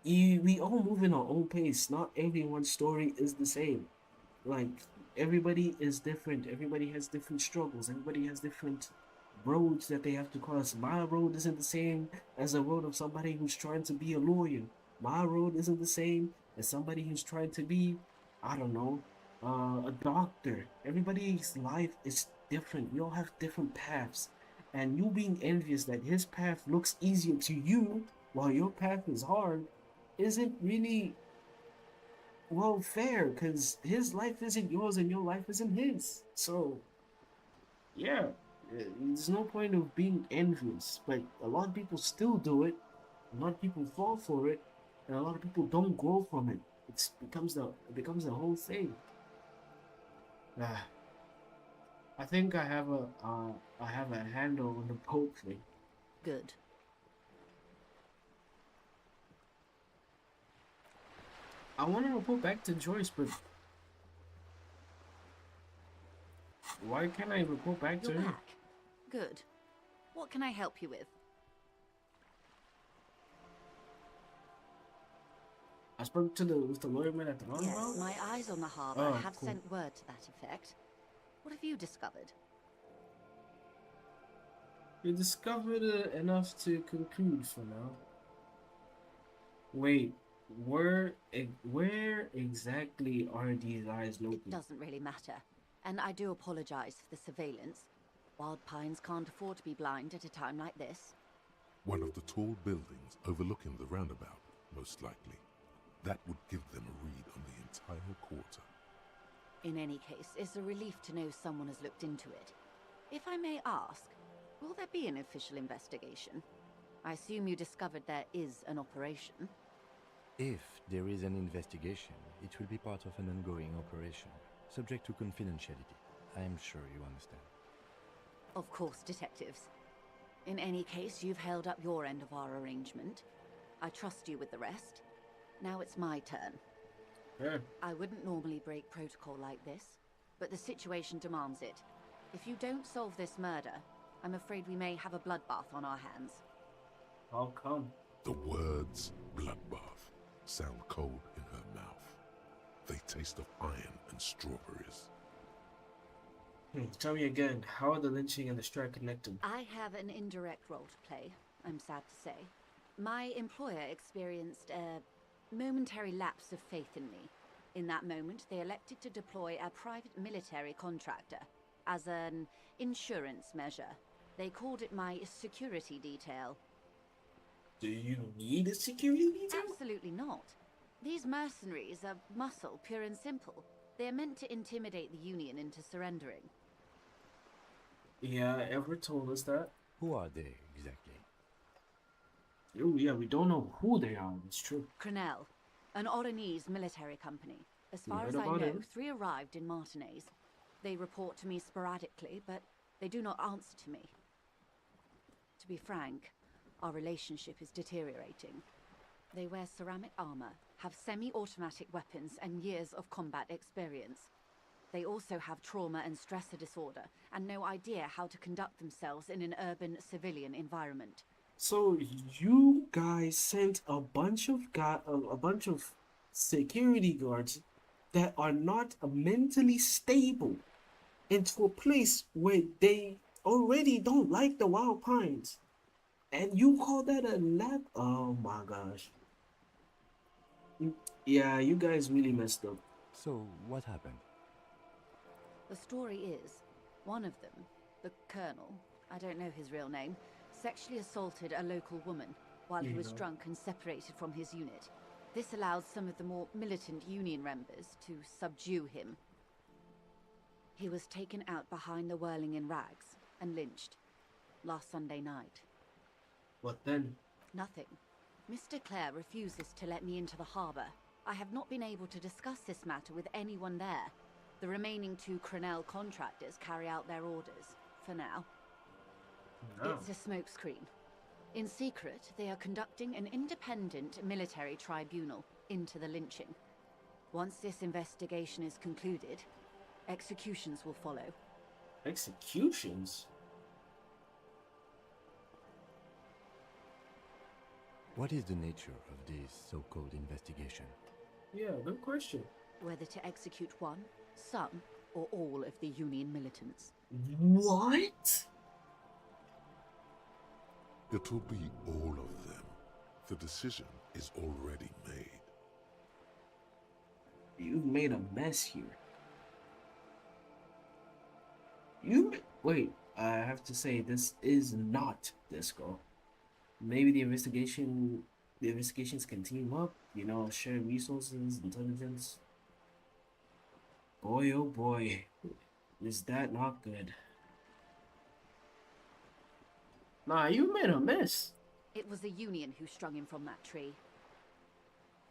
We all move in our own pace. Not everyone's story is the same. Like everybody is different. Everybody has different struggles. Everybody has different roads that they have to cross. My road isn't the same as the road of somebody who's trying to be a lawyer. My road isn't the same as somebody who's trying to be, I don't know, a doctor. Everybody's life is different. We all have different paths. And you being envious that his path looks easier to you while your path is hard isn't really, well, fair, because his life isn't yours and your life isn't his. So, yeah, there's no point of being envious, but a lot of people still do it. A lot of people fall for it, and a lot of people don't grow from it. It becomes the whole thing. I think I have a handle on the poetry. Good. I want to report back to Joyce, but why can't I report back to You're her? back. Good. What can I help you with? I spoke to the lawyer man at the roundabout. Yes, my eyes on the harbour have sent word to that effect. What have you discovered? We discovered enough to conclude for now. Wait, where exactly are these eyes located? It doesn't really matter, and I do apologize for the surveillance. Wild Pines can't afford to be blind at a time like this. One of the tall buildings overlooking the roundabout, most likely. That would give them a read on the entire quarter. In any case, it's a relief to know someone has looked into it. If I may ask, will there be an official investigation? I assume you discovered there is an operation. If there is an investigation, it will be part of an ongoing operation, subject to confidentiality. I am sure you understand. Of course, detectives. In any case, you've held up your end of our arrangement. I trust you with the rest. Now it's my turn. Yeah. I wouldn't normally break protocol like this, but the situation demands it. If you don't solve this murder, I'm afraid we may have a bloodbath on our hands. How come? The words bloodbath sound cold in her mouth. They taste of iron and strawberries. Tell me again, how are the lynching and the strike connected? I have an indirect role to play, I'm sad to say. My employer experienced a momentary lapse of faith in me. In that moment, they elected to deploy a private military contractor as an insurance measure. They called it my security detail. Do you need a security detail? Absolutely not. These mercenaries are muscle, pure and simple. They are meant to intimidate the Union into surrendering. Yeah, Everett told us that. Who are they, exactly? Oh yeah, we don't know who they are, it's true. Crenell, an Oranese military company. As far Heard as I about know, it. 3 arrived in Martinez. They report to me sporadically, but they do not answer to me. To be frank, our relationship is deteriorating. They wear ceramic armor, have semi-automatic weapons, and years of combat experience. They also have trauma and stressor disorder, and no idea how to conduct themselves in an urban civilian environment. So you guys sent a bunch of security guards that are not mentally stable into a place where they already don't like the Wild Pines, and you call that a lab? Oh my gosh. Yeah, you guys really messed up. So, what happened? The story is, one of them, the Colonel, I don't know his real name, sexually assaulted a local woman while he was drunk and separated from his unit. This allowed some of the more militant Union members to subdue him. He was taken out behind the whirling in rags and lynched last Sunday night. What then? Nothing. Mr. Clare refuses to let me into the harbour. I have not been able to discuss this matter with anyone there. The remaining 2 Crenell contractors carry out their orders, for now. No. It's a smokescreen. In secret, they are conducting an independent military tribunal into the lynching. Once this investigation is concluded, executions will follow. Executions? What is the nature of this so-called investigation? Yeah, good question. Whether to execute one, some, or all of the Union militants. What? It'll be all of them. The decision is already made. You've made a mess here. Wait, I have to say, this is not Disco. Maybe the investigations can team up, you know, share resources, intelligence. Boy, oh boy, is that not good. Nah, you made a mess. It was the Union who strung him from that tree.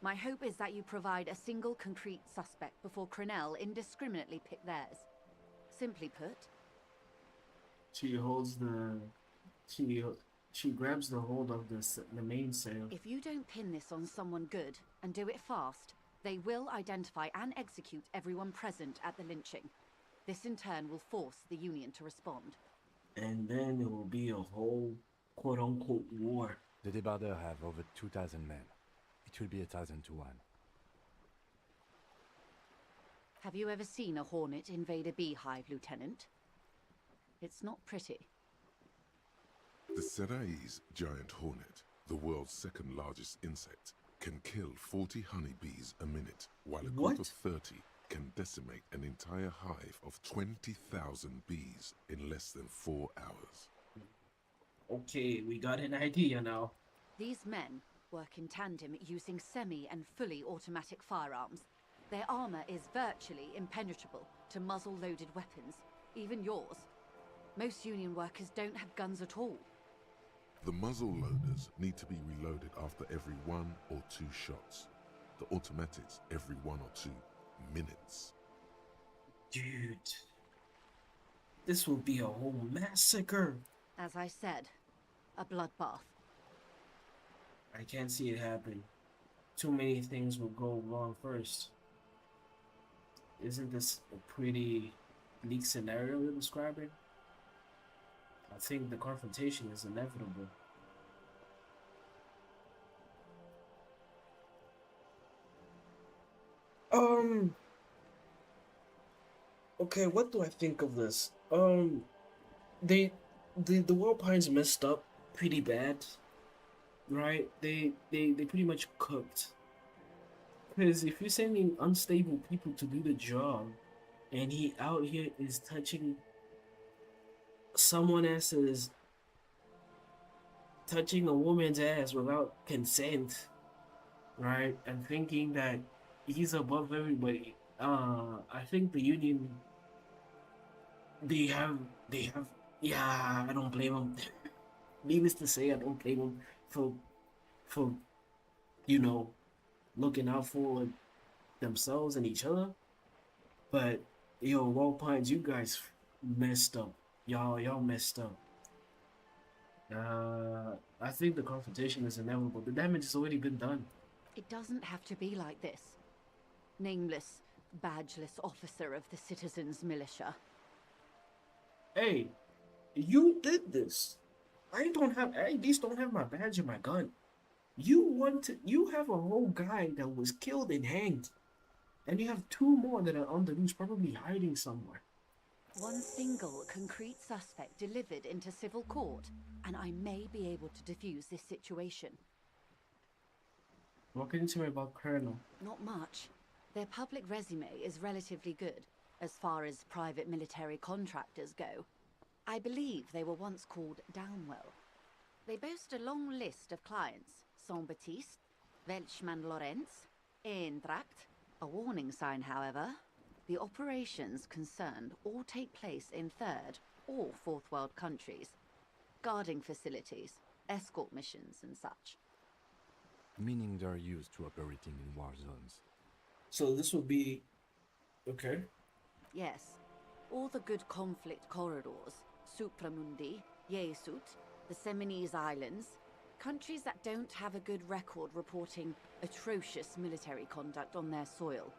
My hope is that you provide a single concrete suspect before Crenell indiscriminately pick theirs. Simply put, She grabs the hold of the mainsail. if you don't pin this on someone good and do it fast, they will identify and execute everyone present at the lynching. This in turn will force the Union to respond. And then it will be a whole quote-unquote war. The Debardeurs have over 2,000 men. It will be 1,000 to 1. Have you ever seen a hornet invade a beehive, Lieutenant? It's not pretty. The Snnr's giant hornet, the world's second largest insect, can kill 40 honeybees a minute, while a group of 30 can decimate an entire hive of 20,000 bees in less than 4 hours. Okay, we got an idea now. These men work in tandem using semi and fully automatic firearms. Their armor is virtually impenetrable to muzzle-loaded weapons, even yours. Most Union workers don't have guns at all. The muzzle loaders need to be reloaded after every 1 or 2 shots. the automatics every 1 or 2 minutes. Dude, this will be a whole massacre. As I said, a bloodbath. I can't see it happening. Too many things will go wrong first. Isn't this a pretty bleak scenario you're describing? I think the confrontation is inevitable. Okay, what do I think of this? The Wild Pines messed up pretty bad, right? They pretty much cooked. Because if you're sending unstable people to do the job, and he out here is touching someone else's, touching a woman's ass without consent, right? And thinking that he's above everybody. I think the union, they have, yeah, I don't blame them. Needless to say, I don't blame them for, you know, looking out for themselves and each other. But, yo, Wild Pines, you guys messed up. Y'all messed up. I think the confrontation is inevitable. The damage has already been done. It doesn't have to be like this. Nameless, badgeless officer of the citizens' militia. Hey, you did this. I at least don't have my badge and my gun. You have a whole guy that was killed and hanged. And you have 2 more that are on the loose, probably hiding somewhere. One single concrete suspect delivered into civil court, and I may be able to defuse this situation. What can you tell me about Colonel? Not much. Their public resume is relatively good, as far as private military contractors go. I believe they were once called Downwell. They boast a long list of clients: Saint-Baptiste, Welchman-Lorenz, Eendracht. A warning sign, however. The operations concerned all take place in 3rd or 4th world countries. Guarding facilities, escort missions and such. Meaning they're used to operating in war zones. So this will be... okay. Yes. All the good conflict corridors, Supramundi, Yesut, the Seminese Islands, countries that don't have a good record reporting atrocious military conduct on their soil.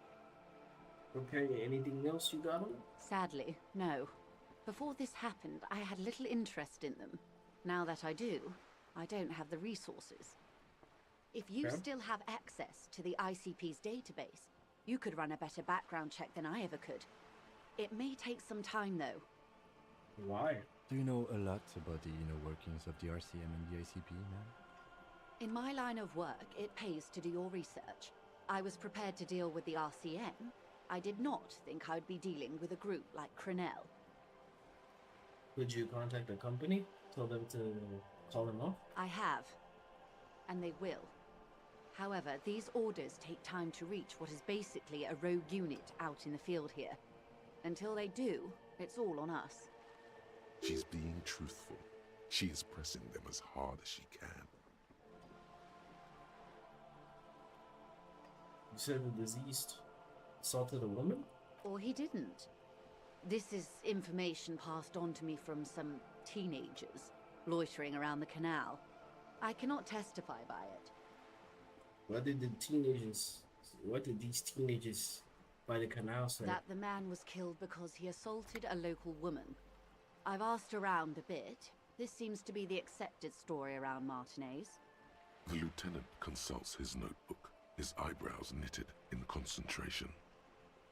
Okay, anything else you got on? Sadly, no. Before this happened, I had little interest in them. Now that I do, I don't have the resources. If you still have access to the ICP's database, you could run a better background check than I ever could. It may take some time, though. Why? Do you know a lot about the inner workings of the RCM and the ICP, ma'am? In my line of work, it pays to do your research. I was prepared to deal with the RCM. I did not think I'd be dealing with a group like Crenell. Would you contact the company? Tell them to call them off? I have. And they will. However, these orders take time to reach what is basically a rogue unit out in the field here. Until they do, it's all on us. She's being truthful. She is pressing them as hard as she can. You said the deceased assaulted a woman? Or he didn't. This is information passed on to me from some teenagers loitering around the canal. I cannot testify by it. What did these teenagers by the canal say? That the man was killed because he assaulted a local woman. I've asked around a bit. This seems to be the accepted story around Martinez. The lieutenant consults his notebook, his eyebrows knitted in concentration.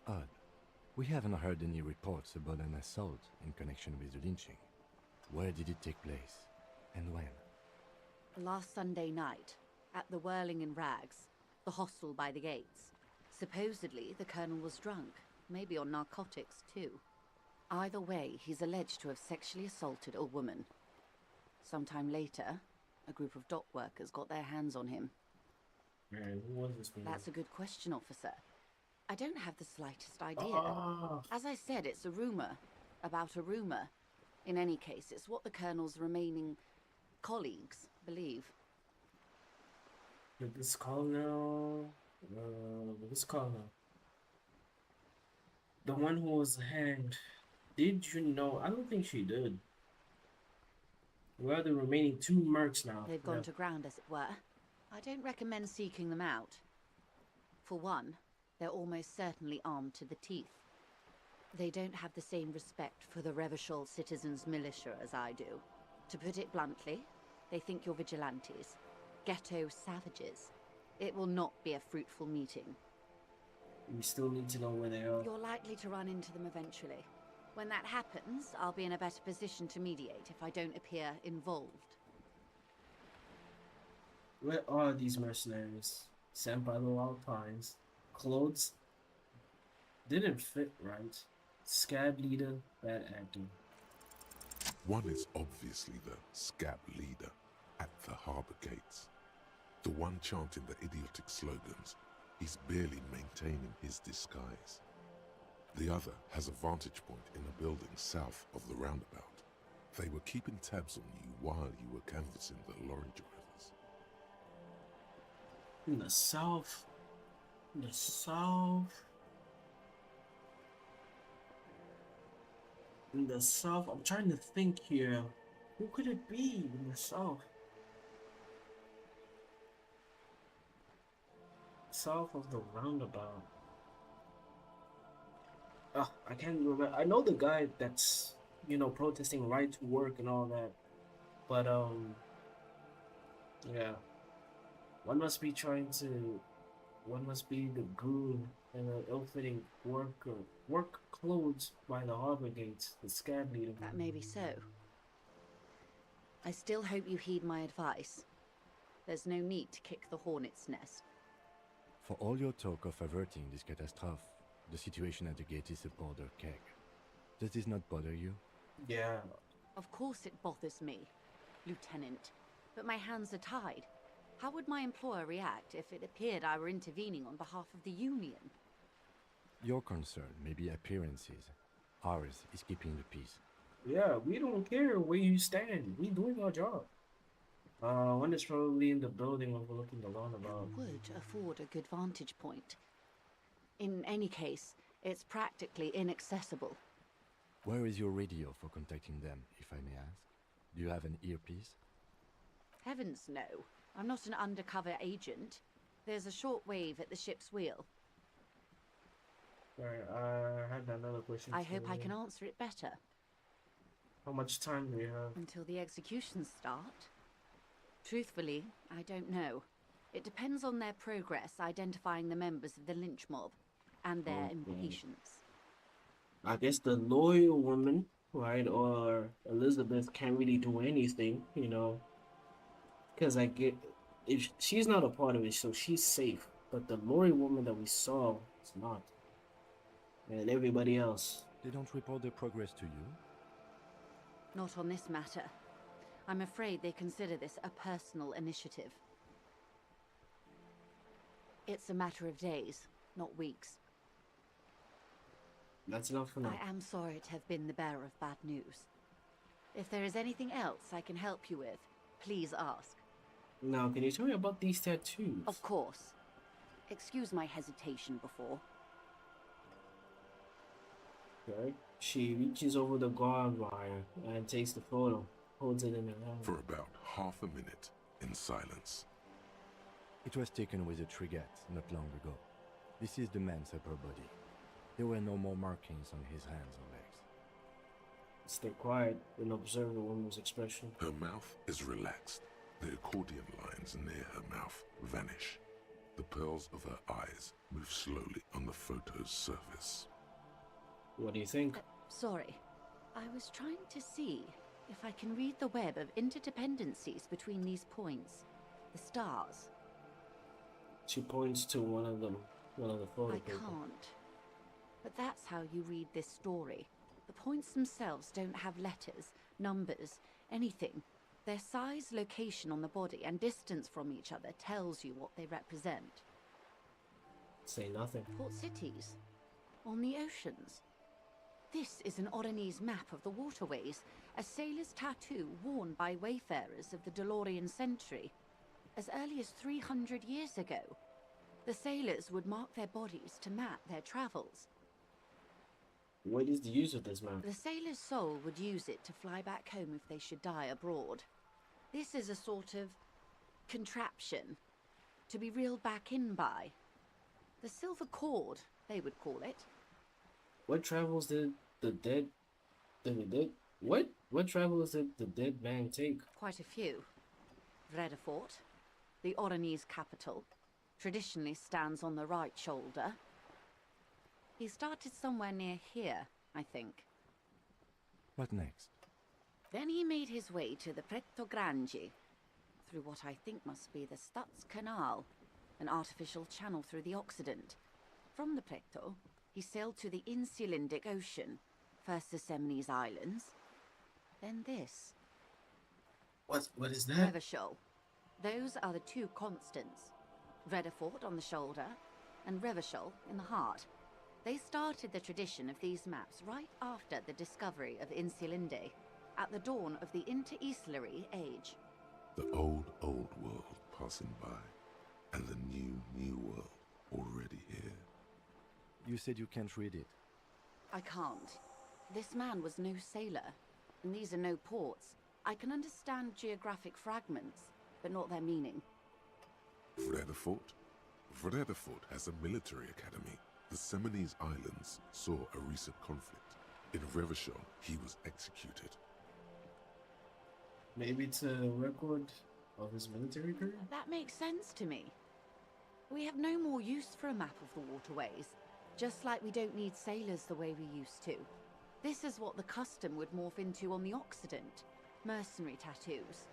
Odd. We haven't heard any reports about an assault in connection with the lynching. Where did it take place? And when? Last Sunday night, at the Whirling in Rags, the hostel by the gates. Supposedly, the colonel was drunk, maybe on narcotics too. Either way, he's alleged to have sexually assaulted a woman. Sometime later, a group of dock workers got their hands on him. Man, who was this woman? That's a good question, officer. I don't have the slightest idea. Oh. As I said, it's a rumor. About a rumor. In any case, it's what the colonel's remaining colleagues believe. Did this colonel What's called the one who was hanged. Did you know? I don't think she did. Where are the remaining two mercs now? They've gone to ground, as it were. I don't recommend seeking them out. For one, they're almost certainly armed to the teeth. They don't have the same respect for the Revachol citizens' militia as I do. To put it bluntly, they think you're vigilantes. Ghetto savages. It will not be a fruitful meeting. We still need to know where they are. You're likely to run into them eventually. When that happens, I'll be in a better position to mediate if I don't appear involved. Where are these mercenaries? Sent by the Wild Pines. Clothes didn't fit right. Scab leader, bad acting. One is obviously the scab leader at the harbour gates. The one chanting the idiotic slogans. He's barely maintaining his disguise. The other has a vantage point in a building south of the roundabout. They were keeping tabs on you while you were canvassing the lorry drivers. In the south. In the south. In the south. I'm trying to think here. Who could it be in the south? South of the roundabout. I can't remember. I know the guy that's, you know, protesting right to work and all that. But yeah. One must be the goon in the ill-fitting work clothes by the harbor gates, the scab leader. That may be so. I still hope you heed my advice. There's no need to kick the hornet's nest. For all your talk of averting this catastrophe, the situation at the gate is a border keg. Does this not bother you? Yeah. Of course it bothers me, Lieutenant. But my hands are tied. How would my employer react if it appeared I were intervening on behalf of the Union? Your concern may be appearances. Ours is keeping the peace. Yeah, we don't care where you stand. We doing our job. One is probably in the building overlooking the roundabout. Would afford a good vantage point. In any case, it's practically inaccessible. Where is your radio for contacting them, if I may ask? Do you have an earpiece? Heavens no. I'm not an undercover agent. There's a shortwave at the ship's wheel. Sorry, I had another question. I hope I can answer it better. How much time do you have? Until the executions start? Truthfully, I don't know. It depends on their progress identifying the members of the lynch mob and their impatience. I guess the loyal woman, right, or Elizabeth can't really do anything, you know. Because I get, if she's not a part of it, so she's safe. But the loyal woman that we saw is not. And everybody else. They don't report their progress to you? Not on this matter. I'm afraid they consider this a personal initiative. It's a matter of days, not weeks. That's enough for now. I am sorry to have been the bearer of bad news. If there is anything else I can help you with, please ask. Now, can you tell me about these tattoos? Of course. Excuse my hesitation before. Okay. She reaches over the guard wire and takes the photo, holds it in her hand. For about half a minute, in silence. It was taken with a Trigat not long ago. This is the man's upper body. There were no more markings on his hands or legs. Stay quiet and observe the woman's expression. Her mouth is relaxed. The accordion lines near her mouth vanish. The pearls of her eyes move slowly on the photo's surface. What do you think? Sorry. I was trying to see if I can read the web of interdependencies between these points. The stars. She points to one of the photo I paper. can't. But that's how you read this story. The points themselves don't have letters, numbers, anything. Their size, location on the body, and distance from each other tells you what they represent. Say nothing. Port cities. On the oceans. This is an Oronese map of the waterways, a sailor's tattoo worn by wayfarers of the DeLorean century, as early as 300 years ago. The sailors would mark their bodies to map their travels. What is the use of this map? The sailor's soul would use it to fly back home if they should die abroad. This is a sort of contraption to be reeled back in by. The silver cord, they would call it. What travels did the dead what travels did the dead man take? Quite a few. Vredefort, the Oranese capital, traditionally stands on the right shoulder. He started somewhere near here, I think. What next? Then he made his way to the Pretto Grande, through what I think must be the Stutz Canal, an artificial channel through the Occident. From the Pretto, he sailed to the Insulindic Ocean, first the Semines Islands, then this. What is that? Revachol. Those are the two constants. Vredefort on the shoulder, and Revachol in the heart. They started the tradition of these maps right after the discovery of Insulinde, at the dawn of the Interinsulary Age. The old world passing by, and the new world already here. You said you can't read it. I can't. This man was no sailor, and these are no ports. I can understand geographic fragments, but not their meaning. Vredefort? Vredefort has a military academy. The Semines Islands saw a recent conflict. In Revachol, he was executed. Maybe it's a record of his military career? That makes sense to me. We have no more use for a map of the waterways, just like we don't need sailors the way we used to. This is what the custom would morph into on the Occident. Mercenary tattoos.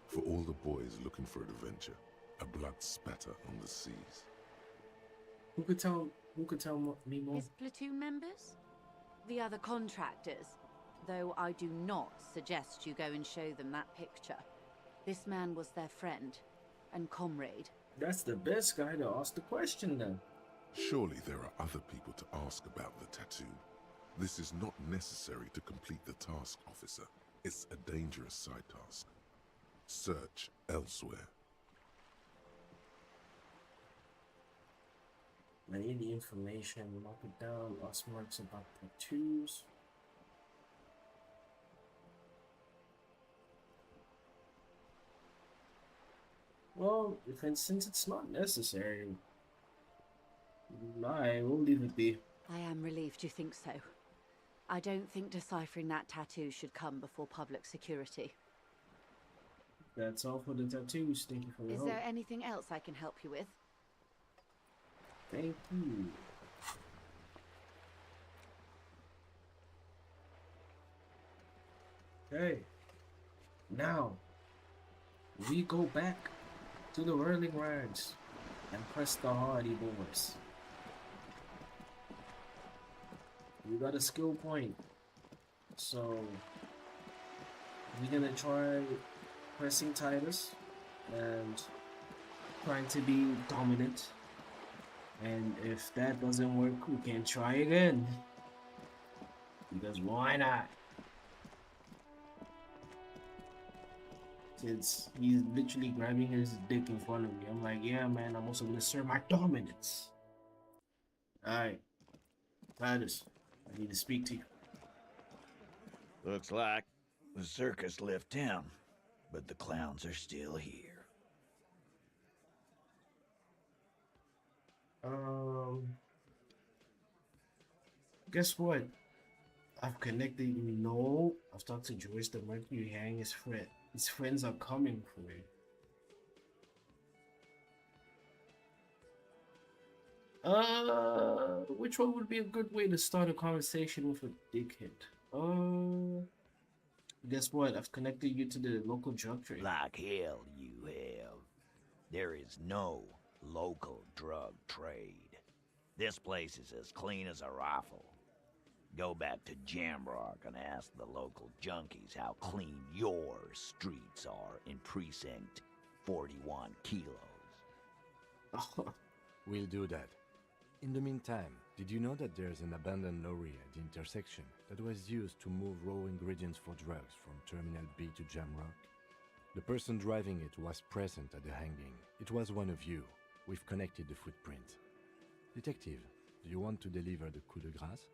For all the boys looking for adventure, a blood spatter on the seas. Who could tell me more? His platoon members? The other contractors. Though I do not suggest you go and show them that picture. This man was their friend and comrade. That's the best guy to ask the question then. Surely there are other people to ask about the tattoo. This is not necessary to complete the task, officer. It's a dangerous side task. Search elsewhere. I need the information, mark it down, ask marks about tattoos. Well, since it's not necessary, I will leave it be. I am relieved you think so. I don't think deciphering that tattoo should come before public security. That's all for the tattoos. Thank you for your help. Is there anything else I can help you with? Thank you. Okay. Now, we go back to the whirling rides and press the hardy boys. We got a skill point, so we're gonna try pressing Titus and trying to be dominant, and if that doesn't work, we can try again, because why not? Since he's literally grabbing his dick in front of me, I'm like, yeah man, I'm also gonna assert my dominance. Alright, Titus, I need to speak to you. Looks like the circus left town, but the clowns are still here. Guess what? I've connected. No, I've talked to Joyce the Mercury Hang his friend. His friends are coming for you. Which one would be a good way to start a conversation with a dickhead? Guess what? I've connected you to the local drug trade. Like hell you have. There is no local drug trade. This place is as clean as a rifle. Go back to Jamrock and ask the local junkies how clean your streets are in Precinct 41 kilos. We'll do that. In the meantime, did you know that there's an abandoned lorry at the intersection that was used to move raw ingredients for drugs from Terminal B to Jamrock? The person driving it was present at the hanging. It was one of you. We've connected the footprint. Detective, do you want to deliver the coup de grâce?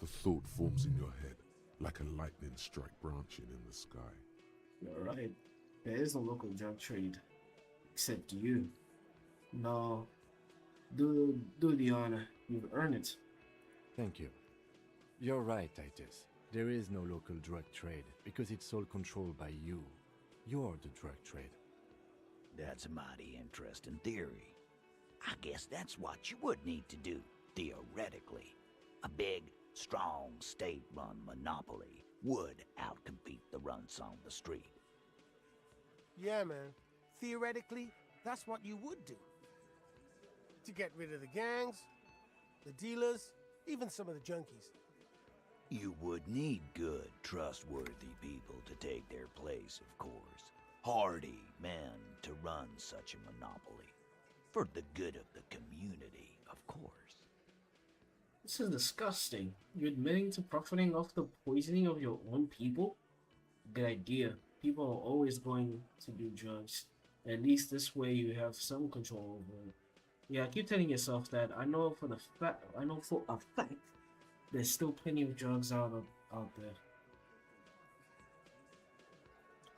The thought forms in your head, like a lightning strike branching in the sky. You're right. There is no local drug trade. Except you. No. Do the honor. You've earned it. Thank you. You're right, Titus. There is no local drug trade because it's all controlled by you. You're the drug trade. That's a mighty interesting theory. I guess that's what you would need to do, theoretically. A big, strong, state-run monopoly would outcompete the runts on the street. Yeah, man. Theoretically, that's what you would do. To get rid of the gangs, the dealers, even some of the junkies. You would need good, trustworthy people to take their place, of course. Hardy men to run such a monopoly. For the good of the community, of course. This is disgusting. You're admitting to profiting off the poisoning of your own people? Good idea. People are always going to do drugs. At least this way you have some control over it. Yeah, keep telling yourself that. I know for a fact there's still plenty of drugs out there.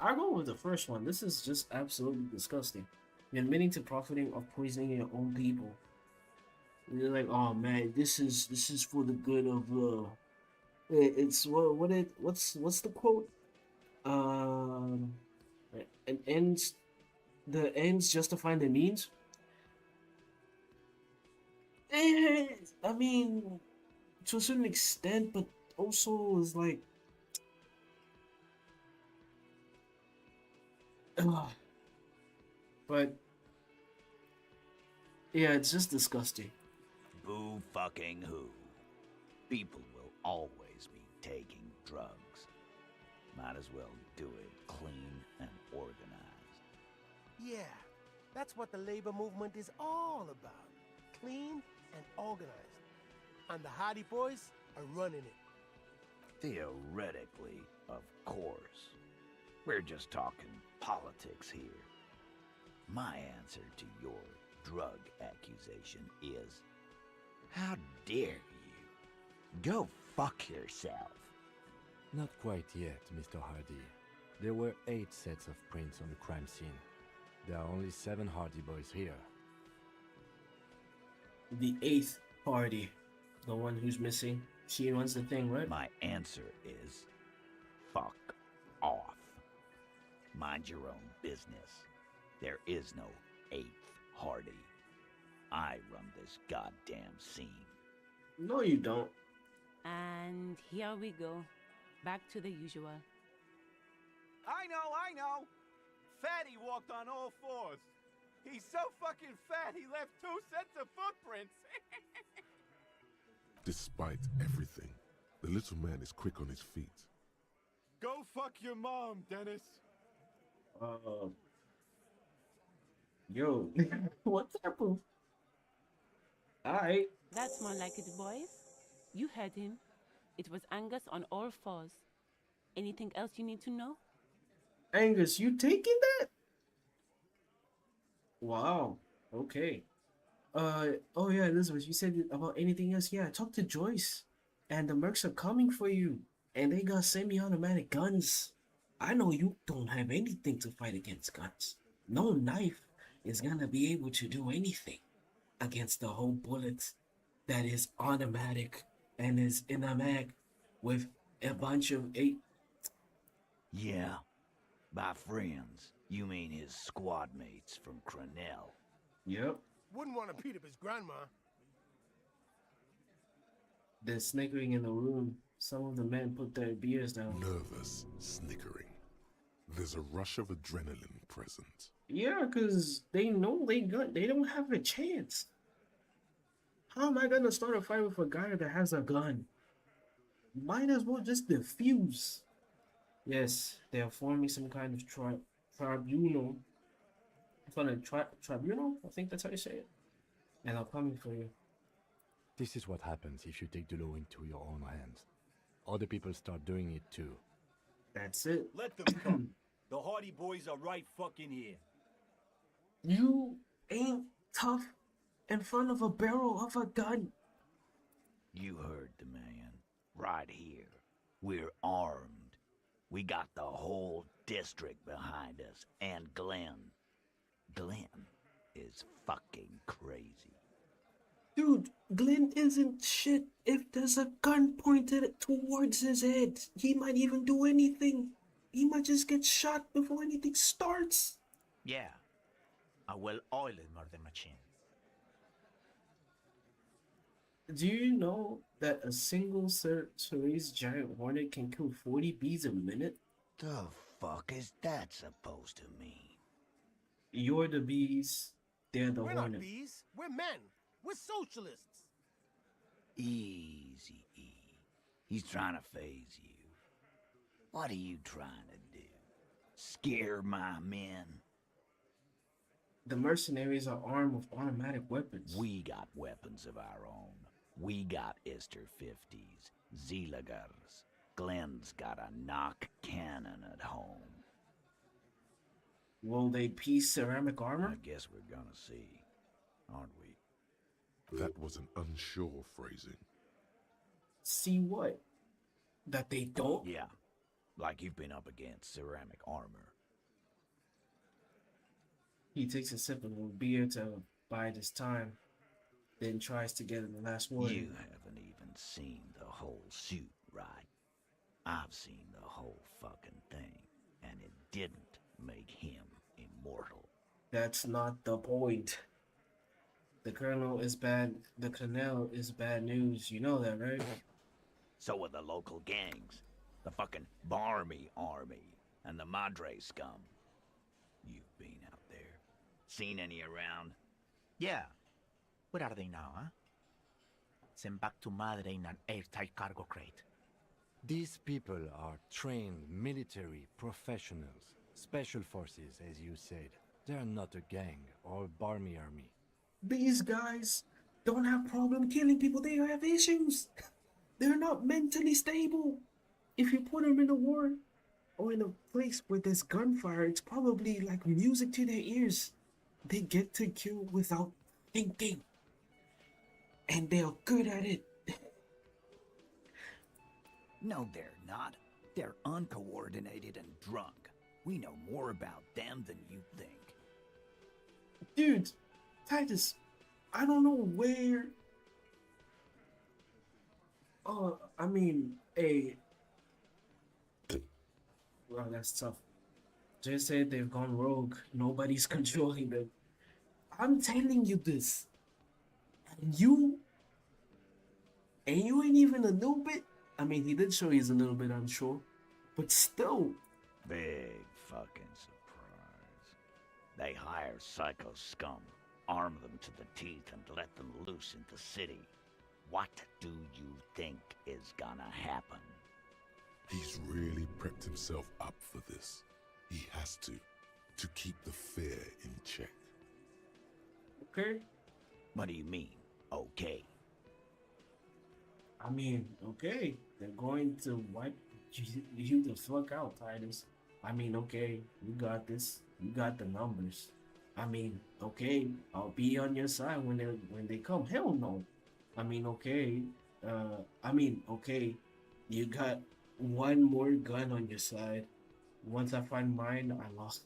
I go with the first one. This is just absolutely disgusting. You're admitting to profiting off poisoning your own people. You're like, oh man, this is for the good of it's what's the quote? The ends justifying the means. I mean, to a certain extent, but also is like, but yeah, it's just disgusting. Boo fucking who? People will always be taking drugs. Might as well do it clean and organized. Yeah, that's what the labor movement is all about. Clean and organized. And the Hardy Boys are running it. Theoretically, of course. We're just talking politics here. My answer to your drug accusation is, how dare you? Go fuck yourself. Not quite yet, Mr. Hardy. There were 8 sets of prints on the crime scene. There are only 7 Hardy Boys here. The 8th party. The one who's missing. She runs the thing, right? My answer is, fuck off. Mind your own business. There is no 8th Hardy. I run this goddamn scene. No, you don't. And here we go. Back to the usual. I know! Fatty walked on all 4s. He's so fucking fat, he left 2 sets of footprints. Despite everything, the little man is quick on his feet. Go fuck your mom, Dennis. Yo, what type of... Alright. That's more like it, boys. You heard him. It was Angus on all 4s. Anything else you need to know? Angus, you taking that? Wow. Okay. Oh yeah, Elizabeth, you said about anything else? Yeah, talk to Joyce. And the mercs are coming for you. And they got semi-automatic guns. I know you don't have anything to fight against guns. No knife is gonna be able to do anything against the whole bullet that is automatic and is in a mag with a bunch of 8. Yeah. By friends, you mean his squad mates from Cronell. Yep. Wouldn't want to beat up his grandma. They're snickering in the room. Some of the men put their beers down. Nervous, snickering. There's a rush of adrenaline present. Yeah, because they know they don't have a chance. How am I gonna start a fight with a guy that has a gun? Might as well just defuse. Yes, they are forming some kind of tribunal. Tribunal? I think that's how you say it. And I'm coming for you. This is what happens if you take the law into your own hands. Other people start doing it too. That's it. Let them come. The Hardy Boys are right fucking here. You ain't tough in front of a barrel of a gun. You heard the man. Right here. We're armed. We got the whole district behind us, and Glenn. Glenn is fucking crazy. Dude, Glenn isn't shit if there's a gun pointed towards his head. He might even do anything. He might just get shot before anything starts. Yeah. A well-oiled murder machine. Do you know that a single Cerise giant hornet can kill 40 bees a minute? The fuck is that supposed to mean? You're the bees, they're the We're hornet. not bees. We're men. We're socialists. Easy, E. He's trying to phase you. What are you trying to do? Scare my men? The mercenaries are armed with automatic weapons. We got weapons of our own. We got Ister 50s, Zeelagers. Glenn's got a knock cannon at home. Will they piece ceramic armor? I guess we're gonna see, aren't we? That was an unsure phrasing. See what? That they don't? Yeah, like you've been up against ceramic armor. He takes a sip of a beer to bide his time, then tries to get in the last word. You haven't even seen the whole suit, right? I've seen the whole fucking thing, and it didn't make him immortal. That's not the point. The colonel is bad. The colonel is bad news. You know that, right? So are the local gangs, the fucking Barmy Army, and the Madre scum. You've been out there. Seen any around? Yeah. Where are they now, huh? Sent back to Madre in an airtight cargo crate. These people are trained military professionals, special forces, as you said. They're not a gang or Barmy army. These guys don't have problem killing people. They have issues. They're not mentally stable. If you put them in a war or in a place where there's gunfire, it's probably like music to their ears. They get to kill without thinking. And they're good at it. No, they're not. They're uncoordinated and drunk. We know more about them than you think. Dude, Titus, I don't know where... I mean, well, that's tough. Just said they've gone rogue. Nobody's controlling them. I'm telling you this. And you ain't even a little bit... I mean, he did show he's a little bit unsure. But still... Big fucking surprise. They hire psycho scum, arm them to the teeth, and let them loose in the city. What do you think is gonna happen? He's really prepped himself up for this. He has to keep the fear in check. Okay. What do you mean, okay? I mean, okay. They're going to wipe you the fuck out, Titus. I mean, okay. You got this. You got the numbers. I mean, okay. I'll be on your side when they come. Hell no. I mean, okay. Okay. You got one more gun on your side. Once I find mine, I lost.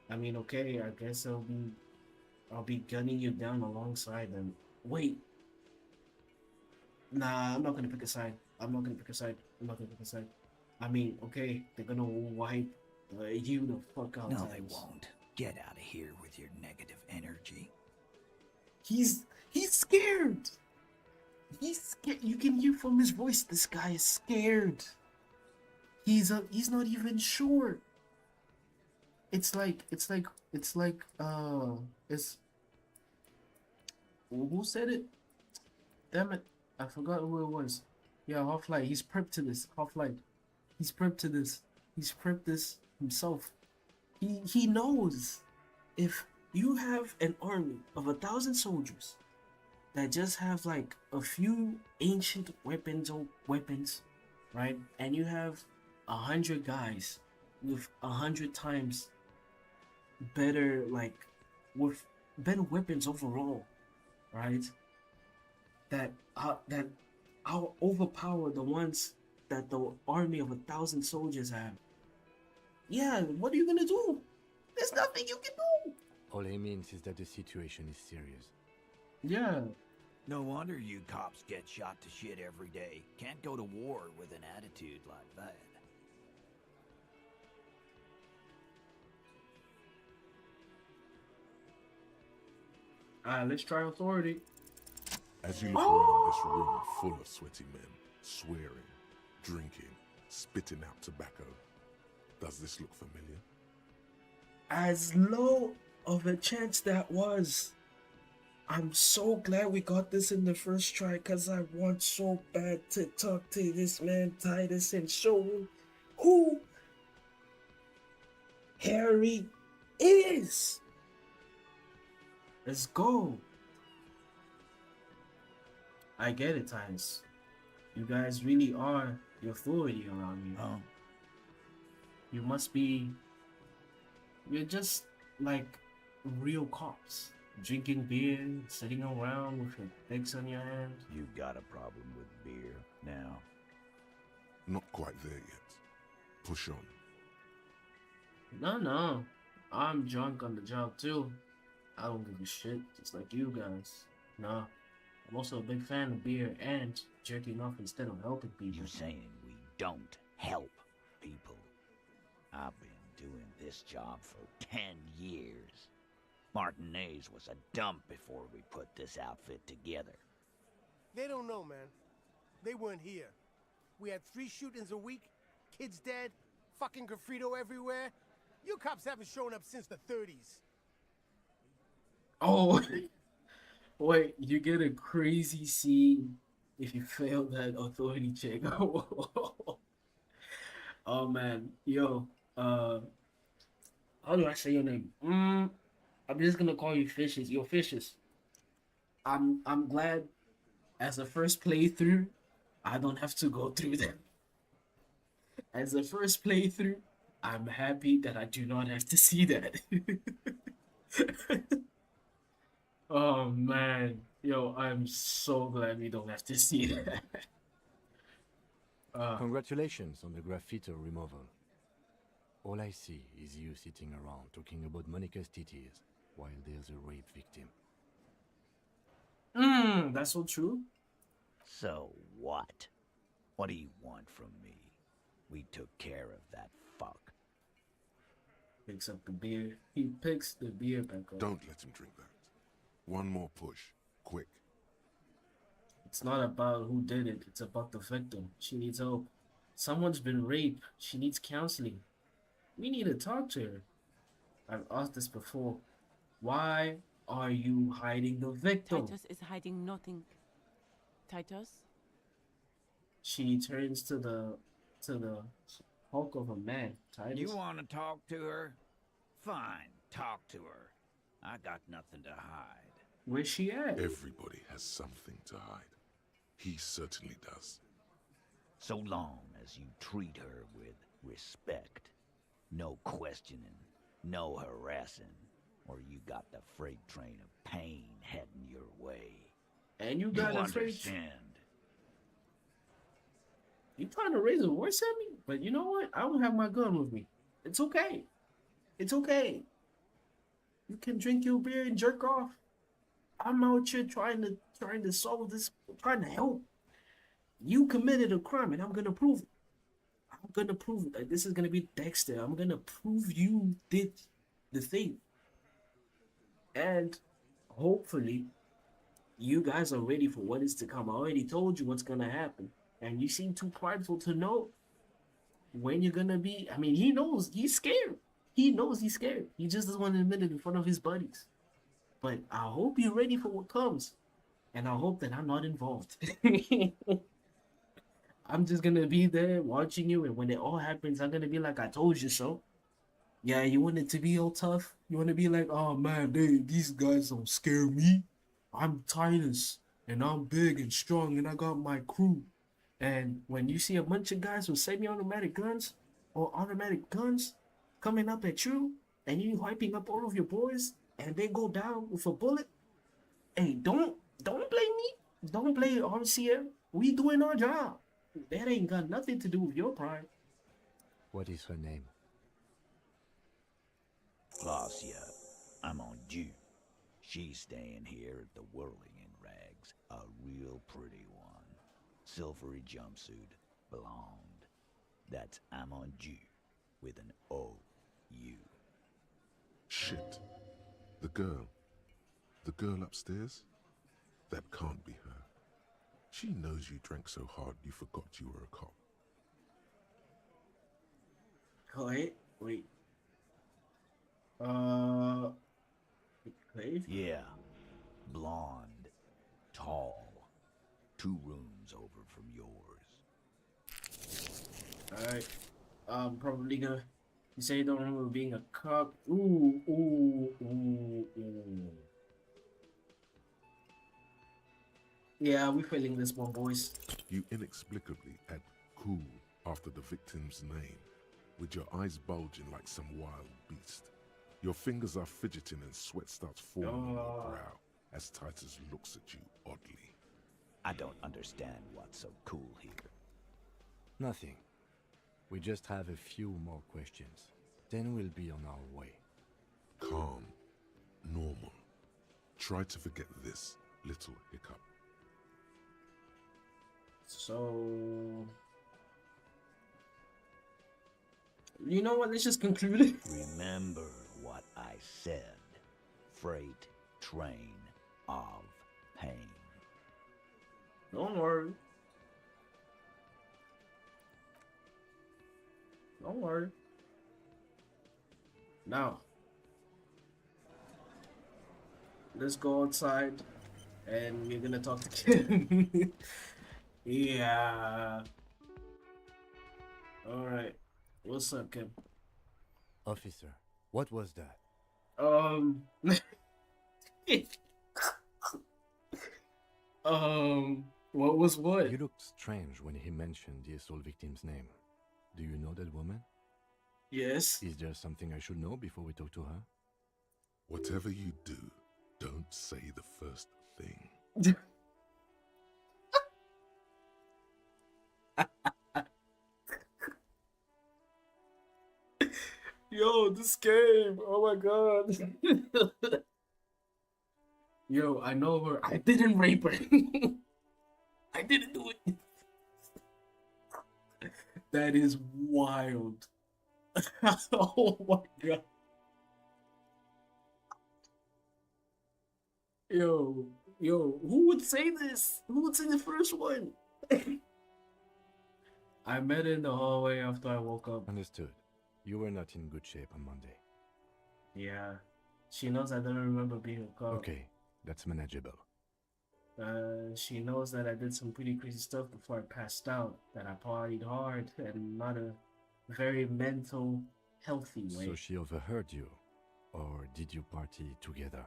I mean, okay. I guess I'll be gunning you down alongside them. Wait. Nah, I'm not gonna pick a side. I mean, okay, they're gonna wipe you the fuck out. No, they won't. Get out of here with your negative energy. He's scared. He's scared. You can hear from his voice. This guy is scared. He's not even sure. It's who said it? Damn it. I forgot who it was. Yeah, Half-Light. He's prepped to this. Half-Light. He's prepped to this. He's prepped this himself. He knows if you have an army of 1,000 soldiers that just have like a few ancient weapons, right? And you have 100 guys with 100 times better, like, with better weapons overall, right? That I'll overpower the ones that the army of 1,000 soldiers have. Yeah, what are you gonna do? There's nothing you can do. All he means is that the situation is serious. Yeah. No wonder you cops get shot to shit every day. Can't go to war with an attitude like that. Alright, let's try authority. As you look around this room full of sweaty men, swearing, drinking, spitting out tobacco, does this look familiar? As low of a chance that was, I'm so glad we got this in the first try, because I want so bad to talk to this man Titus and show him who Harry is. Let's go. I get it, Titus. You guys really are the authority around here. Oh. You must be... You're just like real cops. Drinking beer, sitting around with your dicks on your hand. You got a problem with beer now? Not quite there yet. Push on. No. I'm drunk on the job too. I don't give a shit, just like you guys. Nah. I'm also a big fan of beer and jerking off instead of helping people. You saying we don't help people? I've been doing this job for 10 years. Martinez was a dump before we put this outfit together. They don't know, man. They weren't here. We had 3 shootings a week, kids dead, fucking graffito everywhere. You cops haven't shown up since the 30s. Oh, wait, you get a crazy scene if you fail that authority check. Oh man, yo, how do I say your name? I'm just gonna call you Fishes. Yo, Fishes. I'm glad as a first playthrough, I don't have to go through that. As a first playthrough, I'm happy that I do not have to see that. Oh man, yo, I'm so glad we don't have to see that. Congratulations on the graffito removal. All I see is you sitting around talking about Monica's titties while there's a rape victim. That's so true. So what? What do you want from me? We took care of that fuck. Picks up the beer. He picks the beer back up. Don't let him drink that. One more push. Quick. It's not about who did it. It's about the victim. She needs help. Someone's been raped. She needs counseling. We need to talk to her. I've asked this before. Why are you hiding the victim? Titus is hiding nothing. Titus? She turns to the hulk of a man. Titus. You want to talk to her? Fine, talk to her. I got nothing to hide. Where's she at? Everybody has something to hide. He certainly does. So long as you treat her with respect. No questioning, no harassing, or you got the freight train of pain heading your way. And you got a freight understand. You trying to raise a voice at me? But you know what? I don't have my gun with me. It's okay. It's okay. You can drink your beer and jerk off. I'm out here trying to solve this, trying to help. You committed a crime and I'm gonna prove it. I'm gonna prove it. Like, this is gonna be Dexter. I'm gonna prove you did the thing. And hopefully you guys are ready for what is to come. I already told you what's gonna happen. And you seem too prideful to know when you're gonna be. I mean, he knows he's scared. He knows he's scared. He just doesn't want to admit it in front of his buddies. But I hope you're ready for what comes. And I hope that I'm not involved. I'm just gonna be there watching you, and when it all happens, I'm gonna be like, I told you so. Yeah, you want it to be all tough? You want to be like, oh man, these guys don't scare me. I'm Titus, and I'm big and strong, and I got my crew. And when you see a bunch of guys with semi-automatic guns or automatic guns coming up at you, and you hyping up all of your boys, and they go down with a bullet. Hey, don't blame me. Don't blame RCM. We doing our job. That ain't got nothing to do with your pride. What is her name? Glacia, I'm on due. She's staying here at the Whirling in Rags, a real pretty one. Silvery jumpsuit, blonde. That's Amon Ju with an O-U. Shit. The girl upstairs? That can't be her. She knows you drank so hard you forgot you were a cop. Wait. Clave? Yeah. Blonde. Tall. 2 rooms over from yours. Alright. I'm probably gonna... You say you don't remember being a cop? Ooh. Yeah, we're failing this one, boys. You inexplicably add cool after the victim's name, with your eyes bulging like some wild beast. Your fingers are fidgeting and sweat starts forming on your brow as Titus looks at you oddly. I don't understand what's so cool here. Nothing. We just have a few more questions. Then we'll be on our way. Calm. Normal. Try to forget this little hiccup. So... You know what? Let's just conclude it. Remember what I said. Freight train of pain. Don't worry. Don't worry. Now, let's go outside and we're gonna talk to Kim. Yeah. Alright. What's up, Kim? Officer, what was that? What was what? You looked strange when he mentioned the assault victim's name. Do you know that woman? Yes. Is there something I should know before we talk to her? Whatever you do, don't say the first thing. Yo, this game. Oh my god. Yo, I know her. I didn't rape her. I didn't do it. That is wild. Oh my god. Yo, who would say this? Who would say the first one? I met her in the hallway after I woke up. Understood. You were not in good shape on Monday. Yeah. She knows I don't remember being a cop. Okay, that's manageable. She knows that I did some pretty crazy stuff before I passed out. That I partied hard and not a very mental, healthy way. So she overheard you? Or did you party together?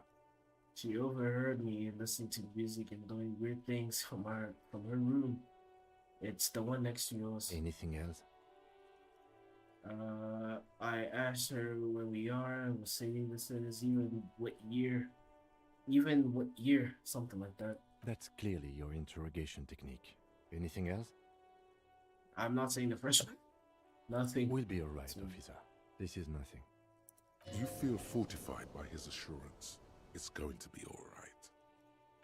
She overheard me listening to music and doing weird things from her room. It's the one next to yours. Anything else? I asked her where we are and was saying this is even what year, something like that. That's clearly your interrogation technique. Anything else? I'm not saying the first one. Nothing. We'll be alright, officer. This is nothing. You feel fortified by his assurance. It's going to be alright.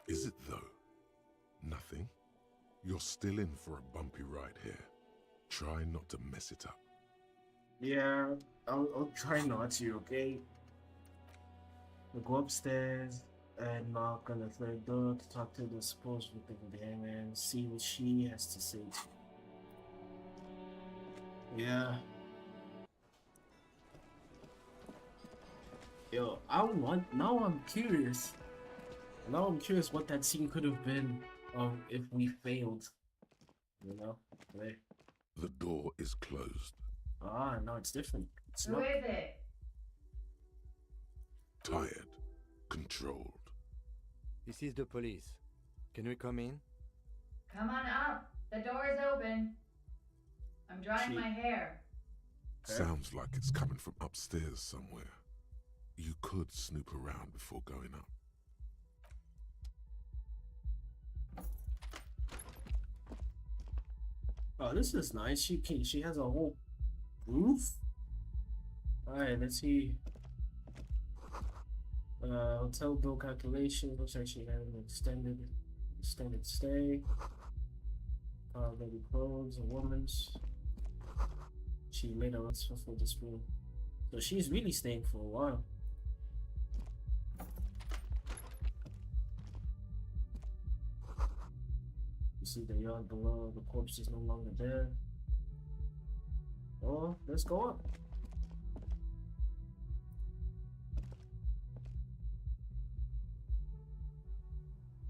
Is it though? Nothing? You're still in for a bumpy ride here. Try not to mess it up. Yeah, I'll try not to, okay? We'll go upstairs and knock on the third door to talk to the supposed victim there and see what she has to say to you. Yeah. Yo, now I'm curious. Now I'm curious what that scene could have been if we failed. You know? There. The door is closed. Ah, no, it's different. It's Who not. is it? Tired. Controlled. This is the police. Can we come in? Come on up. The door is open. I'm drying my hair. Sounds like it's coming from upstairs somewhere. You could snoop around before going up. Oh, this is nice. She has a whole roof. Alright, let's see. Hotel bill calculation. Looks like she had an extended stay. Baby clothes, a woman's. She made a rest for this room. So she's really staying for a while. You see the yard below, the corpse is no longer there. Oh, let's go up.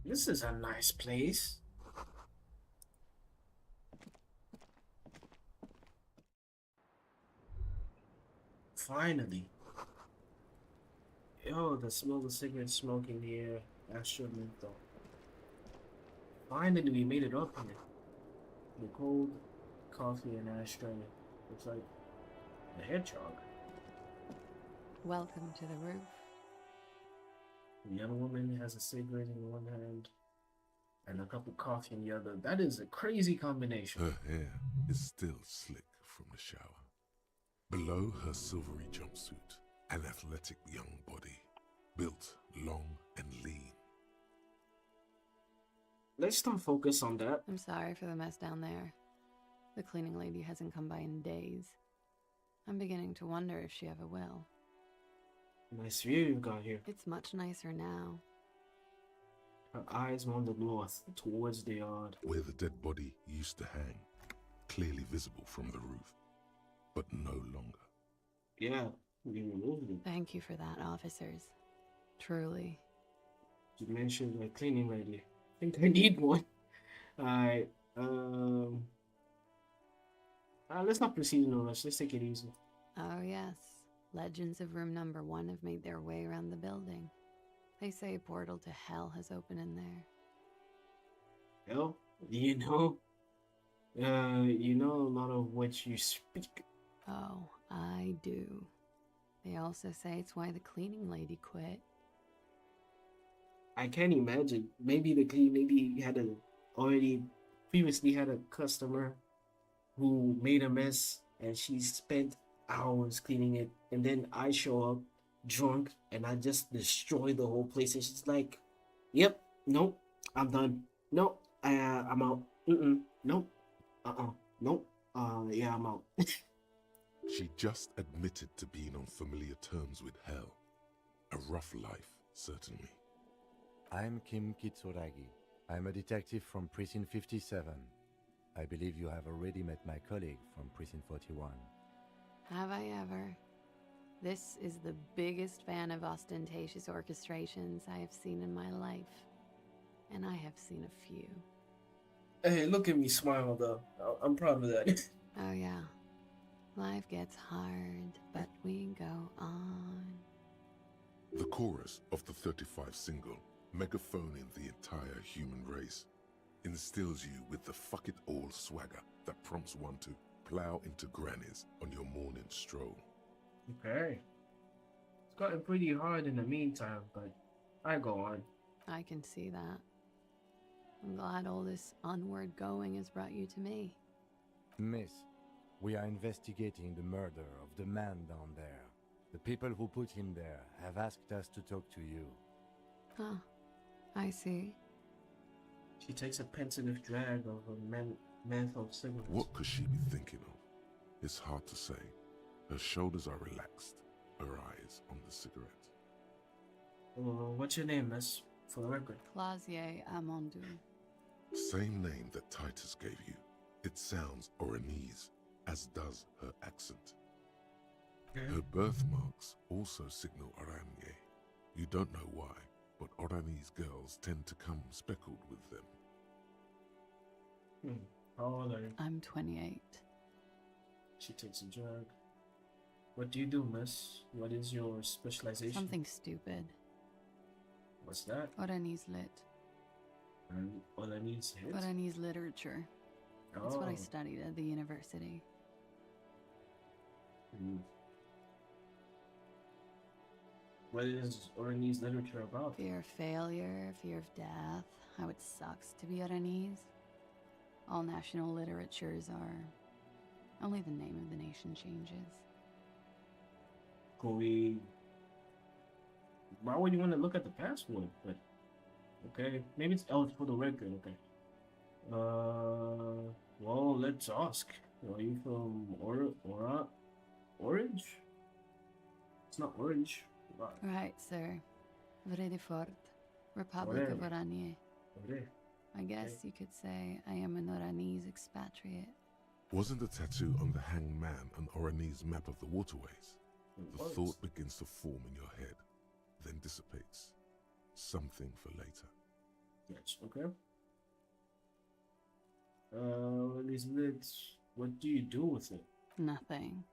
This is a nice place. Finally. Yo, the smell of cigarette smoke in the air. Extra menthol. Finally, we made it up here. The cold coffee and ashtray. Looks like a hedgehog. Welcome to the roof. The young woman has a cigarette in one hand and a cup of coffee in the other. That is a crazy combination. Her hair is still slick from the shower. Below her silvery jumpsuit, an athletic young body, built long and lean. Let's not focus on that. I'm sorry for the mess down there. The cleaning lady hasn't come by in days. I'm beginning to wonder if she ever will. Nice view you've got here. It's much nicer now. Her eyes wander north, towards the yard. Where the dead body used to hang, clearly visible from the roof, but no longer. Yeah, we removed it. Thank you for that, officers. Truly. You mentioned a cleaning lady. I think I need one. Alright, let's not proceed in a rush. Let's take it easy. Oh yes. Legends of room number 1 have made their way around the building. They say a portal to hell has opened in there. Hell? You know a lot of what you speak. Oh, I do. They also say it's why the cleaning lady quit. I can't imagine. Maybe the cleaning lady previously had a customer who made a mess and she spent hours cleaning it, and then I show up drunk and I just destroy the whole place, and she's like, yep, nope, I'm done, nope, I'm out, nope, nope, yeah, I'm out. She just admitted to being on familiar terms with hell. A rough life, certainly. I'm Kim Kitsuragi. I'm a detective from Precinct 57. I believe you have already met my colleague from Precinct 41. Have I ever? This is the biggest fan of ostentatious orchestrations I have seen in my life. And I have seen a few. Hey, look at me smile though. I'm proud of that. Oh yeah. Life gets hard, but we go on. The chorus of the 35 single, megaphoning the entire human race, instills you with the fuck it all swagger that prompts one to plow into grannies on your morning stroll. Okay. It's gotten pretty hard in the meantime, but I go on. I can see that. I'm glad all this onward going has brought you to me. Miss, we are investigating the murder of the man down there. The people who put him there have asked us to talk to you. Huh. I see. She takes a pensive drag of a menthol cigarette. What could she be thinking of? It's hard to say. Her shoulders are relaxed, her eyes on the cigarette. What's your name, miss? For the record. Clausier Amandou. Same name that Titus gave you. It sounds Oranese, as does her accent. Her birthmarks also signal Oranje. You don't know why, but Oranese girls tend to come speckled with them. How old are you? I'm 28. She takes a drag. What do you do, miss? What is your specialization? Something stupid. What's that? Oranese lit. Oranese hit? Oranese literature. That's what I Oh. studied at the university. What is Oranese literature about? Fear of failure, fear of death, how it sucks to be Oranese. All national literatures are. Only the name of the nation changes. Could we... Why would you want to look at the password? But okay, maybe it's for the record. Okay. Well, let's ask. Are you from Orange? It's not Orange. Right, sir. Vredefort, Republic of Whatever. Oranje. Okay. I guess you could say I am an Oranese expatriate. Wasn't the tattoo on the hanged man an Oranese map of the waterways? The was. thought begins to form in your head, then dissipates. Something for later. Yes, okay. Elizabeth, what do you do with it? Nothing.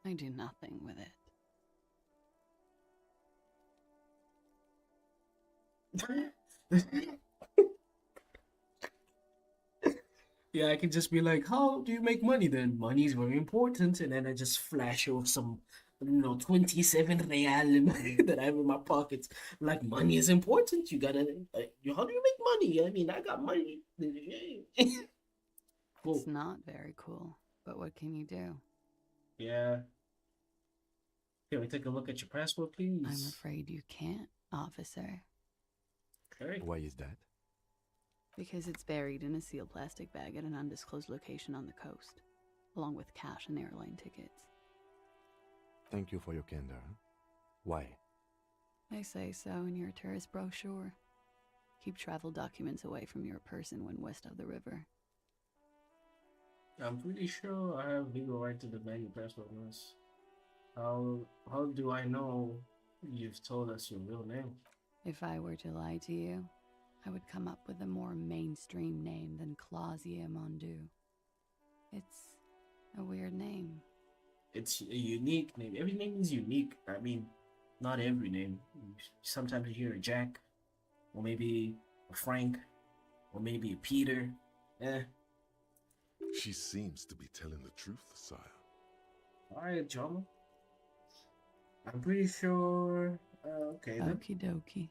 I do nothing with it. Yeah, I could just be like, how do you make money then? Money is very important. And then I just flash over some, 27 real that I have in my pockets. Like, money is important. You gotta, how do you make money? I mean, I got money. Cool. It's not very cool, but what can you do? Yeah. Can we take a look at your passport, please? I'm afraid you can't, officer. Okay. Why is that? Because it's buried in a sealed plastic bag at an undisclosed location on the coast, along with cash and airline tickets. Thank you for your candor. Why? They say so in your tourist brochure. Keep travel documents away from your person when west of the river. I'm pretty sure I have legal right to demand your passport, miss. How do I know you've told us your real name? If I were to lie to you, I would come up with a more mainstream name than Clausia Mondu. It's a weird name. It's a unique name. Every name is unique. I mean, not every name. Sometimes you hear a Jack, or maybe a Frank, or maybe a Peter. She seems to be telling the truth, sire. Alright, John. I'm pretty sure. Okay then. Okie dokie.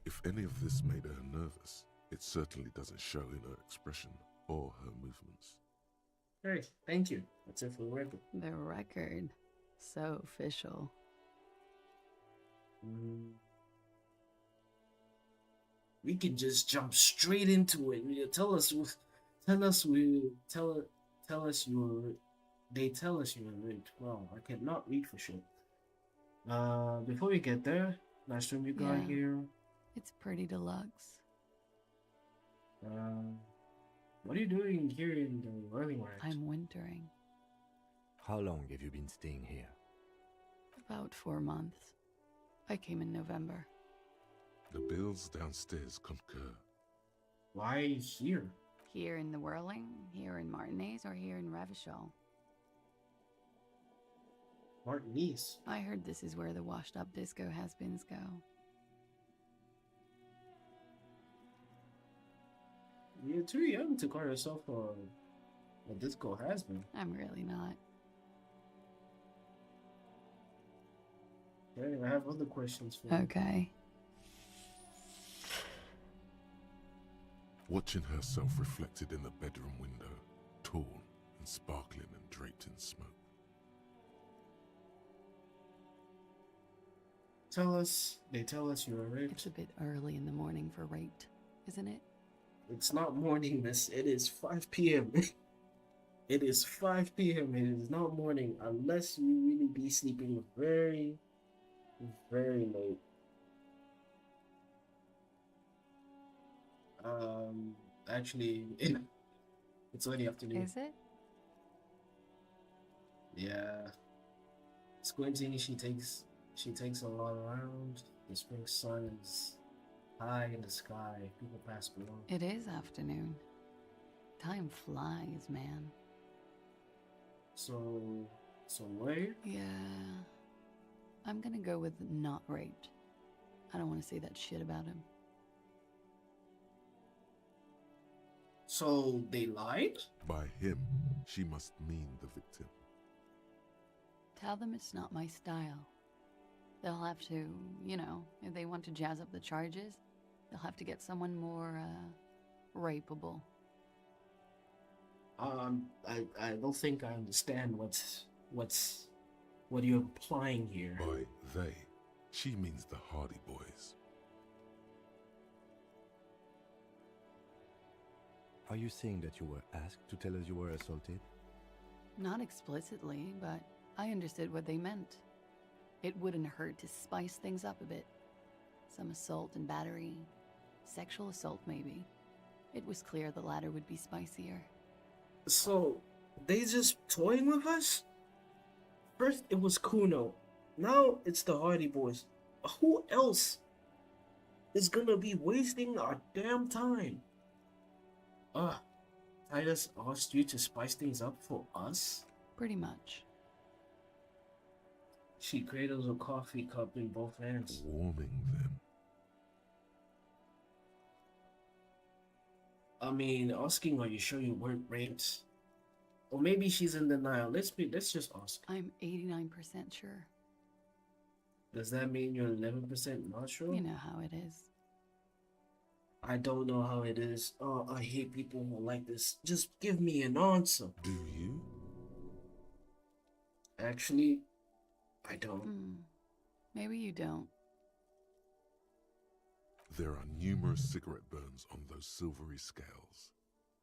If any of this made her nervous, it certainly doesn't show in her expression or her movements. Hey, thank you. That's it for the record. The record. So official. We can just jump straight into it. Tell us you were. They tell us you were raped. Well, I cannot read for sure. Before we get there, last room you got Yeah. here. It's pretty deluxe. What are you doing here in the Whirling Ranks? I'm wintering. How long have you been staying here? About 4 months. I came in November. The bills downstairs concur. Why here? Here in the Whirling, here in Martinez, or here in Revachol? Martinez. I heard this is where the washed-up disco has-beens go. You're too young to call yourself a disco has-been. I'm really not. Okay, I have other questions for you. Okay. Watching herself reflected in the bedroom window, tall and sparkling and draped in smoke. They tell us you were raped. It's a bit early in the morning for rape, isn't it? It's not morning, miss. It is 5 p.m. It is 5 p.m. It is not morning unless you really be sleeping very, very late. Actually, it's already afternoon. Is it? Yeah. Squinting, she takes a lot around. The spring sun is high in the sky. People pass below. It is afternoon. Time flies, man. So where? Yeah. I'm gonna go with not raped. I don't want to say that shit about him. So they lied? By him, she must mean the victim. Tell them it's not my style. They'll have to, you know, if they want to jazz up the charges, they'll have to get someone more, rapeable. I don't think I understand what you're implying here. By they, she means the Hardy Boys. Are you saying that you were asked to tell us you were assaulted? Not explicitly, but I understood what they meant. It wouldn't hurt to spice things up a bit. Some assault and battery. Sexual assault, maybe. It was clear the latter would be spicier. So, they just toying with us? First it was Kuno. Now it's the Hardy Boys. Who else is gonna be wasting our damn time? Titus asked you to spice things up for us? Pretty much. She cradles a coffee cup in both hands. Warming them. I mean, asking, are you sure you weren't raped? Or maybe she's in denial. Let's just ask. I'm 89% sure. Does that mean you're 11% not sure? You know how it is. I don't know how it is. Oh, I hate people who are like this. Just give me an answer. Do you? Actually, I don't. Maybe you don't. There are numerous cigarette burns on those silvery scales.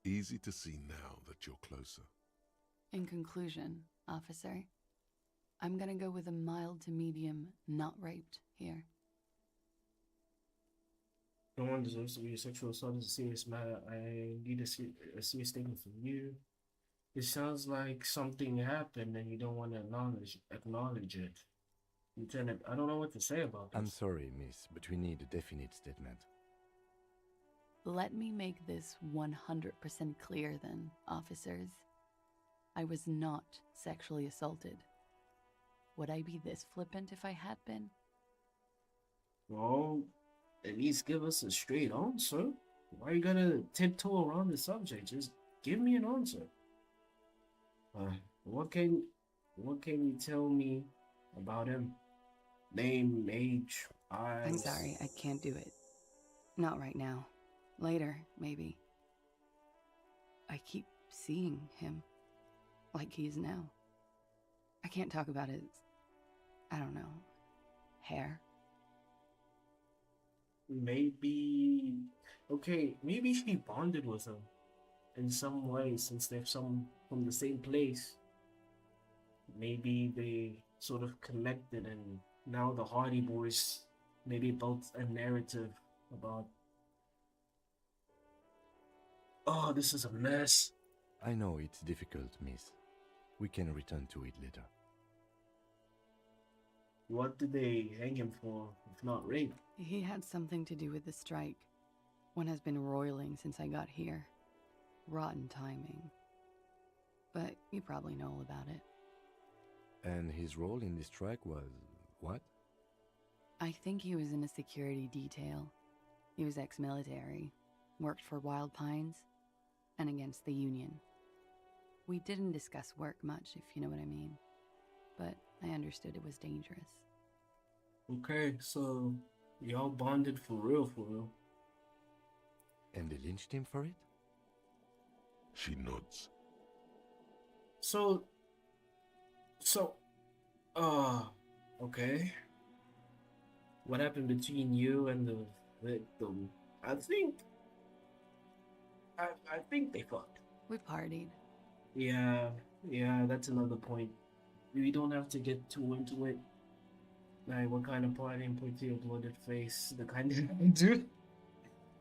Easy to see now that you're closer. In conclusion, officer, I'm gonna go with a mild to medium not raped here. No one deserves to be sexual assault is a serious matter. I need a serious statement from you. It sounds like something happened and you don't want to acknowledge it. Lieutenant, I don't know what to say about this. I'm sorry, miss, but we need a definite statement. Let me make this 100% clear then, officers. I was not sexually assaulted. Would I be this flippant if I had been? Well, at least give us a straight answer. Why are you gonna tiptoe around the subject? Just give me an answer. What can you tell me about him? Name, age, eyes? I'm sorry, I can't do it. Not right now. Later, maybe. I keep seeing him. Like he is now. I can't talk about his, I don't know, hair. Maybe... Okay, maybe she bonded with him in some way since they're from the same place. Maybe they sort of connected and now the Hardy Boys maybe built a narrative about... Oh, this is a mess. I know it's difficult, miss. We can return to it later. What did they hang him for, if not rape? He had something to do with the strike. One has been roiling since I got here. Rotten timing. But you probably know all about it. And his role in this strike was what? I think he was in a security detail. He was ex-military, worked for Wild Pines, and against the Union. We didn't discuss work much, if you know what I mean. But I understood it was dangerous. Okay, so y'all bonded for real, for real. And they lynched him for it? She nods. So, okay. What happened between you and the victim? I think they fucked. We partied. Yeah, that's another point. We don't have to get too into it. Like, what kind of partying put to your blooded face? The kind that I do?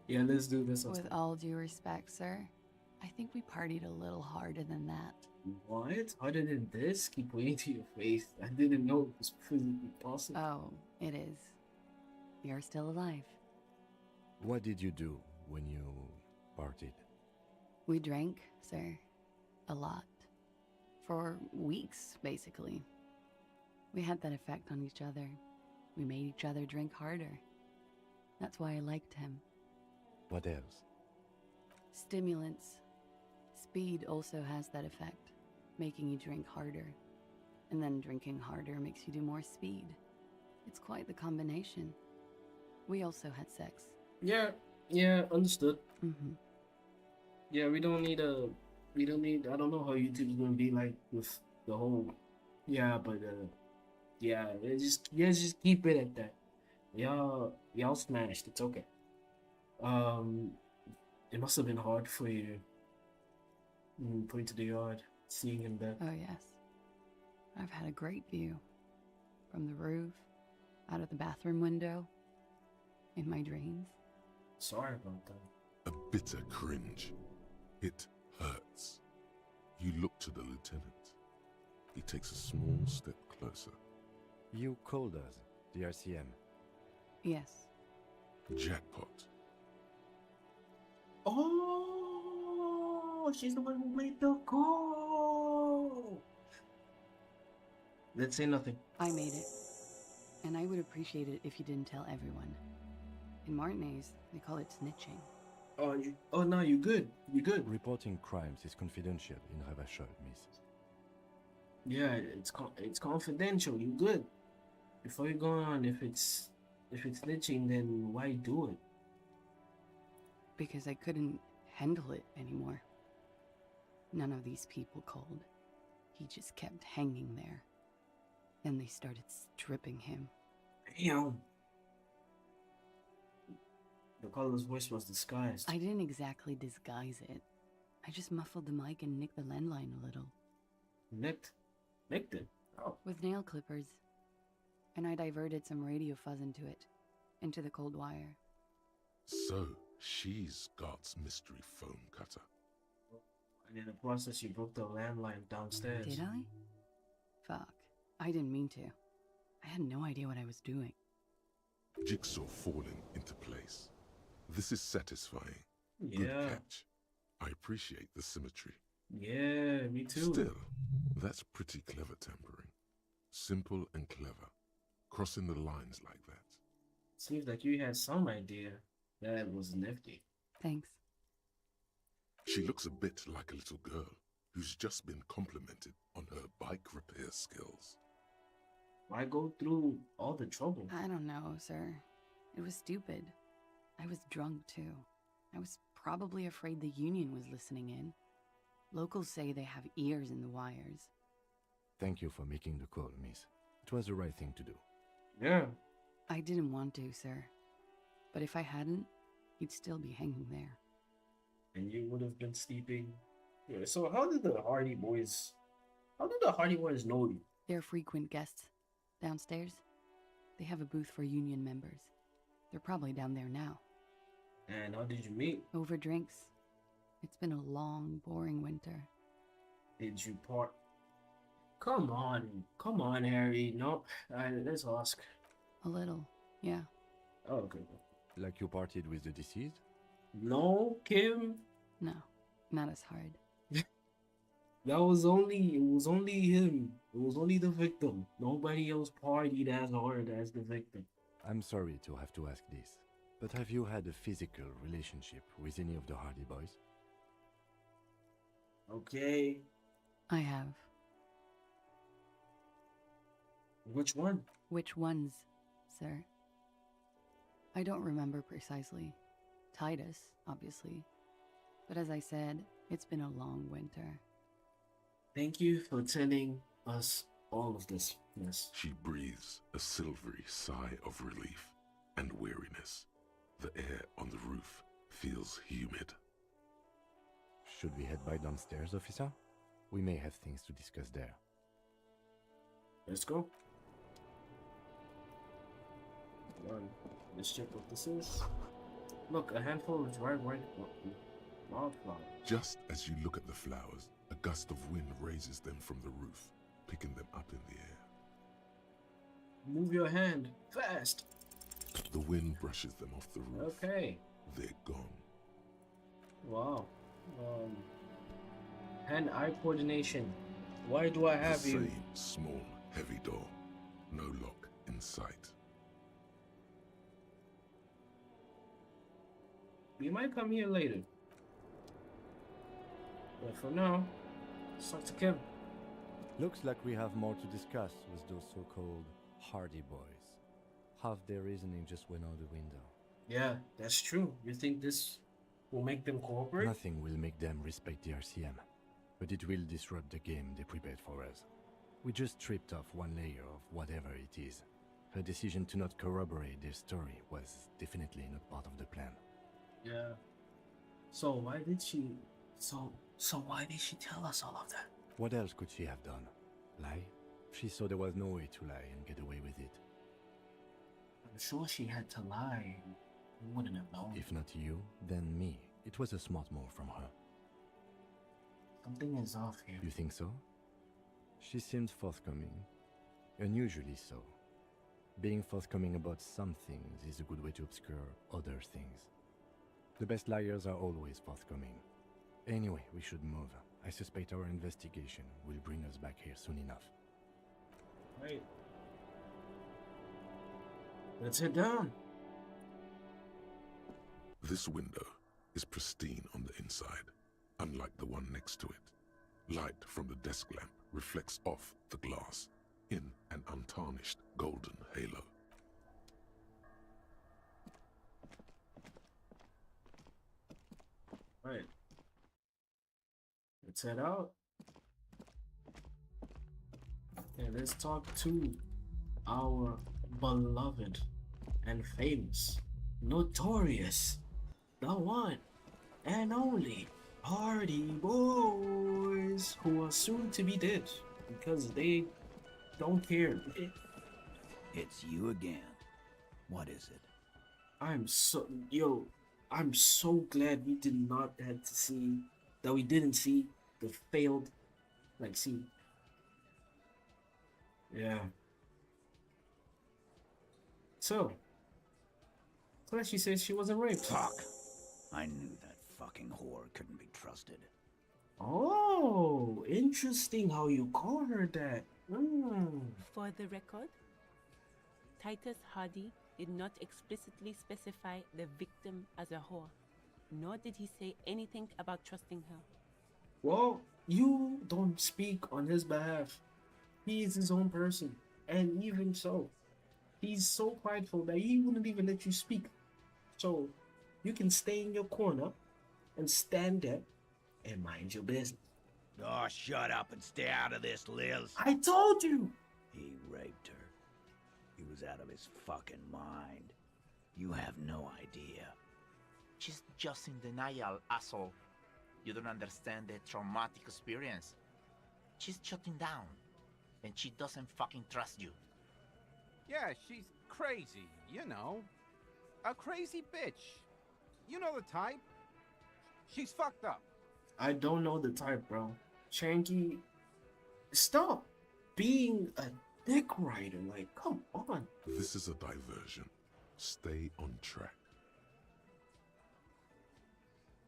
Yeah, let's do this. With all due respect, sir, I think we partied a little harder than that. What? Harder than this? Keep pointing to your face. I didn't know it was physically possible. Oh, it is. You're still alive. What did you do when you partied? We drank, sir. A lot. For weeks, basically. We had that effect on each other. We made each other drink harder. That's why I liked him. What else? Stimulants. Speed also has that effect, making you drink harder. And then drinking harder makes you do more speed. It's quite the combination. We also had sex. Yeah, yeah, understood. Mm-hmm. Yeah, we don't need, I don't know how YouTube's gonna be like with the whole, yeah, but, yeah, just keep it at that. Y'all smashed, it's okay. It must have been hard for you, putting to the yard, seeing him there. Oh, yes. I've had a great view. From the roof, out of the bathroom window, in my dreams. Sorry about that. A bitter cringe. It hurts. You look to the lieutenant. He takes a small step closer. You called us, the RCM. Yes. Jackpot. Oh, she's the one who made the call. Let's say nothing. I made it. And I would appreciate it if you didn't tell everyone. In Martinez, they call it snitching. Oh no, you good. You good. Reporting crimes is confidential in Ravachol, miss. Yeah, it's confidential. You good. Before you go on, if it's snitching, then why do it? Because I couldn't handle it anymore. None of these people called. He just kept hanging there. Then they started stripping him. Damn. The colorless voice was disguised. I didn't exactly disguise it. I just muffled the mic and nicked the landline a little. Nicked it? Oh. With nail clippers. And I diverted some radio fuzz into it. Into the cold wire. So, she's God's mystery foam cutter. And in the process, you broke the landline downstairs. Did I? Fuck. I didn't mean to. I had no idea what I was doing. Jigsaw falling into place. This is satisfying. Yeah. Good catch. I appreciate the symmetry. Yeah, me too. Still, that's pretty clever tampering. Simple and clever. Crossing the lines like that. Seems like you had some idea. That was nifty. Thanks. She looks a bit like a little girl who's just been complimented on her bike repair skills. Why go through all the trouble? I don't know, sir. It was stupid. I was drunk, too. I was probably afraid the union was listening in. Locals say they have ears in the wires. Thank you for making the call, miss. It was the right thing to do. Yeah. I didn't want to, sir. But if I hadn't, he'd still be hanging there. And you would have been sleeping. Yeah, so how did the Hardy Boys know you? They're frequent guests. Downstairs, they have a booth for union members. They're probably down there now. And how did you meet? Over drinks. It's been a long, boring winter. Did you part? Come on, Harry. No, let's ask. A little, yeah. Oh, okay. Like you partied with the deceased? No, Kim. No, not as hard. It was only him. It was only the victim. Nobody else partied as hard as the victim. I'm sorry to have to ask this, but have you had a physical relationship with any of the Hardy Boys? Okay. I have. Which one? Which ones, sir? I don't remember precisely. Titus, obviously. But as I said, it's been a long winter. Thank you for telling us all of this, miss. She breathes a silvery sigh of relief and weariness. The air on the roof feels humid. Should we head by downstairs, officer? We may have things to discuss there. Let's go. Hold on. Let's check what this is. Look, a handful of dry white wildflowers. Just as you look at the flowers, a gust of wind raises them from the roof, picking them up in the air. Move your hand, fast! The wind brushes them off the roof. Okay. They're gone. Wow. Hand-eye coordination. Why do I have the you? Same small, heavy door. No lock in sight. We might come here later. But for now, let's talk to Kim. Looks like we have more to discuss with those so-called Hardy Boys. Half their reasoning just went out the window. Yeah, that's true. You think this will make them cooperate? Nothing will make them respect the RCM, but it will disrupt the game they prepared for us. We just stripped off one layer of whatever it is. Her decision to not corroborate their story was definitely not part of the plan. Yeah. So why did she... So why did she tell us all of that? What else could she have done? Lie? She saw there was no way to lie and get away with it. I'm sure she had to lie. We wouldn't have known. If not you, then me. It was a smart move from her. Something is off here. You think so? She seemed forthcoming. Unusually so. Being forthcoming about some things is a good way to obscure other things. The best liars are always forthcoming. Anyway, we should move. I suspect our investigation will bring us back here soon enough. Right. Let's head down. This window is pristine on the inside, unlike the one next to it. Light from the desk lamp reflects off the glass in an untarnished golden halo. Right. Let's head out. And let's talk to our beloved and famous, notorious, the one and only Party Boys, who are soon to be dead because they don't care. It's you again. What is it? I'm so glad we did not have to see that we didn't see the failed scene. Yeah. So she says she wasn't raped. Fuck. I knew that fucking whore couldn't be trusted. Oh, interesting how you call her that. For the record, Titus Hardy did not explicitly specify the victim as a whore, nor did he say anything about trusting her. Well, you don't speak on his behalf. He is his own person, and even so, he's so prideful that he wouldn't even let you speak. So, you can stay in your corner and stand there and mind your business. Oh, shut up and stay out of this, Liz. I told you! He raped her. He was out of his fucking mind. You have no idea. She's just in denial, asshole. You don't understand the traumatic experience. She's shutting down, and she doesn't fucking trust you. Yeah, she's crazy, you know. A crazy bitch. You know the type. She's fucked up. I don't know the type, bro. Shanky, stop being a dick rider. Like, come on. This is a diversion. Stay on track.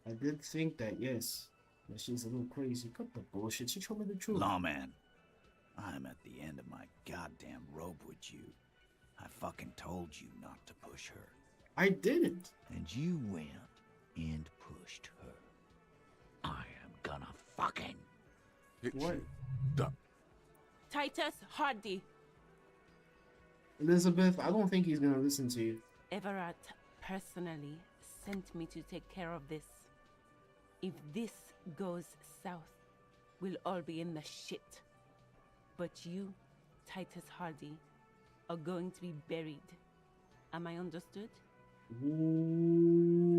I did think that, yes. That she's a little crazy. Cut the bullshit. She told me the truth. Lawman, I'm at the end of my goddamn rope with you. I fucking told you not to push her. I didn't. And you went and pushed her. I am gonna fucking... Hit What? you. Duck. Titus Hardy. Elizabeth, I don't think he's gonna listen to you. Everett personally sent me to take care of this. If this goes south, we'll all be in the shit. But you, Titus Hardy, are going to be buried. Am I understood?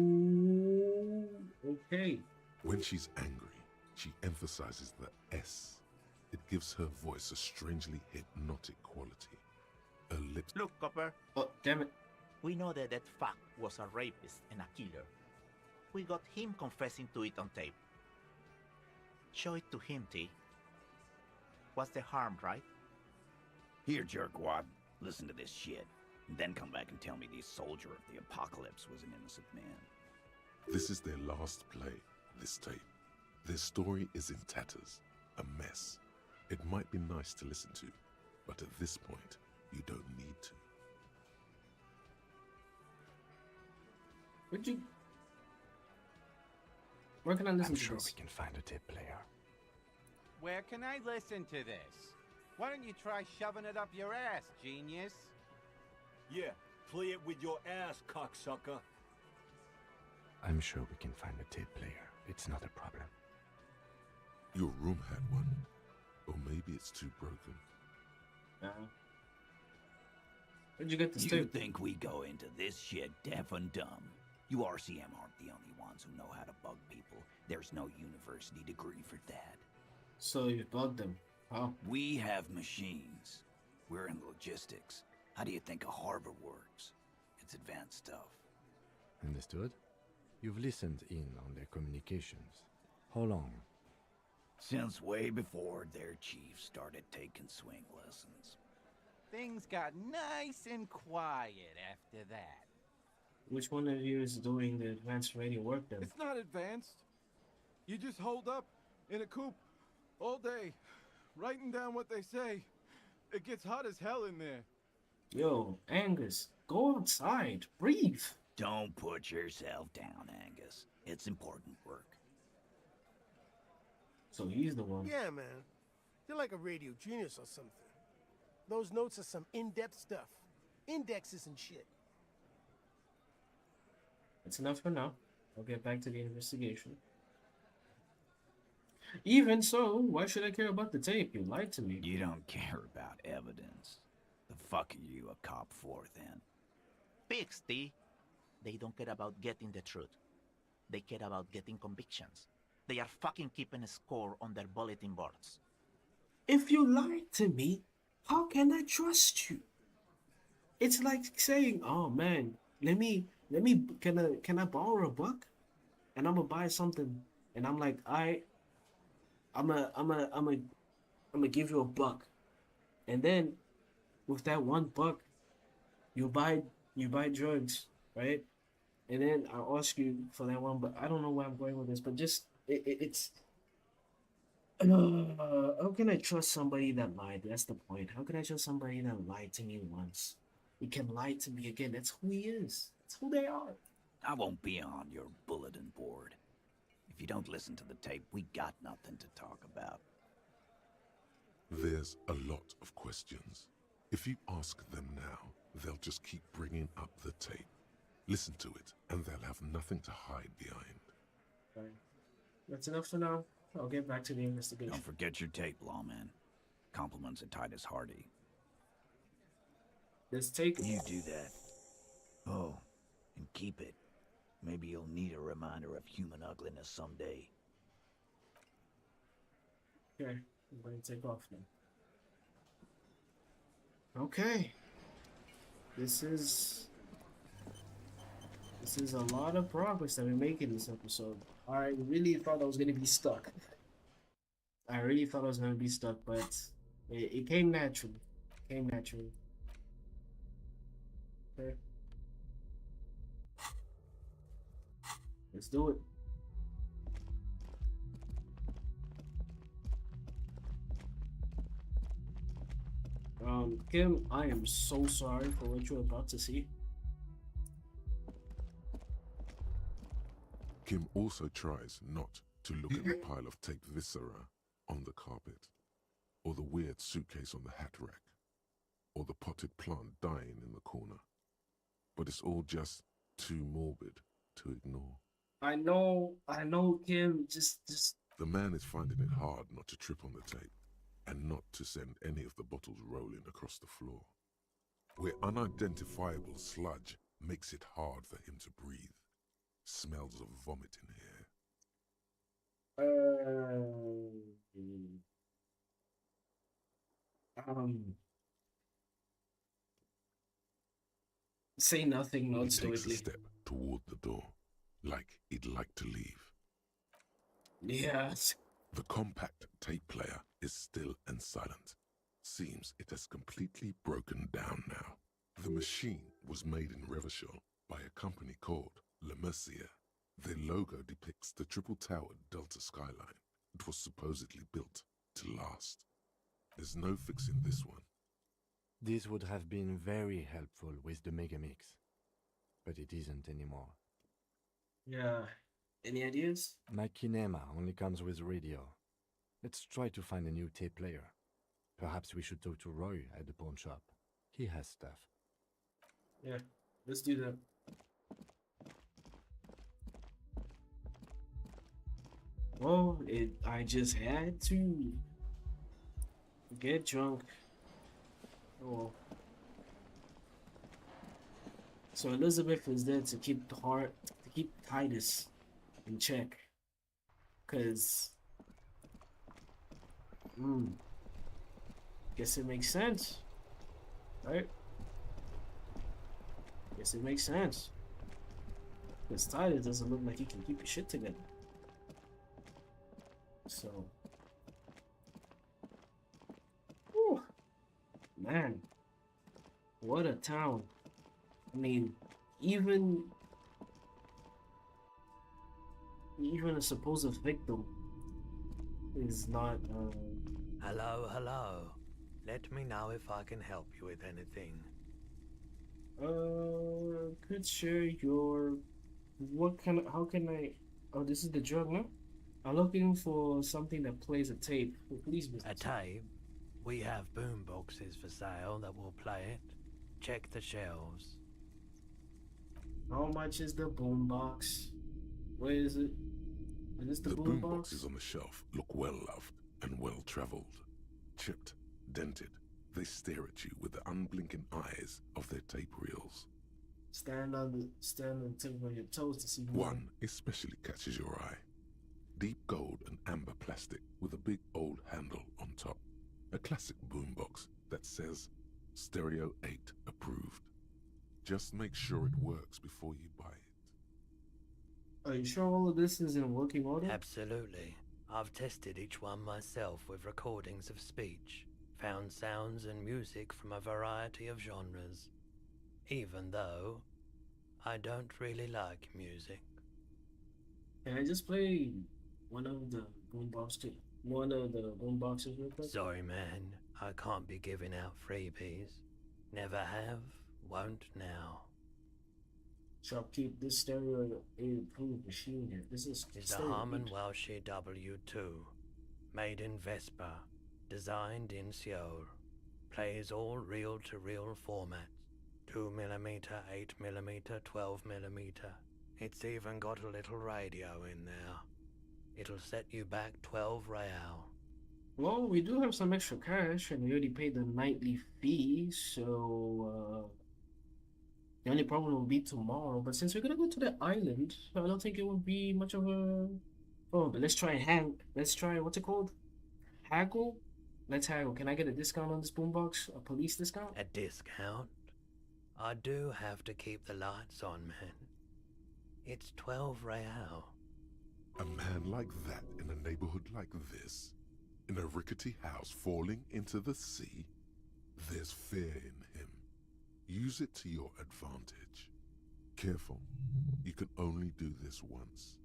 Ooh, okay. When she's angry, she emphasizes the S. It gives her voice a strangely hypnotic quality. Her lips... Look, Copper. Oh, damn it. We know that that fuck was a rapist and a killer. We got him confessing to it on tape. Show it to him, T. What's the harm, right? Here, jerkwad. Listen to this shit. And then come back and tell me the soldier of the apocalypse was an innocent man. This is their last play, this tape. Their story is in tatters, a mess. It might be nice to listen to, but at this point, you don't need to. Where can I listen I'm to sure this? we can find a tape player. Where can I listen to this? Why don't you try shoving it up your ass, genius? Yeah, play it with your ass, cocksucker. I'm sure we can find a tape player. It's not a problem. Your room had one. Or maybe it's too broken. Where'd you get this You tape? think we go into this shit deaf and dumb? You RCM aren't the only ones who know how to bug people. There's no university degree for that. So you bugged them. How? We have machines. We're in logistics. How do you think a harbor works? It's advanced stuff. Understood? You've listened in on their communications. How long? Since way before their chief started taking swing lessons. Things got nice and quiet after that. Which one of you is doing the advanced radio work then? It's not advanced. You just hold up in a coop all day, writing down what they say. It gets hot as hell in there. Yo, Angus, go outside. Breathe. Don't put yourself down, Angus. It's important work. So he's the one. Yeah, man. You're like a radio genius or something. Those notes are some in-depth stuff. Indexes and shit. That's enough for now. I'll get back to the investigation. Even so, why should I care about the tape? You lied to me. You don't care about evidence. The fuck are you a cop for, then? Pigs, T. They don't care about getting the truth. They care about getting convictions. They are fucking keeping a score on their bulletin boards. If you lied to me, how can I trust you? It's like saying, "Oh man, can I borrow a buck?" And I'm gonna buy something, and I'm like, I'm gonna give you a buck, and then with that $1, you buy drugs, right? And then I'll ask you for that one, but I don't know where I'm going with this, but just it's. How can I trust somebody that lied? That's the point. How can I trust somebody that lied to me once? He can lie to me again. That's who he is. That's who they are. I won't be on your bulletin board. If you don't listen to the tape, we got nothing to talk about. There's a lot of questions. If you ask them now, they'll just keep bringing up the tape. Listen to it, and they'll have nothing to hide behind. Fine. That's enough for now. I'll get back to the investigation. Don't forget your tape, lawman. Compliments of Titus Hardy. Let's take it. You do that. Oh, and keep it. Maybe you'll need a reminder of human ugliness someday. Okay, I'm going to take off now. Okay. This is a lot of progress that we're making this episode. I really thought I was going to be stuck. But it came naturally. Okay. Let's do it. Kim, I am so sorry for what you're about to see. Kim also tries not to look at the pile of taped viscera on the carpet, or the weird suitcase on the hat rack, or the potted plant dying in the corner. But it's all just too morbid to ignore. I know, Kim, just... The man is finding it hard not to trip on the tape, and not to send any of the bottles rolling across the floor, where unidentifiable sludge makes it hard for him to breathe. Smells of vomit in here. Say nothing, not He takes a stoically. step toward the door, like he'd like to leave. Yes. The compact tape player is still and silent. Seems it has completely broken down now. The machine was made in Revachol by a company called Le Mercier. Their logo depicts the triple-towered Delta skyline. It was supposedly built to last. There's no fixing this one. This would have been very helpful with the Megamix, but it isn't anymore. Yeah. Any ideas? My kinema only comes with radio. Let's try to find a new tape player. Perhaps we should talk to Roy at the pawn shop. He has stuff. Yeah, let's do that. Well, I just had to get drunk. Oh. So Elizabeth is there to keep Titus in check. Cause guess it makes sense. Right? Guess it makes sense. Because Titus doesn't look like he can keep his shit together. So, whew, man, what a town. I mean, even a supposed victim is not. Hello, hello. Let me know if I can help you with anything. Could share your. How can I? Oh, this is the drug, no? I'm looking for something that plays a tape for police business. A tape? We have boom boxes for sale that will play it. Check the shelves. How much is the boom box? Where is it? Is this the boom box? Boxes on the shelf look well loved and well traveled. Chipped, dented, they stare at you with the unblinking eyes of their tape reels. Stand on the tip of your toes to see more. One especially catches your eye. Deep gold and amber plastic with a big old handle on top. A classic boombox that says Stereo 8 approved. Just make sure it works before you buy it. Are you sure all of this is in working order? Absolutely. I've tested each one myself with recordings of speech, found sounds and music from a variety of genres, even though I don't really like music. Can I just play one of the boomboxes real quick? Sorry, man. I can't be giving out freebies. Never have, won't now. Shall keep this stereo approved machine here. This is a Harman Welshie W2, made in Vespa, designed in Xiao. Plays all reel-to-reel formats. 2mm, 8mm, 12mm. It's even got a little radio in there. It'll set you back 12 real. Well, we do have some extra cash, and we already paid the nightly fee, so the only problem will be tomorrow. But since we're gonna go to the island, I don't think it would be much of a. Oh, but let's try what's it called? Haggle. Let's haggle. Can I get a discount on this boombox? A police discount? A discount? I do have to keep the lights on, man. It's 12 real. A man like that in a neighborhood like this, in a rickety house falling into the sea, there's fear in him. Use it to your advantage. Careful, you can only do this once.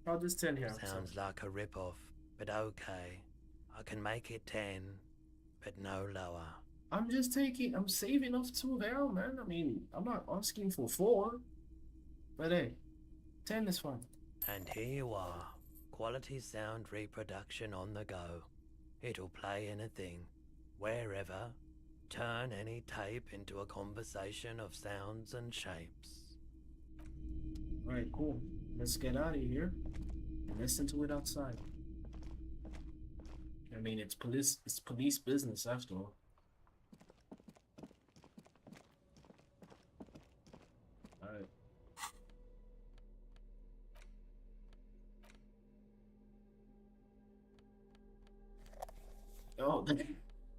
I'll just 10 here. Sounds like a rip-off, but okay. I can make it 10, but no lower. I'm saving off 2 real, man. I mean, I'm not asking for 4. But hey, 10 is fine. And here you are. Quality sound reproduction on the go. It'll play anything, wherever. Turn any tape into a conversation of sounds and shapes. Alright, cool. Let's get out of here and listen to it outside. I mean, it's police business after all. Alright. Oh,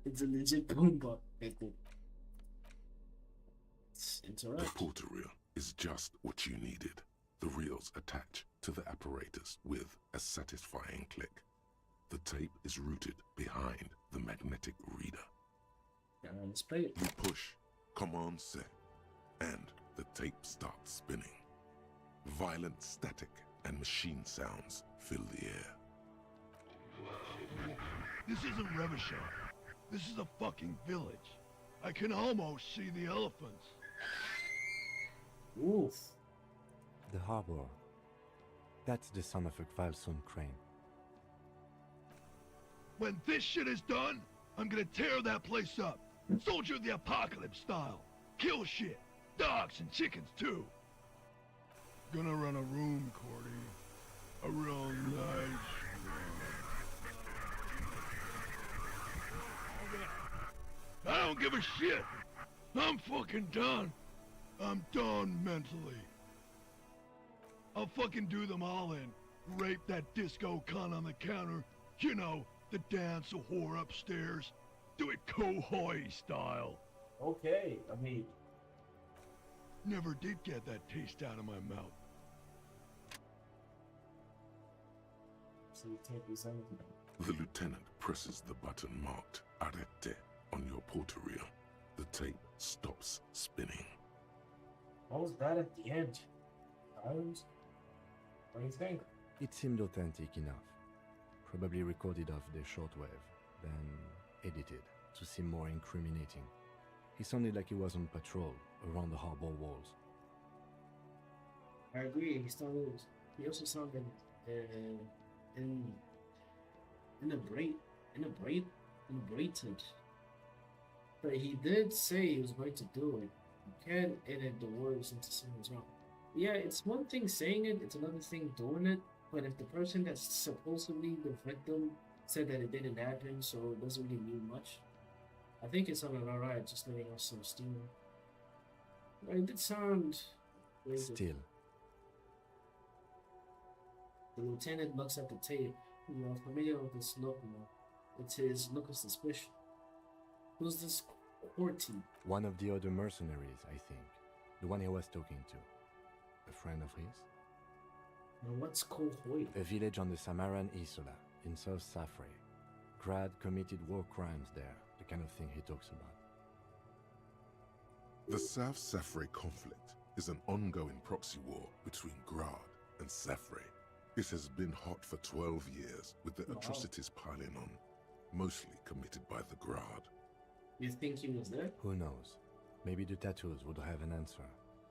it's a legit boombox. The Porter reel is just what you needed. The reels attach to the apparatus with a satisfying click. The tape is rooted behind the magnetic reader. Let's play it. You push, command set, and the tape starts spinning. Violent static and machine sounds fill the air. This isn't Revachol. This is a fucking village. I can almost see the elephants. Oof. The harbor. That's the son of a Kvalson crane. When this shit is done, I'm gonna tear that place up. Soldier of the apocalypse style. Kill shit. Dogs and chickens too. Gonna run a room, Cordy. A real nice room. I don't give a shit. I'm fucking done. I'm done mentally. I'll fucking do them all in. Rape that disco cunt on the counter. You know, the dance a whore upstairs. Do it Kohoi style. Okay, I mean... Never did get that taste out of my mouth. So you can't do something. The lieutenant presses the button marked Arrete on your portal-reel. The tape stops spinning. What was that at the end? Silence? What do you think? It seemed authentic enough. Probably recorded off the shortwave, then edited to seem more incriminating. He sounded like he was on patrol around the harbor walls. I agree, he also sounded inebriated. But he did say he was going to do it. You can't edit the words into someone's mouth. Yeah, it's one thing saying it, it's another thing doing it. But if the person that's supposedly the victim said that it didn't happen, so it doesn't really mean much, I think it sounded alright, just letting off some steam. It did sound... Still. The lieutenant looks at the tape. You are familiar with this look now. It's his look of suspicion. Who's this Horter? One of the other mercenaries, I think. The one he was talking to. A friend of his? Now what's Kohoi? A village on the Samaran Isola, in South Safre. Grad committed war crimes there, the kind of thing he talks about. The South Safre conflict is an ongoing proxy war between Grad and Safre. It has been hot for 12 years, with the atrocities piling on, mostly committed by the Grad. You think he was there? Who knows? Maybe the tattoos would have an answer.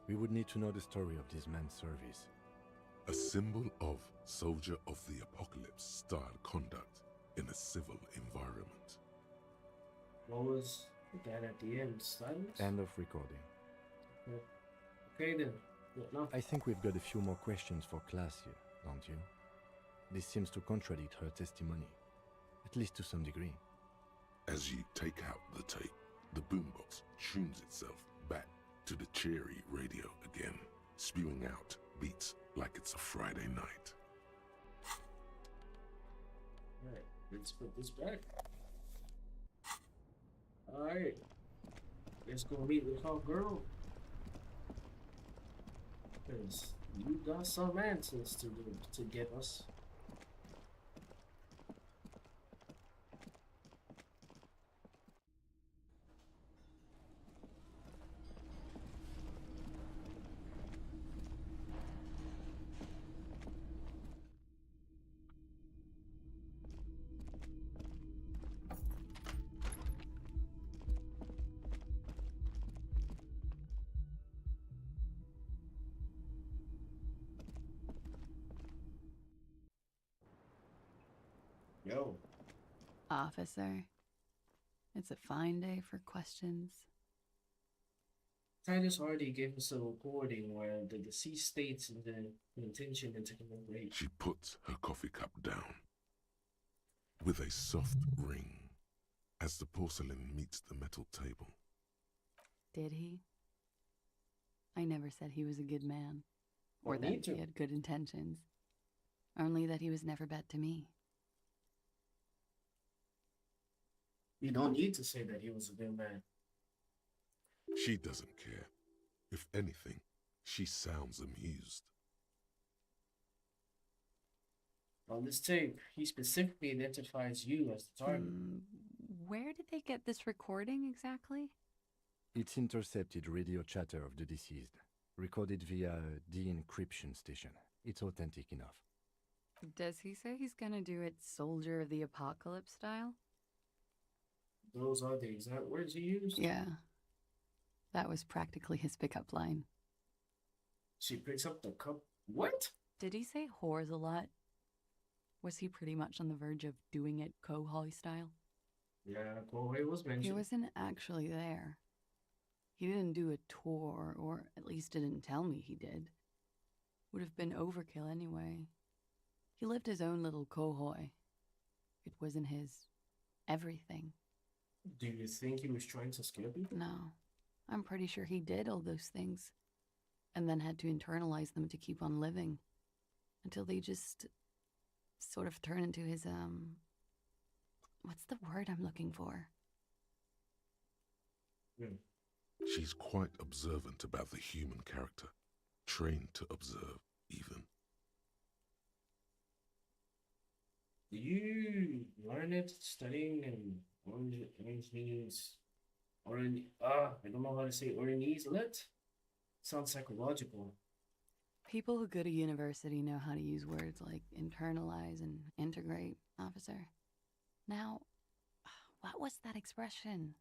We would need to know the story of this man's service. A symbol of soldier of the apocalypse style conduct in a civil environment. What was that at the end? Silence? End of recording. Okay then. No. I think we've got a few more questions for class here, don't you? This seems to contradict her testimony, at least to some degree. As you take out the tape, the boombox tunes itself back to the cheery radio again, spewing out beats like it's a Friday night. Alright, let's put this back. Alright. Let's go meet with our girl. Because you got some answers to give us. Yo. Officer, it's a fine day for questions. Titus already gave us a recording where the deceased states the intention to commit rape. She puts her coffee cup down with a soft ring as the porcelain meets the metal table. Did he? I never said he was a good man, or Well, that me too. he had good intentions. Only that he was never bad to me. You don't need to say that he was a good man. She doesn't care. If anything, she sounds amused. On this tape, he specifically identifies you as the target. Where did they get this recording exactly? It's intercepted radio chatter of the deceased, recorded via a de-encryption station. It's authentic enough. Does he say he's gonna do it Soldier of the Apocalypse style? Those are the exact words he used? Yeah. That was practically his pickup line. She picks up the cup. What? Did he say whores a lot? Was he pretty much on the verge of doing it Kohoi style? Yeah, Corey was mentioned. He wasn't actually there. He didn't do a tour, or at least didn't tell me he did. Would have been overkill anyway. He lived his own little kohoi. It wasn't his everything. Do you think he was trying to scare people? No. I'm pretty sure he did all those things, and then had to internalize them to keep on living, until they just sort of turn into his, what's the word I'm looking for? She's quite observant about the human character, trained to observe, even. Do you learn it studying in Orange's I don't know how to say Oranese lit? Sounds psychological. People who go to university know how to use words like internalize and integrate, officer. Now, what was that expression?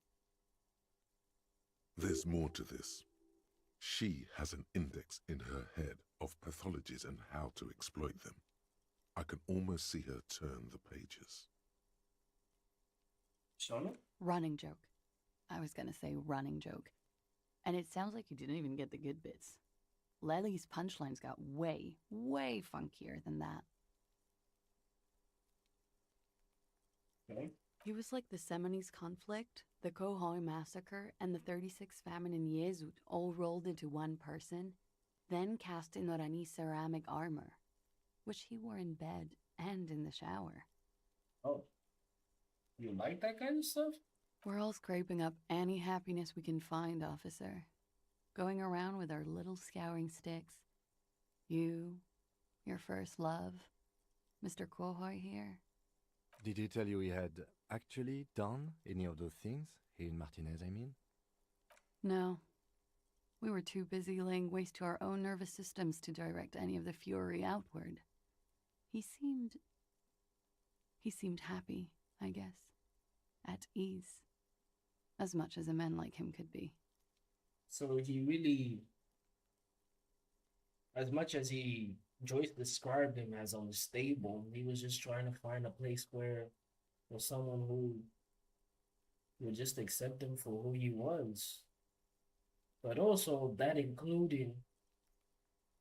There's more to this. She has an index in her head of pathologies and how to exploit them. I can almost see her turn the pages. Shauna? Running joke. I was gonna say running joke. And it sounds like you didn't even get the good bits. Lely's punchlines got way, way funkier than that. Okay. He was like the Seminoles conflict, the Kohoi massacre, and the 36 famine in Yezut all rolled into one person, then cast in Orani ceramic armor, which he wore in bed and in the shower. Oh. You like that kind of stuff? We're all scraping up any happiness we can find, officer. Going around with our little scouring sticks. You, your first love, Mr. Kohoi here. Did he tell you he had actually done any of those things? He and Martinez, I mean? No. We were too busy laying waste to our own nervous systems to direct any of the fury outward. He seemed happy, I guess. At ease. As much as a man like him could be. So he really, as much as Joyce described him as unstable, he was just trying to find a place where someone who would just accept him for who he was. But also that including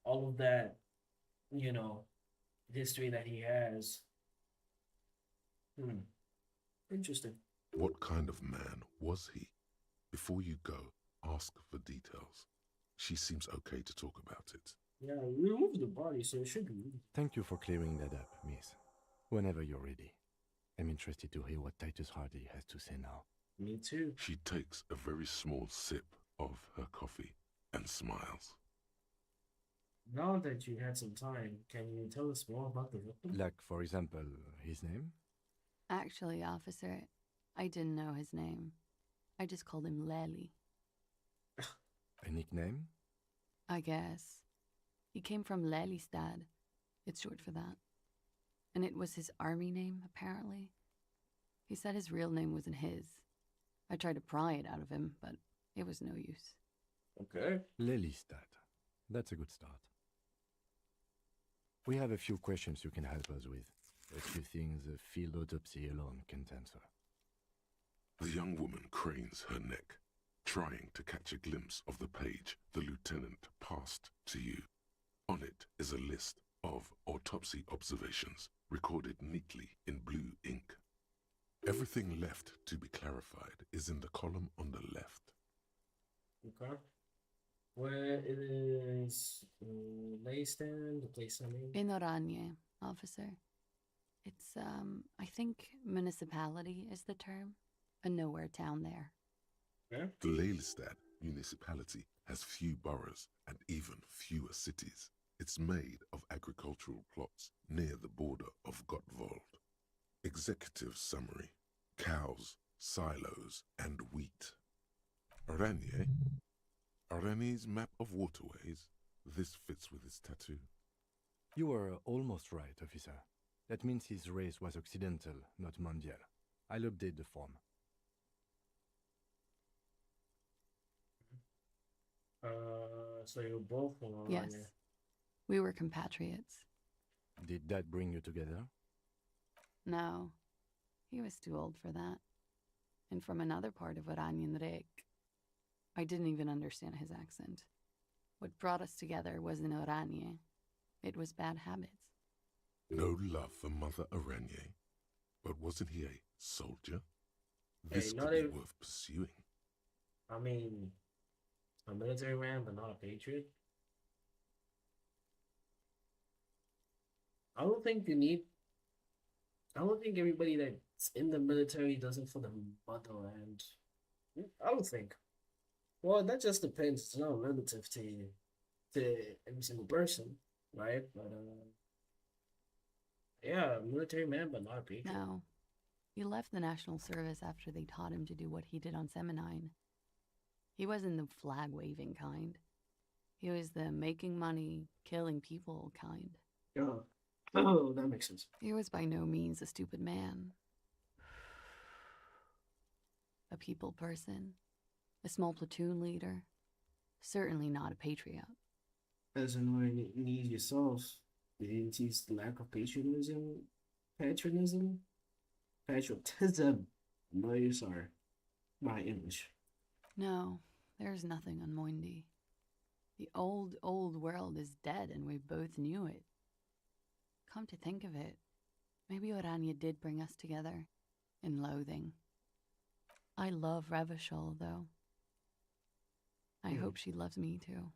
all of that, history that he has. Interesting. What kind of man was he? Before you go, ask for details. She seems okay to talk about it. Yeah, we removed the body, so it should be. Thank you for clearing that up, miss. Whenever you're ready. I'm interested to hear what Titus Hardy has to say now. Me too. She takes a very small sip of her coffee and smiles. Now that you had some time, can you tell us more about the victim? Like, for example, his name? Actually, officer, I didn't know his name. I just called him Lely. A nickname? I guess. He came from Lelystad. It's short for that. And it was his army name, apparently. He said his real name wasn't his. I tried to pry it out of him, but it was no use. Okay. Lelystad. That's a good start. We have a few questions you can help us with. A few things a field autopsy alone can't answer. The young woman cranes her neck, trying to catch a glimpse of the page the lieutenant passed to you. On it is a list of autopsy observations recorded neatly in blue ink. Everything left to be clarified is in the column on the left. Okay. Where is Leystan, the place I mean? In Oranje, officer. It's, I think municipality is the term. A nowhere town there. Yeah? The Lelystad municipality has few boroughs and even fewer cities. It's made of agricultural plots near the border of Gottwald. Executive summary: cows, silos, and wheat. Oranje? Oranje's map of waterways? This fits with his tattoo. You were almost right, officer. That means his race was occidental, not mondial. I'll update the form. So you're both from Oranje? Yes. We were compatriots. Did that bring you together? No. He was too old for that. and from another part of Oranienrek. I didn't even understand his accent. What brought us together wasn't Oranje. It was bad habits. No love for Mother Oranje, but wasn't he a soldier? This could be worth pursuing. I mean, a military man, but not a patriot. I don't think everybody that's in the military does it for the motherland. I don't think. Well, that just depends. It's not relative to every single person, right? But yeah, military man, but not a patriot. No. He left the national service after they taught him to do what he did on Seminine. He wasn't the flag-waving kind. He was the making money, killing people kind. Oh, that makes sense. He was by no means a stupid man. A people person. A small platoon leader. Certainly not a patriot. As in, need yourselves, you didn't teach the lack of patriotism? Patriotism? No, you're sorry. My English. No, there's nothing on Moindi. The old world is dead, and we both knew it. Come to think of it, maybe Oranje did bring us together in loathing. I love Revachol, though. I hope she loves me, too.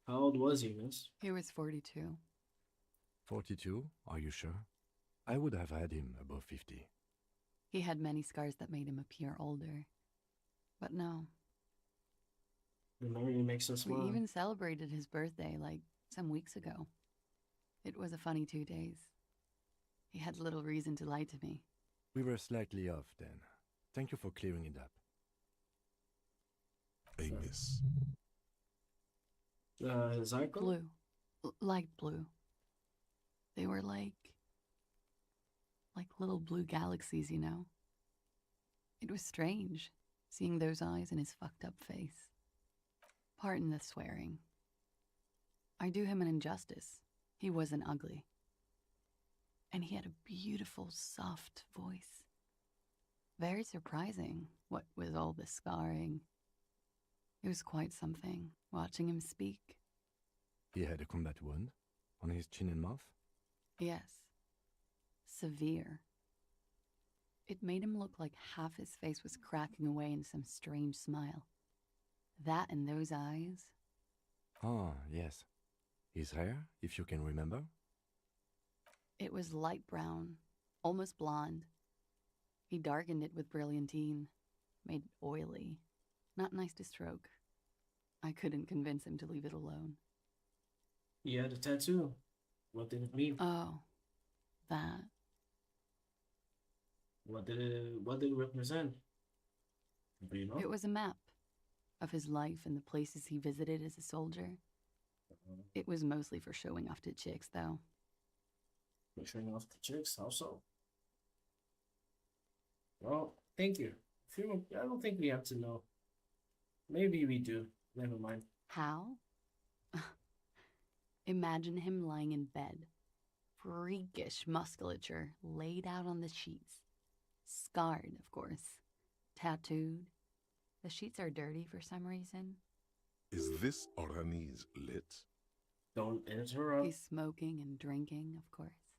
How old was he, miss? He was 42. 42? Are you sure? I would have had him above 50. He had many scars that made him appear older. But no. The memory makes us smile. We even celebrated his birthday, like, some weeks ago. It was a funny 2 days. He had little reason to lie to me. We were slightly off then. Thank you for clearing it up. A miss. Zyko? Blue. Light blue. They were like little blue galaxies, you know? It was strange, seeing those eyes in his fucked up face. Pardon the swearing. I do him an injustice. He wasn't ugly. And he had a beautiful, soft voice. Very surprising, what with all the scarring. It was quite something, watching him speak. He had a combat wound on his chin and mouth? Yes. Severe. It made him look like half his face was cracking away in some strange smile. That and those eyes. Ah, yes. His hair, if you can remember? It was light brown, almost blonde. He darkened it with brilliantine, made it oily. Not nice to stroke. I couldn't convince him to leave it alone. He had a tattoo. What did it mean? Oh, that. What did it represent? Do you know? It was a map of his life and the places he visited as a soldier. It was mostly for showing off to chicks, though. For showing off to chicks? How so? Well, thank you. I don't think we have to know. Maybe we do. Never mind. How? Imagine him lying in bed. Freakish musculature laid out on the sheets. Scarred, of course. Tattooed. The sheets are dirty for some reason. Is this Oranje's lit? Don't interrupt. He's smoking and drinking, of course.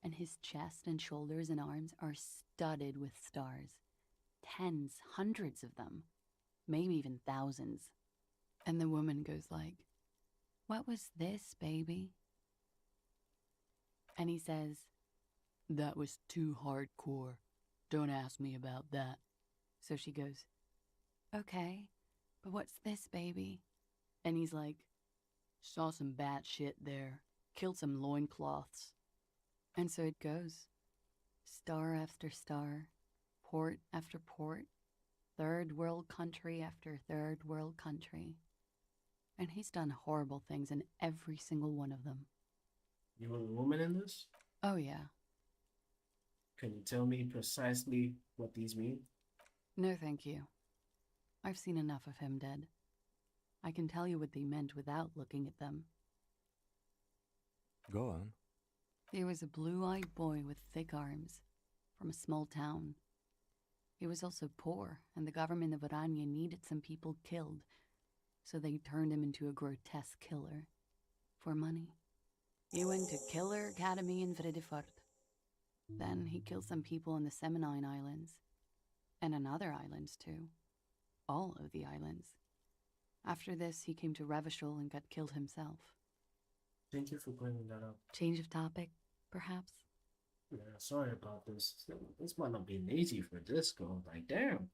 And his chest and shoulders and arms are studded with stars. Tens, hundreds of them. Maybe even thousands. And the woman goes like, "What was this, baby?" And he says, "That was too hardcore. Don't ask me about that." So she goes, "Okay, but what's this, baby?" And he's like, "Saw some bat shit there. Killed some loincloths." And so it goes. Star after star. Port after port. Third world country after third world country. And he's done horrible things in every single one of them. You were a woman in this? Oh, yeah. Can you tell me precisely what these mean? No, thank you. I've seen enough of him dead. I can tell you what they meant without looking at them. Go on. He was a blue-eyed boy with thick arms, from a small town. He was also poor, and the government of Oranje needed some people killed, so they turned him into a grotesque killer. For money. He went to Killer Academy in Vredefort. Then he killed some people in the Seminine Islands. And on other islands, too. All of the islands. After this, he came to Revachol and got killed himself. Thank you for bringing that up. Change of topic, perhaps? Yeah, sorry about this. This might not be easy for Disco. Like, damn.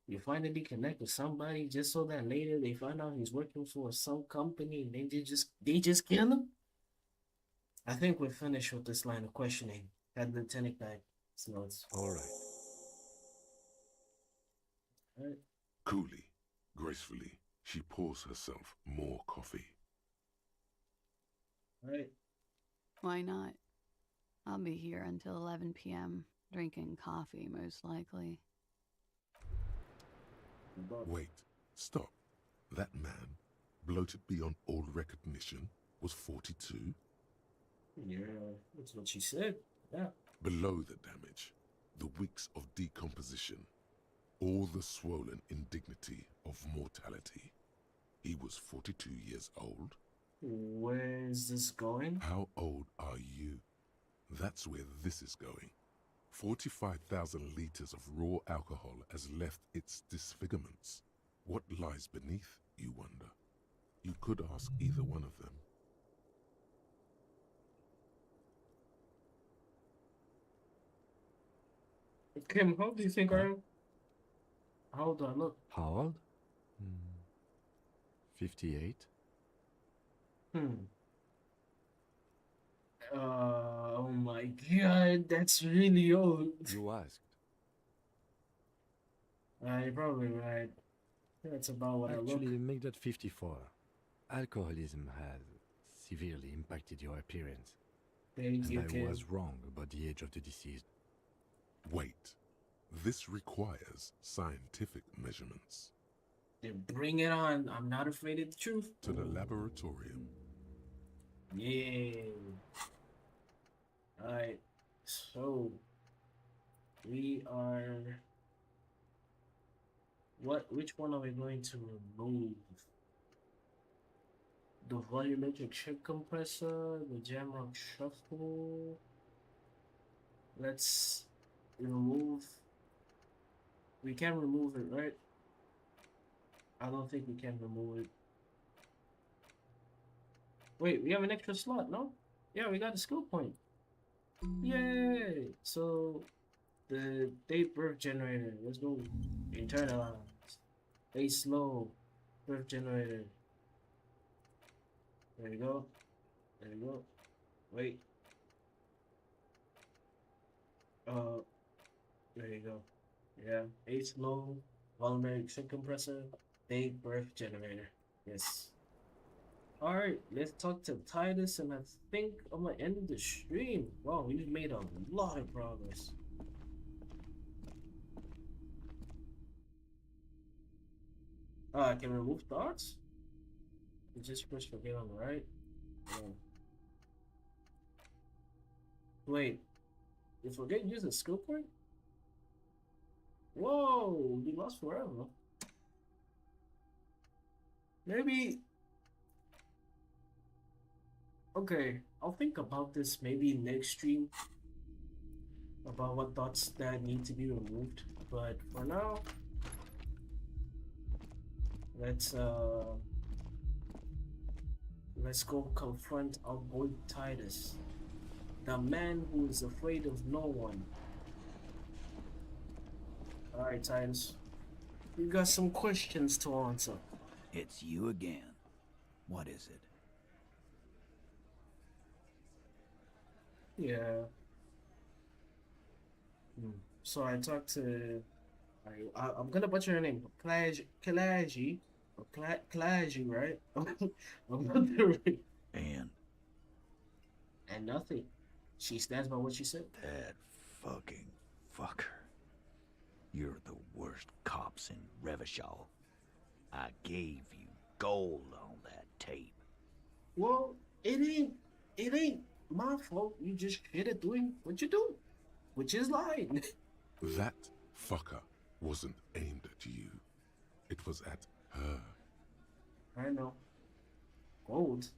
You finally connect with somebody just so that later they find out he's working for some company and they just kill him? I think we're finished with this line of questioning. Had Lieutenant back. So it's Alright. Coolly, gracefully, she pours herself more coffee. Right. Why not? I'll be here until 11 p.m. drinking coffee, most likely. Wait, stop. That man, bloated beyond all recognition, was 42? Yeah, that's what she said. Yeah. Below the damage, the weeks of decomposition, all the swollen indignity of mortality. He was 42 years old. Where is this going? How old are you? That's where this is going. 45,000 liters of raw alcohol has left its disfigurements. What lies beneath, you wonder? You could ask either one of them. Kim, how old do you think I am? How old do I look? How old? 58. Oh my god, that's really old. You asked. You're probably right. That's about what Actually, I look. make that 54. Alcoholism has severely impacted your appearance. Thank you, I Kim. was wrong about the age of the deceased. Wait. This requires scientific measurements. Then bring it on. I'm not afraid of the truth. To the laboratorium. Yeah. Alright. So we are which one are we going to remove? The volumetric shift compressor, the jamrock shuffle. Let's remove. We can remove it, right? I don't think we can remove it. Wait, we have an extra slot, no? Yeah, we got a skill point. Yay! So, the date birth generator. Let's go. Internalize. Stay slow. Birth generator. There we go. There we go. Wait. There you go. Yeah. A slow. Volumetric shift compressor. Date birth generator. Yes. Alright, let's talk to Titus, and I think I'm gonna end the stream. Wow, we've made a lot of progress. I can remove thoughts? You just push forget on the right? Yeah. Wait, you forget use a skill point? Whoa, you lost forever. Maybe... Okay, I'll think about this maybe next stream. About what thoughts that need to be removed. But for now, let's go confront our boy Titus. The man who is afraid of no one. Alright, Titus. You got some questions to answer. It's you again. What is it? Yeah. So I talked to... I'm gonna butcher her name. Clarx, right? I'm not the right. And nothing. She stands by what she said. That fucking fucker. You're the worst cops in Revachol. I gave you gold on that tape. Well, it ain't my fault. You just shit at doing what you do, which is lying. That fucker wasn't aimed at you. It was at her. I know. Gold.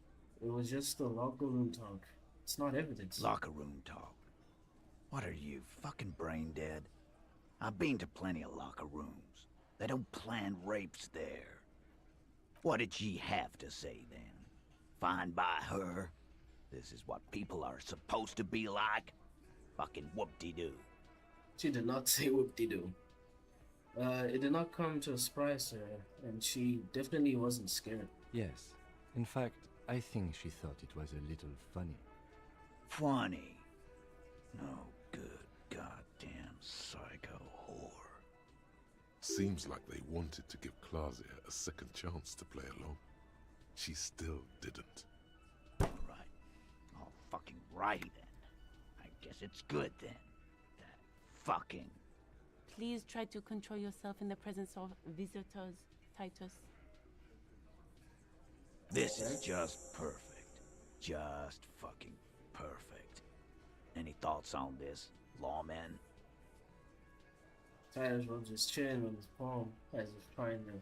It was just a locker room talk. It's not evidence. Locker room talk. What are you, fucking brain dead? I've been to plenty of locker rooms. They don't plan rapes there. What did she have to say then? Fine by her? This is what people are supposed to be like? Fucking whoop-de-doo. She did not say whoop-de-doo. It did not come to a surprise to her, and she definitely wasn't scared. Yes. In fact, I think she thought it was a little funny. Funny? No good goddamn psycho whore. Seems like they wanted to give Xaia a second chance to play along. She still didn't. Right. All fucking righty then. I guess it's good then. That fucking... Please try to control yourself in the presence of visitors, Titus. This is just perfect. Just fucking perfect. Any thoughts on this, lawman? Titus rubs his chin with his palm as if trying to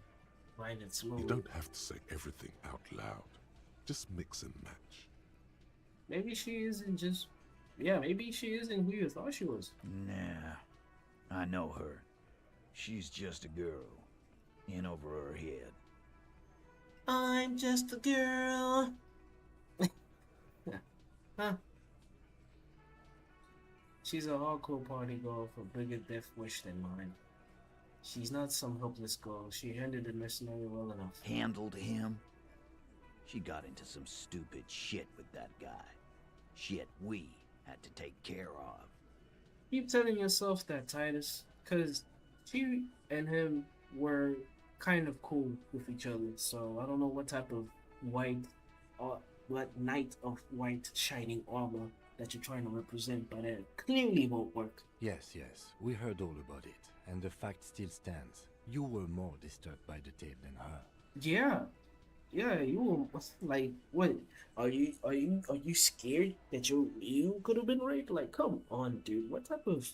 write it slowly. You don't have to say everything out loud. Just mix and match. Maybe she isn't just... Yeah, maybe she isn't who you thought she was. Nah. I know her. She's just a girl. In over her head. I'm just a girl. Huh. She's a hardcore party girl for bigger death wish than mine. She's not some helpless girl. She handled the mercenary well enough. Handled him? She got into some stupid shit with that guy. Shit we had to take care of. Keep telling yourself that, Titus, because she and him were kind of cool with each other, so I don't know what type of white, what knight of white shining armor that you're trying to represent, but it clearly won't work. Yes, we heard all about it, and the fact still stands. You were more disturbed by the tape than her. Yeah, you were like, what? Are you scared that you could have been raped? Like, come on, dude. What type of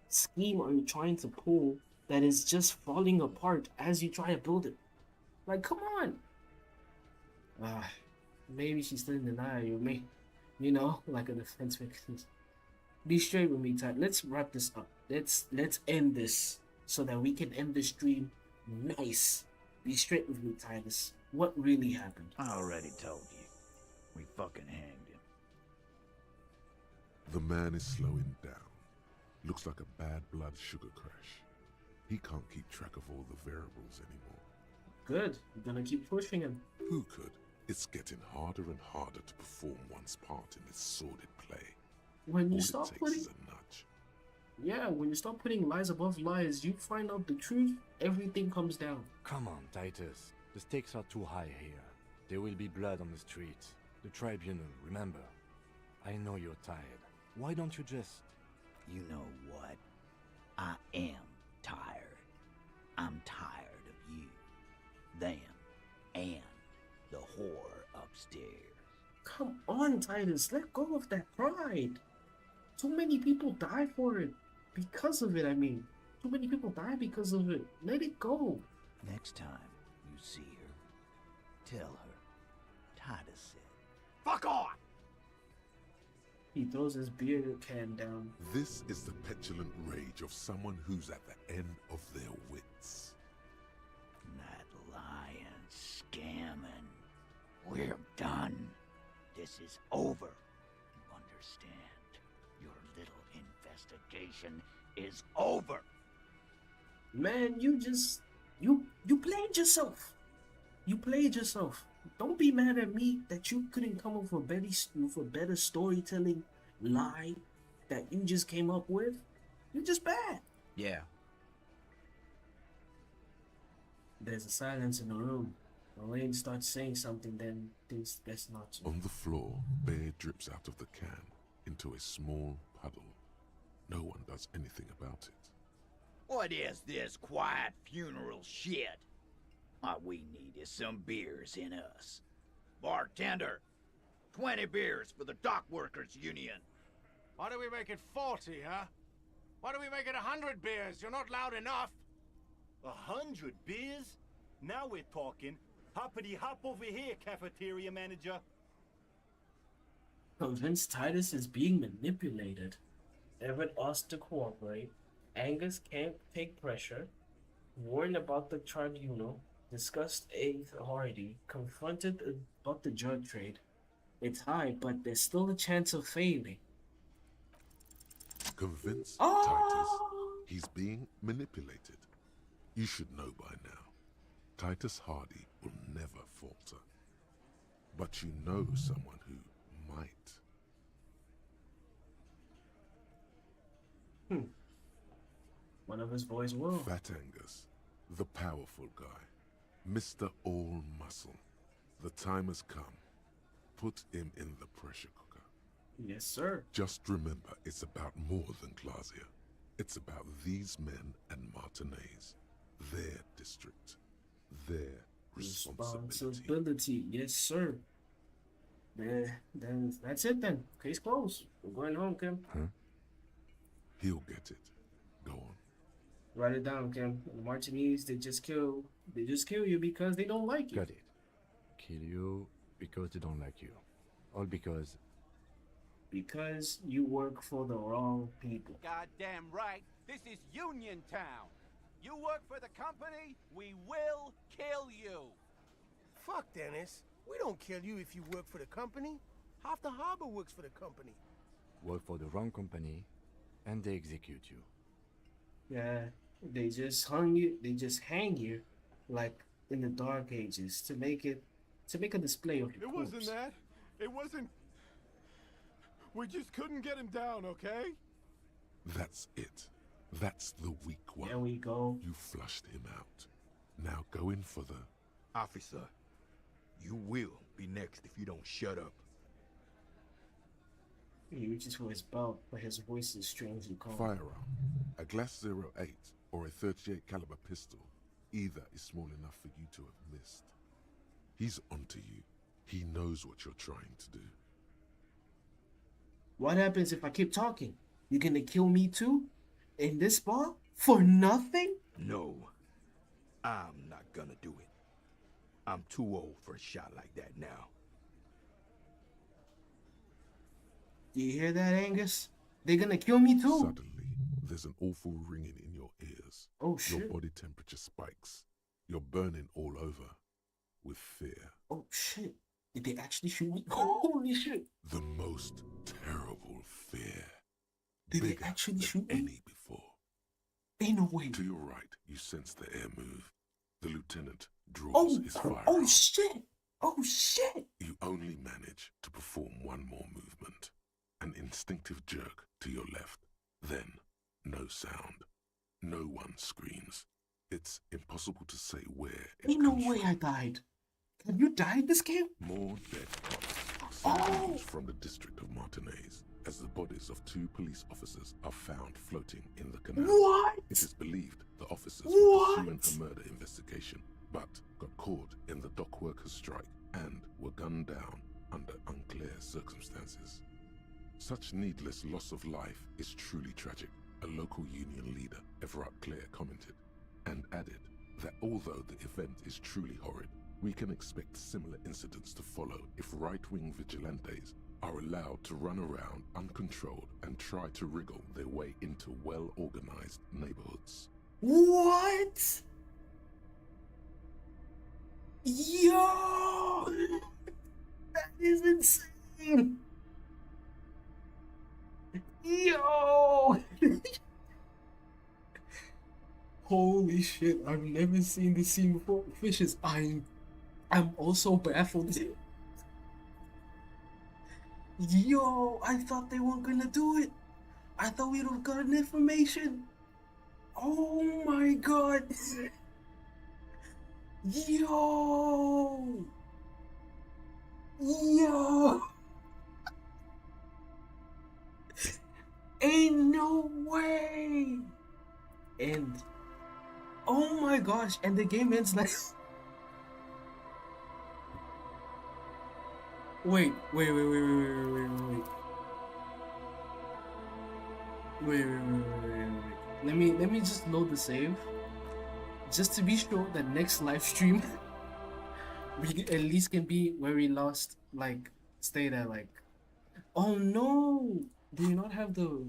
scheme are you trying to pull that is just falling apart as you try to build it? Like, come on. Maybe she's still in denial. You know, like a defense mechanism. Be straight with me, Ty. Let's wrap this up. Let's end this so that we can end the stream nice. Be straight with me, Titus. What really happened? I already told you. We fucking hanged him. The man is slowing down. Looks like a bad blood sugar crash. He can't keep track of all the variables anymore. Good. You're gonna keep pushing him. Who could? It's getting harder and harder to perform one's part in this sordid play. When you all stop it takes putting... is a nudge. Yeah, when you start putting lies above lies, you find out the truth, everything comes down. Come on, Titus. The stakes are too high here. There will be blood on the streets. The tribunal, remember. I know you're tired. Why don't you just... You know what? I am tired. I'm tired of you, them, and the whore upstairs. Come on, Titus. Let go of that pride. Too many people die for it. Because of it, I mean. Too many people die because of it. Let it go. Next time you see her, tell her Titus said, "Fuck off!" He throws his beer can down. This is the petulant rage of someone who's at the end of their wits. That lying, scamming. We're done. This is over. You understand? Your little investigation is over. Man, you played yourself. You played yourself. Don't be mad at me that you couldn't come up with a better storytelling lie that you just came up with. You're just bad. Yeah. There's a silence in the room. Elaine starts saying something, then thinks best not to. On the floor, beer drips out of the can into a small puddle. No one does anything about it. What is this quiet funeral shit? What we need is some beers in us. Bartender, 20 beers for the Dock Workers Union. Why do we make it 40, huh? Why do we make it 100 beers? You're not loud enough. 100 beers? Now we're talking. Hoppity hop over here, cafeteria manager. Convinced Titus is being manipulated. Everett asked to cooperate. Angus can't take pressure. Warned about the tribunal. Discussed authority. Confronted about the drug trade. It's high, but there's still a chance of failing. Convince Titus he's being manipulated. You should know by now. Titus Hardy will never falter. But you know someone who might. One of his boys will. Fat Angus, the powerful guy. Mr. All Muscle. The time has come. Put him in the pressure cooker. Yes, sir. Just remember, it's about more than Clausia. It's about these men and Martinez. Their district. Their responsibility. Yes, sir. Then that's it then. Case closed. We're going home, Kim. Huh? He'll get it. Go on. Write it down, Kim. The Martinez, they just kill you because they don't like you. Got it. Kill you because they don't like you. All because you work for the wrong people. Goddamn right. This is Union Town. You work for the company, we will kill you. Fuck, Dennis. We don't kill you if you work for the company. Half the harbor works for the company. Work for the wrong company, and they execute you. Yeah, they just hung you. They just hang you, like in the Dark Ages, to make a display of your corpse. It wasn't that. It wasn't. We just couldn't get him down, okay? That's it. That's the weak one. There we go. You flushed him out. Now go in for the... Officer, you will be next if you don't shut up. He reaches for his belt, but his voice is strangely calm. Firearm. A Glass 08 or a 38 caliber pistol. Either is small enough for you to have missed. He's onto you. He knows what you're trying to do. What happens if I keep talking? You gonna kill me too? In this bar? For nothing? No, I'm not gonna do it. I'm too old for a shot like that now. Do you hear that, Angus? They're gonna kill me too. Suddenly, there's an awful ringing in your ears. Oh shit. Your body temperature spikes. You're burning all over with fear. Oh shit. Did they actually shoot me? Holy shit. The most terrible fear. Did they actually shoot me? Any before. Ain't no way. To your right, you sense the air move. The lieutenant draws his firearm. Oh shit. Oh shit. You only manage to perform one more movement. An instinctive jerk to your left. Then, no sound. No one screams. It's impossible to say where it Ain't no comes way from. I died. Have you died this game? More dead cops from the district of Martinez as the bodies of 2 police officers are found floating in the canal. What? It is believed the officers were pursuing a murder investigation, but got caught in the dock workers' strike and were gunned down under unclear circumstances. Such needless loss of life is truly tragic, a local union leader, Everett Clare, commented, and added that although the event is truly horrid, we can expect similar incidents to follow if right-wing vigilantes are allowed to run around uncontrolled and try to wriggle their way into well-organized neighborhoods. What? Yo! That is insane! Yo! Holy shit, I've never seen this scene before. Fishes, I'm also baffled. Yo, I thought they weren't gonna do it. I thought we'd have gotten information. Oh my god. Yo. Yo. Ain't no way. And oh my gosh, and the game ends like Wait. Let me just load the save. just to be sure, the next live stream we at least can be where we last like stayed at. Like, oh no, do we not have the?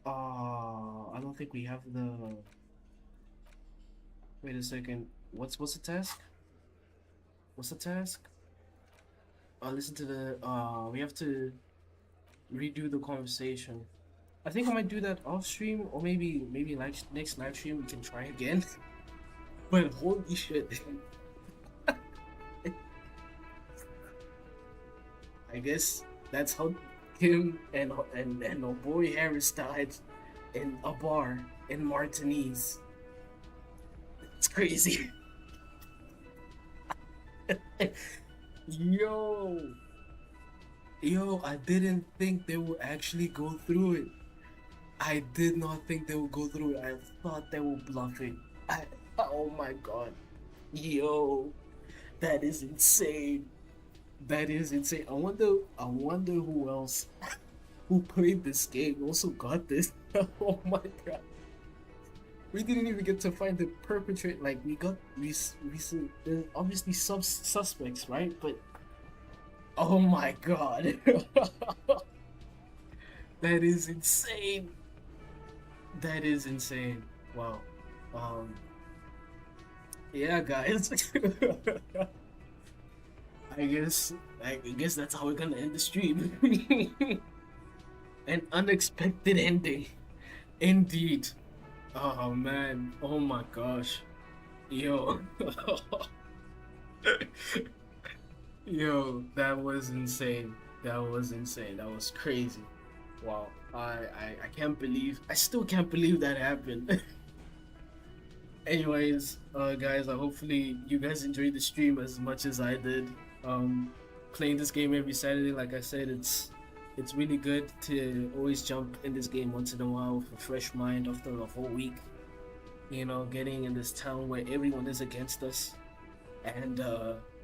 I don't think we have the. Wait a second. What's the task? What's the task? Listen to the. We have to redo the conversation. I think I might do that off stream, or maybe like next live stream we can try again. But holy shit. I guess that's how Kim and our boy Harris died in a bar in Martinez. It's crazy. Yo, I didn't think they would actually go through it. I did not think they would go through it. I thought they were bluffing. Oh my god. Yo, that is insane. That is insane. I wonder who else who played this game also got this. Oh my god. We didn't even get to find the perpetrator. Like, we there's obviously suspects, right? But oh my god. That is insane. That is insane. Wow. Yeah, guys. I guess that's how we're gonna end the stream. An unexpected ending, indeed. Oh man, oh my gosh, yo, yo, that was insane. That was crazy. Wow, I still can't believe that happened. Anyways, guys, hopefully you guys enjoyed the stream as much as I did. Playing this game every Saturday, like I said, it's really good to always jump in this game once in a while with a fresh mind after a whole week. You know, getting in this town where everyone is against us, and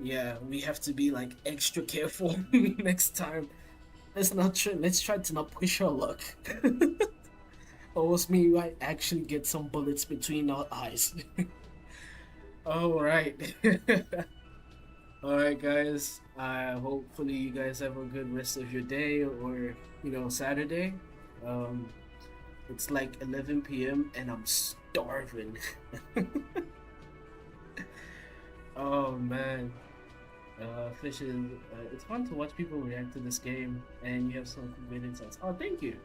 yeah, we have to be like extra careful next time. Let's try to not push our luck. Or else we might actually get some bullets between our eyes. Alright. Alright guys, hopefully you guys have a good rest of your day, or Saturday. It's like 11 p.m. and I'm starving. Oh man. Fishes, it's fun to watch people react to this game, and you have some great insights. Oh, thank you.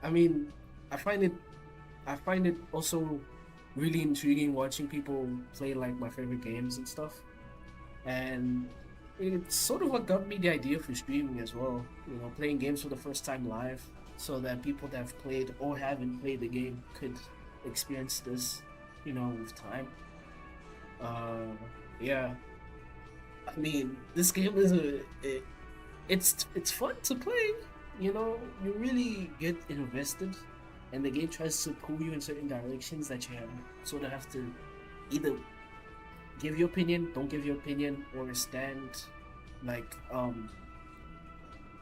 I mean, I find it also really intriguing watching people play like my favorite games and stuff, and it's sort of what got me the idea for streaming as well. Playing games for the first time live, so that people that have played or haven't played the game could experience this, with time. Yeah. I mean, this game is it's fun to play. You really get invested, and the game tries to pull you in certain directions that you sort of have to either give your opinion, don't give your opinion, or stand like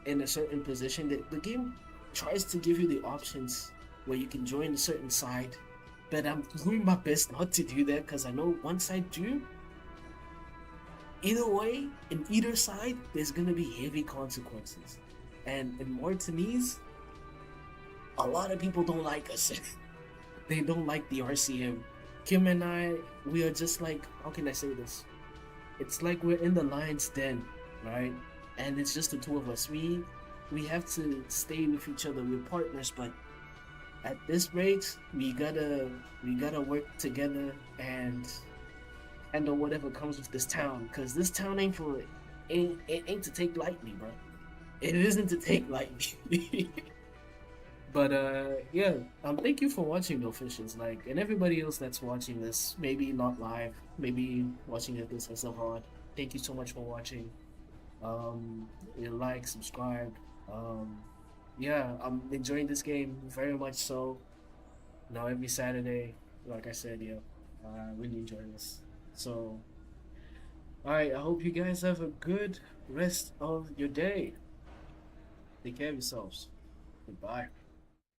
in a certain position. The game tries to give you the options where you can join a certain side, but I'm doing my best not to do that, because I know once I do, either way, in either side, there's gonna be heavy consequences. And in Martinez, a lot of people don't like us. They don't like the RCM. Kim and I, we are just like, how can I say this? It's like we're in the lion's den, right? And it's just the two of us. We have to stay with each other. We're partners, but at this rate, we gotta work together and handle whatever comes with this town, because this town ain't to take lightly, bro. It isn't to take lightly. But yeah, thank you for watching, though, Fishes, and everybody else that's watching this, maybe not live, maybe watching it this SFR. Thank you so much for watching. Like, subscribe. Yeah, I'm enjoying this game very much so. Every Saturday, like I said, yeah, I really enjoy this. So, alright, I hope you guys have a good rest of your day. Take care of yourselves. Goodbye.